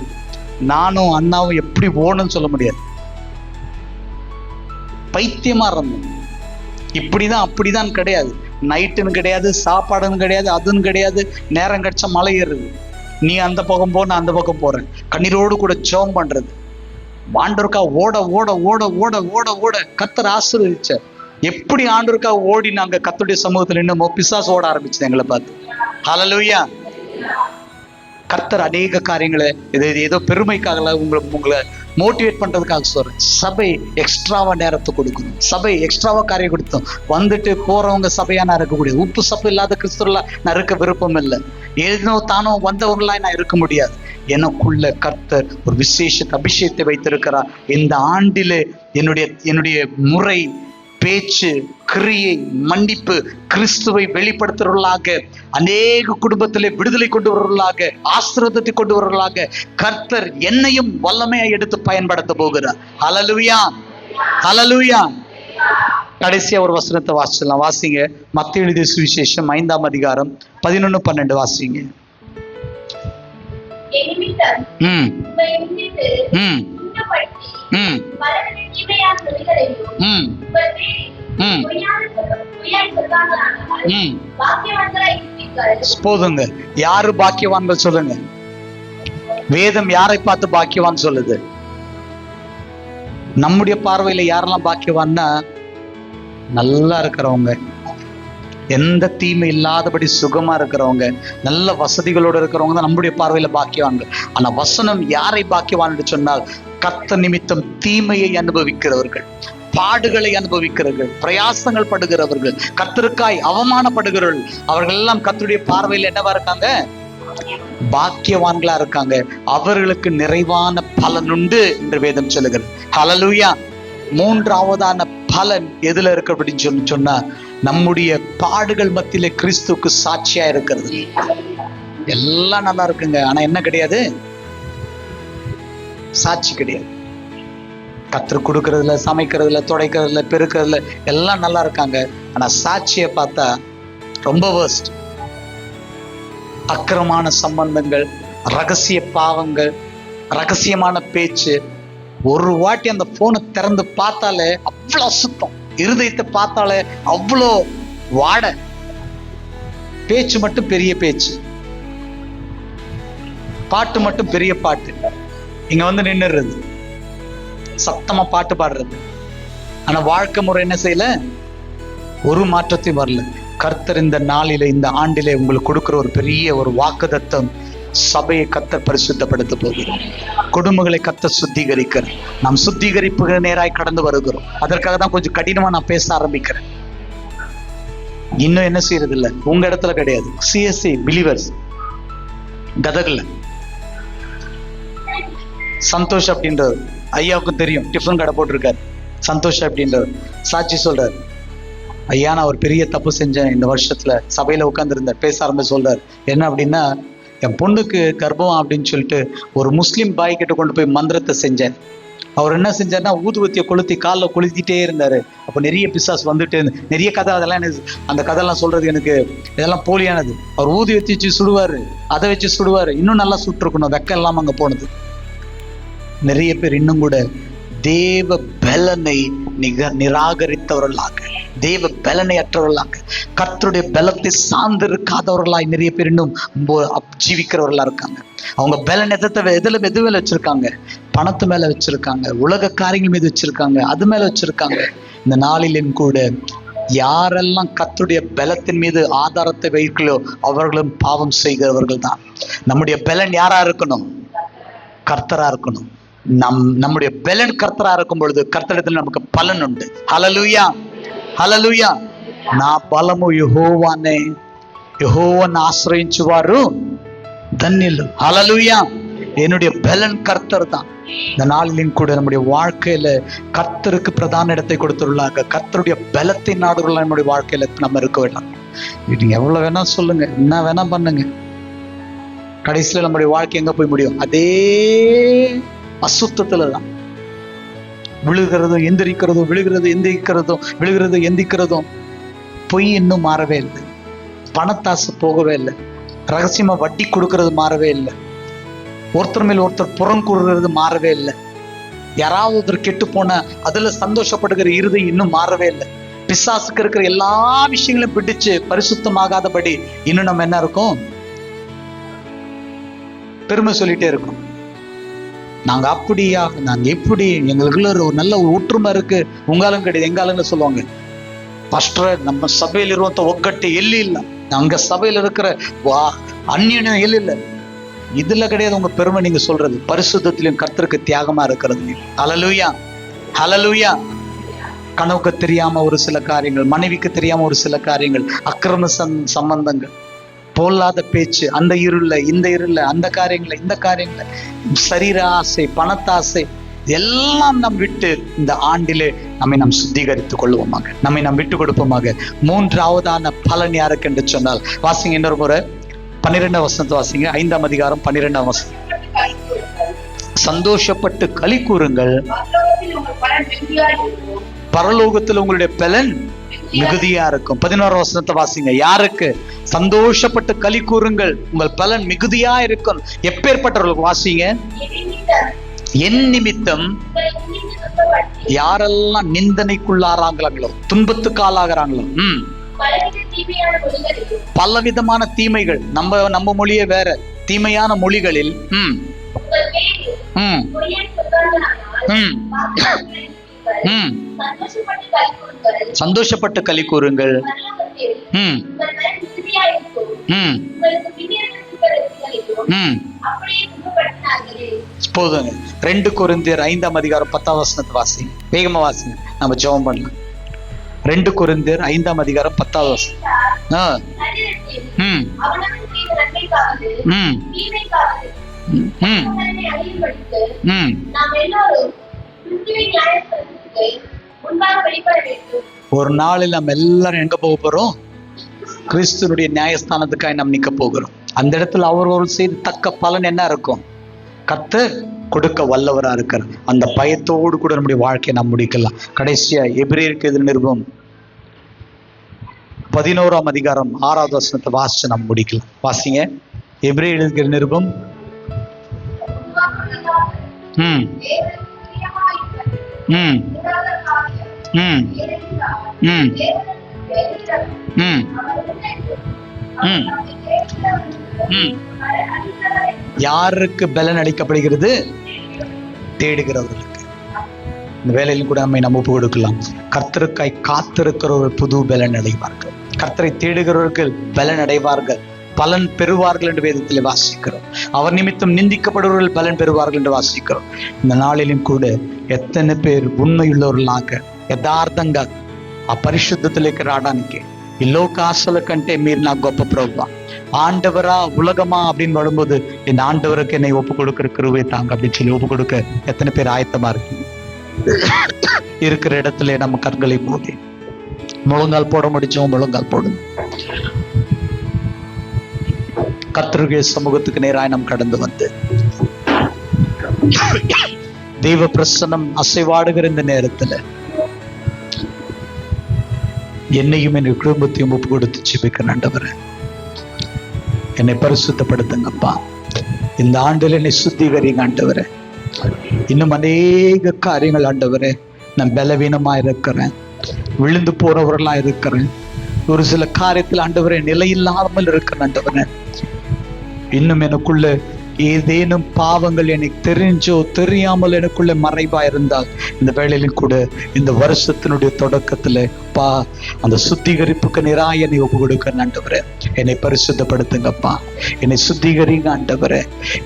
நானும் அண்ணாவும் எப்படி ஓடணும்னு சொல்ல முடியாது. பைத்தியமா இருந்தோம். இப்படிதான் அப்படிதான் கிடையாது. நைட்டுன்னு கிடையாது, சாப்பாடுன்னு கிடையாது, அதுன்னு கிடையாது. நேரம் கிடைச்சா மலை ஏறுது. நீ அந்த பக்கம் போ, நான் அந்த பக்கம் போறேன். கண்ணீரோடு கூட ஜெபம் பண்றது. ஆண்டவருக்கா ஓட ஓட ஓட ஓட ஓட ஓட கர்த்தர் ஆசீர்வதிச்சார். எப்படி ஆண்டவருக்கா ஓடி நாங்க கர்த்தருடைய சமூகத்துல இன்னும் பிசாசு ஓட ஆரம்பிச்சது எங்களை பார்த்து. ஹல்லேலூயா. கர்த்தர் அநேக காரியங்களை ஏதோ பெருமைக்காக உங்களை மோட்டிவேட் பண்றதுக்காக சொல்றேன். சபை எக்ஸ்ட்ராவா நேரத்தை கொடுக்கணும். சபை எக்ஸ்ட்ராவா காரியம் கொடுத்தோம். வந்துட்டு போறவங்க சபையா நான் இருக்கக்கூடிய, உப்பு சப்பு இல்லாத கிறிஸ்துவெல்லாம் நான் இருக்க விருப்பம் இல்லை. ஏதோ தானோ வந்தவங்களா நான் இருக்க முடியாது. எனக்குள்ள கர்த்தர் ஒரு விசேஷ அபிஷேகத்தை வைத்திருக்கிறார். இந்த ஆண்டிலே என்னுடைய முறை, பேச்சு, கிரியை, மன்னிப்பு, கிறிஸ்துவை வெளிப்படுத்துறவர்களாக, அநேக குடும்பத்திலே விடுதலை கொண்டு வருவர்களாக, ஆசீர்வாதத்தை கொண்டு வருவர்களாக கர்த்தர் என்னையும் வல்லமையை எடுத்து பயன்படுத்த போகிறார். ஹல்லேலூயா, ஹல்லேலூயா. கடைசியா ஒரு வசனத்தை வாசிக்கலாம். வாசிங்க. மத்தேயு எழுதிய சுவிசேஷம் 5ஆம் அதிகாரம் 11-12 வாசிங்க. போதுங்க. யாரு பாக்கியவான்கள் சொல்லுங்க. வேதம் யாரை பார்த்து பாக்கியவான் சொல்லுது? நம்முடைய பார்வையில யாரெல்லாம் பாக்கியவான்னா, நல்லா இருக்கிறவங்க, எந்த தீமை இல்லாதபடி சுகமா இருக்கிறவங்க, நல்ல வசதிகளோடு இருக்கிறவங்க தான் நம்முடைய பார்வையில பாக்கியவான்கள். ஆனா வசனம் யாரை பாக்கியவான் என்று சொன்னால், கர்த்தர் நிமித்தம் தீமையை அனுபவிக்கிறவர்கள், பாடுகளை அனுபவிக்கிறவர்கள், பிரயாசங்கள் படுகிறவர்கள், கர்த்தருக்காய் அவமானப்படுகிறவர்கள், அவர்கள் எல்லாம் கர்த்தருடைய பார்வையில் என்னவா இருக்காங்க? பாக்கியவான்களா இருக்காங்க. அவர்களுக்கு நிறைவான பலன் உண்டு என்று வேதம் சொல்லுகிறது. ஹல்லேலூயா. 3ஆவதான பலன் எதுல இருக்கு அப்படின்னு சொன்னா, நம்முடைய பாடுகள் மத்தியில கிறிஸ்துவுக்கு சாட்சியா இருக்கிறது. எல்லாம் நல்லா இருக்குங்க, ஆனா என்ன கிடையாது? சாட்சி கிடையாது. கர்த்தர் கொடுக்கறதுல, சமைக்கிறதுல, துடைக்கிறதுல, பெருக்கிறதுல எல்லாம் நல்லா இருக்காங்க. ஆனா சாட்சியை பார்த்தா ரொம்ப வேர்ஸ்ட். அக்கிரமான சம்பந்தங்கள், ரகசிய பாவங்கள், ரகசியமான பேச்சு. ஒரு வாட்டி அந்த போனை திறந்து பார்த்தாலே அவ்வளோ சுத்தம், இருதயத்தை பார்த்தாலே அவ்வளோ வாட. பேச்சு மட்டும் பெரிய பேச்சு, பாட்டு மட்டும் பெரிய பாட்டு. இங்க வந்து நின்னுறது, சத்தமா பாட்டு பாடுறது. ஆனா வாழ்க்கை முறை என்ன செய்யல? ஒரு மாற்றத்தையும் வரல. கர்த்தர் இந்த நாளில, இந்த ஆண்டிலே உங்களுக்கு கொடுக்கிற ஒரு பெரிய ஒரு வாக்குத்தத்தம், சபையை கர்த்தர் பரிசுத்தப்படுத்த போகிறோம். குடும்பங்களை கர்த்தர் சுத்திகரிக்கிற, நாம் சுத்திகரிப்பு நேராய் கடந்து வருகிறோம். அதற்காக தான் கொஞ்சம் கடினமா நான் பேச ஆரம்பிக்கிறேன். இன்னும் என்ன செய்யறது இல்லை, உங்க இடத்துல கிடையாது. சிஎஸ்சி பிலீவர்ஸ் கதகல்ல சந்தோஷ் அப்படின்றது ஐயாவுக்கும் தெரியும். டிஃபன் கடை போட்டிருக்காரு. சந்தோஷ் அப்படின்றது சாட்சி சொல்றாரு. ஐயா, நான் ஒரு பெரிய தப்பு செஞ்சேன் இந்த வருஷத்துல. சபையில உட்கார்ந்துருந்தார், பேச ஆரம்பிச்சு சொல்றாரு. என்ன அப்படின்னா, என் பொண்ணுக்கு கர்ப்பம் அப்படின்னு சொல்லிட்டு ஒரு முஸ்லீம் பாய் கிட்ட கொண்டு போய் மந்திரத்தை செஞ்சேன். அவர் என்ன செஞ்சாருன்னா, ஊதுவத்தியை கொளுத்தி காலில் கொளுத்திட்டே இருந்தாரு. அப்போ நிறைய பிசாசு வந்துட்டு, நிறைய கதை, அதெல்லாம் எனக்கு அந்த கதையெல்லாம் சொல்றது எனக்கு இதெல்லாம் போலியானது. அவர் ஊதுவத்தி வச்சு சுடுவாரு, அதை வச்சு சுடுவாரு. இன்னும் நல்லா சுட்டுருக்கணும், வெக்கம் இல்லாம அங்க போனது. நிறைய பேர் இன்னும் கூட தேவ பலனை நிராகரித்தவர்களாக, தேவ பலனை அற்றவர்களாக, கர்த்தருடைய பலத்தை சார்ந்திருக்காதவர்களாய் நிறைய பேர் இன்னும் ஜீவிக்கிறவர்களா இருக்காங்க. அவங்க பலன் எது மேல வச்சிருக்காங்க? பணத்து மேல வச்சிருக்காங்க, உலக காரியங்கள் மீது வச்சிருக்காங்க, அது மேல வச்சிருக்காங்க. இந்த நாளிலும் கூட யாரெல்லாம் கர்த்தருடைய பலத்தின் மீது ஆதாரத்தை வைக்கலோ அவர்களும் பாவம் செய்கிறவர்கள் தான். நம்முடைய பலன் யாரா இருக்கணும்? கர்த்தரா இருக்கணும். நம்முடைய பலன் கர்த்தரா இருக்கும் பொழுது கர்த்தரிடத்தில் நமக்கு பலன் உண்டு. ஹல்லேலூயா, హల్లెలూయా. నా బలము యెహోవానే, యెహోవాను ఆశ్రయించువారు ధన్యులు. హల్లేలూయా. என்னுடைய பலன் கர்த்தர் தான். இந்த நாளிலும் கூட நம்முடைய வாழ்க்கையில கர்த்தருக்கு பிரதான இடத்தை கொடுத்துள்ளாங்க. கர்த்தருடைய பலத்தை நாடுகள் நம்முடைய வாழ்க்கையில நம்ம இருக்க வேண்டாம். நீங்க எவ்வளவு வேணா சொல்லுங்க, என்ன வேணா பண்ணுங்க, கடைசியில நம்முடைய வாழ்க்கை எங்க போய் முடியும்? அதே அசுத்தத்துலதான். விழுகிறதும் எந்திரிக்கிறதும், விழுகிறது எந்திரிக்கிறதும், விழுகிறது எந்திரிக்கிறதும். பொய் இன்னும் மாறவே இல்லை, பணத்தாசை போகவே இல்லை, ரகசியமா வட்டி கொடுக்கறது மாறவே இல்லை, ஒருத்தர் மேல் ஒருத்தர் புறம் கூறுறது மாறவே இல்லை, யாராவது ஒருத்தர் கெட்டு போன அதுல சந்தோஷப்படுகிற இருதயம் இன்னும் மாறவே இல்லை. பிசாசுக்கு இருக்கிற எல்லா விஷயங்களும் பிடிச்சு பரிசுத்தமாகாதபடி இன்னும் நம்ம என்ன இருக்கோம்? பெருமை சொல்லிட்டே இருக்கோம். நாங்க அப்படியா, நாங்க எப்படி, எங்களுக்குள்ள ஒரு நல்ல ஒற்றுமை இருக்கு, உங்காலும் கிடையாது எங்காலுங்க சொல்லுவாங்க. பாஸ்டர், நம்ம சபையில் இருவத்த ஒக்கட்டு எல்லி இல்லை, அங்க சபையில இருக்கிற அந்நியனும் எல்லி இல்லை. இதுல கிடையாது உங்க பெருமை. நீங்க சொல்றது பரிசுத்தத்திலும் கர்த்தருக்கு தியாகமா இருக்கிறது. ஹல்லேலூயா, ஹல்லேலூயா. கனவுக்கு தெரியாம ஒரு சில காரியங்கள், மனைவிக்கு தெரியாம ஒரு சில காரியங்கள், அக்கிரம சம்பந்தங்கள், போலாத பேச்சு, அந்த இருள இந்த இருள, அந்த காரியங்களை இந்த காரியங்களை, சரீர ஆசை, பணத்தாசை, எல்லாம் நம் விட்டு இந்த ஆண்டிலே நம்மை நாம் சுத்திகரித்துக் கொள்வோமாக, நம்மை நாம் விட்டு கொடுப்போமாக. மூன்றாவதான பலன் யாருக்கு என்று சொன்னால், வாசிங்க இன்னொரு முறை 12ஆம் வசனத்தை வாசிங்க. 5ஆம் அதிகாரம் 12ஆம் வசனம். சந்தோஷப்பட்டு களி கூறுங்கள், பரலோகத்தில் உங்களுடைய பலன் மிகுதியா இருக்கும். 11ஆம் வசனத்தை வாசிங்க. யாருக்கு? சந்தோஷப்பட்டு களி கூறுங்கள், உங்கள் பலன் மிகுதியா இருக்கும். எப்பேற்பட்டவர்களுக்கு? வாசிங்க. என் நிமித்தம் யாரெல்லாம் நிந்தனைக்குள்ளாராங்களோ, துன்பத்துக்கு ஆளாகிறாங்களோ, பலவிதமான தீமைகள், நம்ம மொழியே வேற, தீமையான மொழிகளில் சந்தோஷப்பட்டு களி கூறுங்கள். போதுங்க. 2 கொரிந்தியர் 5ஆம் அதிகாரம் 10ஆம் வசனத்தை வாசிங்க. வேகமா வாசிங்க, நம்ம ஜெபம் பண்ணலாம். 2 கொரிந்தியர் 5ஆம் அதிகாரம் 10ஆம் வசனம். ஒரு நாளில் நம்ம எல்லாரும் எங்க போக போறோம்? கிறிஸ்துனுடைய நியாயஸ்தானத்துக்காக நாம் நிக்க போகிறோம். அந்த இடத்துல அவர்கள் செய்து தக்க பலன் என்ன இருக்கும்? கர்த்தர் கொடுக்க வல்லவரா இருக்கிறார். அந்த பயத்தோடு கூட நம்முடைய வாழ்க்கையை நாம் முடிக்கலாம். கடைசியா எபிரேயருக்கு எழுதின நிருபம் 11ஆம் அதிகாரம் 6ஆவது வசனத்தை வாசிச்சு நாம் முடிக்கலாம். வாசிங்க. எபிரேயருக்கு நிருபம் யாருக்கு பலன் அளிக்கப்படுகிறது? தேடுகிறவர்களுக்கு. இந்த வேலையிலும் கூட நம்ம ஒப்பு கொடுக்கலாம். கர்த்தருக்காய் காத்திருக்கிறவர்கள் புது பலன் அடைவார்கள். கர்த்தரை தேடுகிறவர்கள் பலன் அடைவார்கள், பலன் பெறுவார்கள் என்று வேதத்தில் வாசிக்கிறோம். அவர் நிமித்தம் நிந்திக்கப்படுபவர்கள் பலன் பெறுவார்கள் என்று வாசிக்கிறோம். இந்த நாளிலும் கூட எத்தனை பேர் உண்மையுள்ளவர்களாக యథార్థంగా ఆ పరిశుద్ధతలోకి రావడానికి ఈ లోక ఆశల కంటే మీరు నాకు గొప్ప ప్రభువా, ஆண்டவரா உலகமா அப்படின்னு வரும்போது இந்த ஆண்டவருக்கு என்னை ஒப்பு கொடுக்கிற கிருபை தாங்க அப்படின்னு சொல்லி ஒப்பு கொடுக்க எத்தனை பேர் ஆயத்தமா இருக்கு? இருக்கிற இடத்துல நம்ம கண்களை மூடி முழங்கால் போட முடிச்சோம், முழங்கால் போடும். கர்த்தருடைய சமூகத்துக்கு நேராய் நாம் கடந்து வந்து தெய்வ பிரசன்னம் அசைவாடுகிற இந்த நேரத்துல என்னையும் என் குடும்பத்தையும் ஒப்பு கொடுத்து ஜெபிக்க ஆண்டவரே, என்னை பரிசுத்தப்படுத்துங்கப்பா. இந்த ஆண்டில் என்னை சுத்திகரிங்க ஆண்டவரே. இன்னும் அநேக காரியங்கள் ஆண்டவரே நான் பலவீனமா இருக்கிறேன், விழுந்து போறவர்களா இருக்கிறேன், ஒரு சில காரியத்தில் ஆண்டவரே நிலையில்லாமல் இருக்கிறேன். ஆண்டவரே இன்னும் எனக்குள்ள ஏதேனும் பாவங்கள் எனக்கு தெரிஞ்சோ தெரியாமல் எனக்குள்ள மறைவா இருந்தால் இந்த வேளையிலும் கூட இந்த வருஷத்தினுடைய தொடக்கத்துல அந்த சுத்திகரிப்புக்கு நிராய என்னை ஒப்பு கொடுக்க ஆண்டவரே. என்னை பரிசுத்தப்படுத்துங்கப்பா, என்னை சுத்திகரிங்க ஆண்டவரே.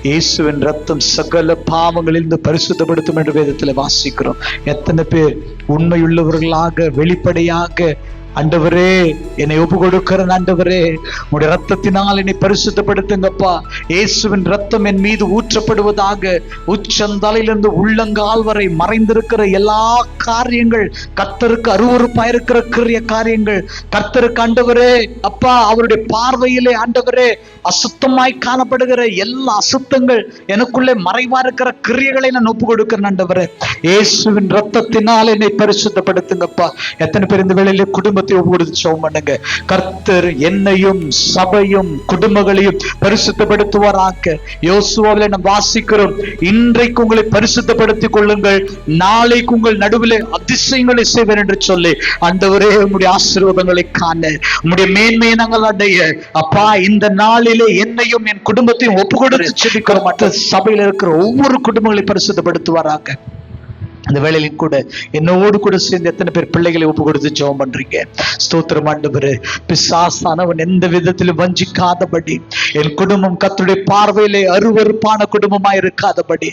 இயேசுவின் ரத்தம் சகல பாவங்களிலிருந்து பரிசுத்தப்படுத்தும் என்று வேதத்துல வாசிக்கிறோம். எத்தனை பேர் உண்மையுள்ளவர்களாக வெளிப்படையாக ஆண்டவரே என்னை ஒப்பு கொடுக்கிறேன் ஆண்டவரே, உடைய ரத்தத்தினால் என்னை பரிசுத்தப்படுத்துங்கப்பா. இயேசுவின் ரத்தம் என் மீது ஊற்றப்படுவதாக. உச்சந்தலையிலிருந்து உள்ளங்கால் வரை மறைந்திருக்கிற எல்லா காரியங்கள், கர்த்தருக்கு அருவருப்பாயிருக்கிற காரியங்கள், கர்த்தருக்கு ஆண்டவரே அப்பா அவருடைய பார்வையிலே ஆண்டவரே அசுத்தமாய் காணப்படுகிற எல்லா அசுத்தங்கள், எனக்குள்ளே மறைவா இருக்கிற கிரியைகளை நான் ஒப்பு கொடுக்கிறேன் ஆண்டவரே. இயேசுவின் ரத்தத்தினால் என்னை பரிசுத்தப்படுத்துங்கப்பா. எத்தனை பேர் இந்த வேளையிலே குடும்பத்தை ஒப்பு கொடுத்து ஜெபம் பண்ணுங்க. கர்த்தர் என்னையும் சபையும் குடும்பங்களையும் பரிசுத்தப்படுத்துவாராக. யோசுவாவிலே நாம் வாசிக்கிறோம், இன்றைக்கு உங்களை பரிசுத்தப்படுத்திக் கொள்ளுங்கள், நாளைக்கு உங்கள் நடுவில் அதிசயங்களை செய்வேன் என்று சொல்லி. ஆண்டவரே உம்முடைய ஆசீர்வாதங்களை காண, உம்முடைய மேன்மையை நாங்கள் அடைய அப்பா இந்த நாளிலே என்னையும் என் குடும்பத்தையும் ஒப்பு கொடுத்து ஜெபிக்கிறோம். மற்ற சபையில் இருக்கிற ஒவ்வொரு குடும்பங்களையும் பரிசுத்தப்படுத்துவாராக. அந்த வேளையிலும் கூட என்னோடு கூட சேர்ந்து எத்தனை பேர் பிள்ளைகளை ஒப்பு கொடுத்து ஜெபம் பண்றீங்க? ஸ்தோத்திரம் ஆண்டவரே. பிசாசானவன் எந்த விதத்திலும் வஞ்சிக்காதபடி, என் குடும்பம் கர்த்தருடைய பார்வையிலே அருவருப்பான குடும்பமா இருக்காதபடி,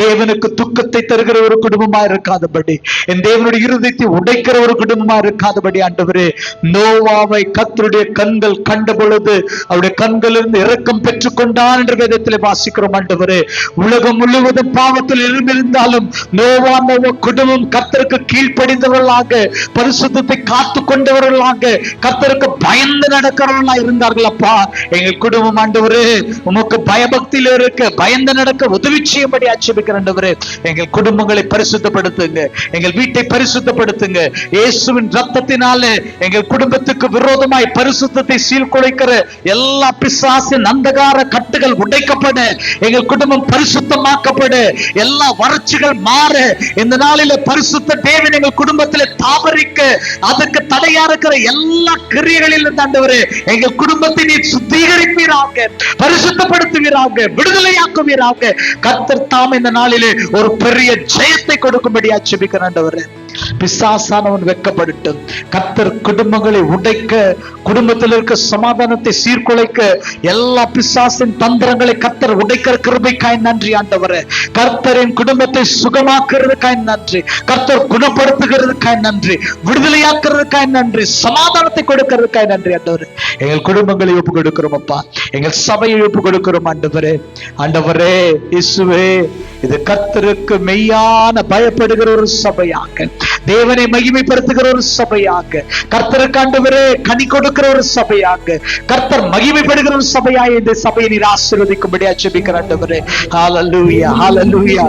தேவனுக்கு துக்கத்தை தருகிற ஒரு குடும்பமா இருக்காதபடி, என் தேவனுடைய இருதயத்தை உடைக்கிற ஒரு குடும்பமா இருக்காதபடி ஆண்டவரே, நோவாவை கர்த்தருடைய கண்கள் கண்ட பொழுது அவருடைய கண்களிலிருந்து இரக்கம் பெற்றுக் கொண்டான் என்ற வேதத்திலே வாசிக்கிறோம் ஆண்டவரே. உலகம் முழுவதும் பாவத்தில் இருந்திருந்தாலும் நோவா குடும்பம் கர்த்தருக்கு கீழ்ப்படிந்தவர்களாக, பரிசுத்தத்தை காத்து கொண்டவர்களாக, கர்த்தருக்கு பயந்து நடக்கிறவர்களா இருந்தார்கள். அப்பா எங்கள் குடும்பம் ஆண்டவரே உமக்கு பயபக்தியில் இருக்க, பயந்து நடக்க உதவி செய்யும்படி ஆட்சேபிக்கிற ஆண்டவரே. எங்கள் குடும்பங்களை பரிசுத்தப்படுத்துங்க, எங்கள் வீட்டை பரிசுத்தப்படுத்துங்க. இயேசுவின் ரத்தத்தினாலே எங்கள் குடும்பத்துக்கு விரோதமாய் பரிசுத்தத்தை சீர்குலைக்கிற எல்லா பிசாசின் அந்தகார கட்டுகள் உடைக்கப்பட, எங்கள் குடும்பம் பரிசுத்தமாக்கப்பட, எல்லா வறட்சிகள் மாற, இந்த நாளில பரிசுத்த தேவன் எங்கள் குடும்பத்தில் தாபரிக்க, அதற்கு தடையா இருக்கிற எல்லா கிரியைகளிலும் ஆண்டவரே எங்கள் குடும்பத்தை நீர் சுத்திகரிப்பீராக, பரிசுத்தப்படுத்துவீராக, விடுதலையாக்குவீராக. கர்த்தர் தாம் இந்த நாளிலே ஒரு பெரிய ஜெயத்தை கொடுக்கும்படி ஆட்சேபிக்கிற ஆண்டவரே. பிசாசானவன் வெட்கப்படட்டும். கர்த்தர் குடும்பங்களை உடைக்க, குடும்பத்தில் இருக்க சமாதானத்தை சீர்குலைக்க, எல்லா பிசாசின் தந்திரங்களை கர்த்தர் உடைக்கிற கிருபைக்காய் நன்றி ஆண்டவரே. கர்த்தரின் குடும்பத்தை சுகமாக்குறதுக்காய் நன்றி, கர்த்தர் குணப்படுத்துகிறதுக்காய் நன்றி, விடுதலையாக்குறதுக்காய் நன்றி, சமாதானத்தை கொடுக்கிறதுக்காய் நன்றி ஆண்டவரே. எங்கள் குடும்பங்களை ஒப்பு கொடுக்கிறோம் அப்பா, எங்கள் சபையை ஒப்பு கொடுக்கிறோம் ஆண்டவரே. ஆண்டவரே இயேசுவே, இது கர்த்தருக்கு மெய்யான பயப்படுகிற ஒரு சபையாக, தேவனை மகிமைப்படுத்துகிற ஒரு சபையாக, கர்த்தருக்கு ஆண்டவரே கனி கொடுக்கிற ஒரு சபையாக, கர்த்தர் மகிமைப்படுகிற ஒரு சபையாக இந்த சபையை நீர் ஆசீர்வதிக்கும்படி ஜெபிக்கிற ஆண்டவரே. ஹல்லேலூயா, ஹல்லேலூயா.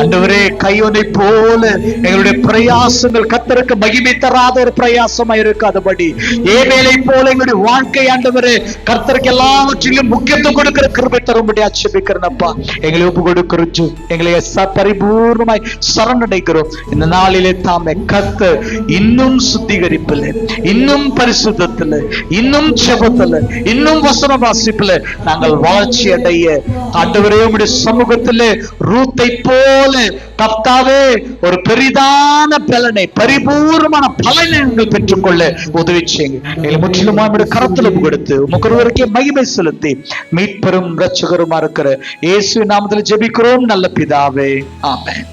ஆண்டவரே கையோனை போல எங்களுடைய பிரயாசங்கள் கர்த்தருக்கு மகிமை தராத ஒரு பிரயாசமா இருக்காதபடி, ஏவேலை போல எங்களுடைய வாழ்க்கை ஆண்டவரே கர்த்தருக்கு எல்லாவற்றிலும் முக்கியத்துவம் கொடுக்கிற கிருபை தரும்படி ஜெபிக்கிறேன்ப்பா. எங்களை ஒப்பு கொடுக்கிறோம், எங்களை பரிபூர்ணமாய் சரணடைகிறோம். இந்த நாளிலே தாமே கர்த்தர் இன்னும் சுத்திகரிப்பில், இன்னும் பரிசுத்தத்தில், இன்னும் ஜெபத்தில், இன்னும் வசன வாசிப்பில் நாங்கள் வளர்ச்சி அடைய ஆண்டவரே உம்முடைய சமூகத்திலே ரூத்தை போல கர்த்தாவே ஒரு பெரிதான பலனை, பரிபூர்ணமான பலனை நீங்கள் பெற்றுக்கொள்ள உதவி செய்யுங்க. எங்களை முற்றிலுமா நம்முடைய கரத்தில் கொடுத்து உமக்கு ஒருவருக்கே மகிமை செலுத்தி மீட்பெரும் இரட்சகருமா இருக்கிற இயேசுவின் நாமத்தில் ஜெபிக்கிறோம் நல்ல பிதாவே, ஆமென்.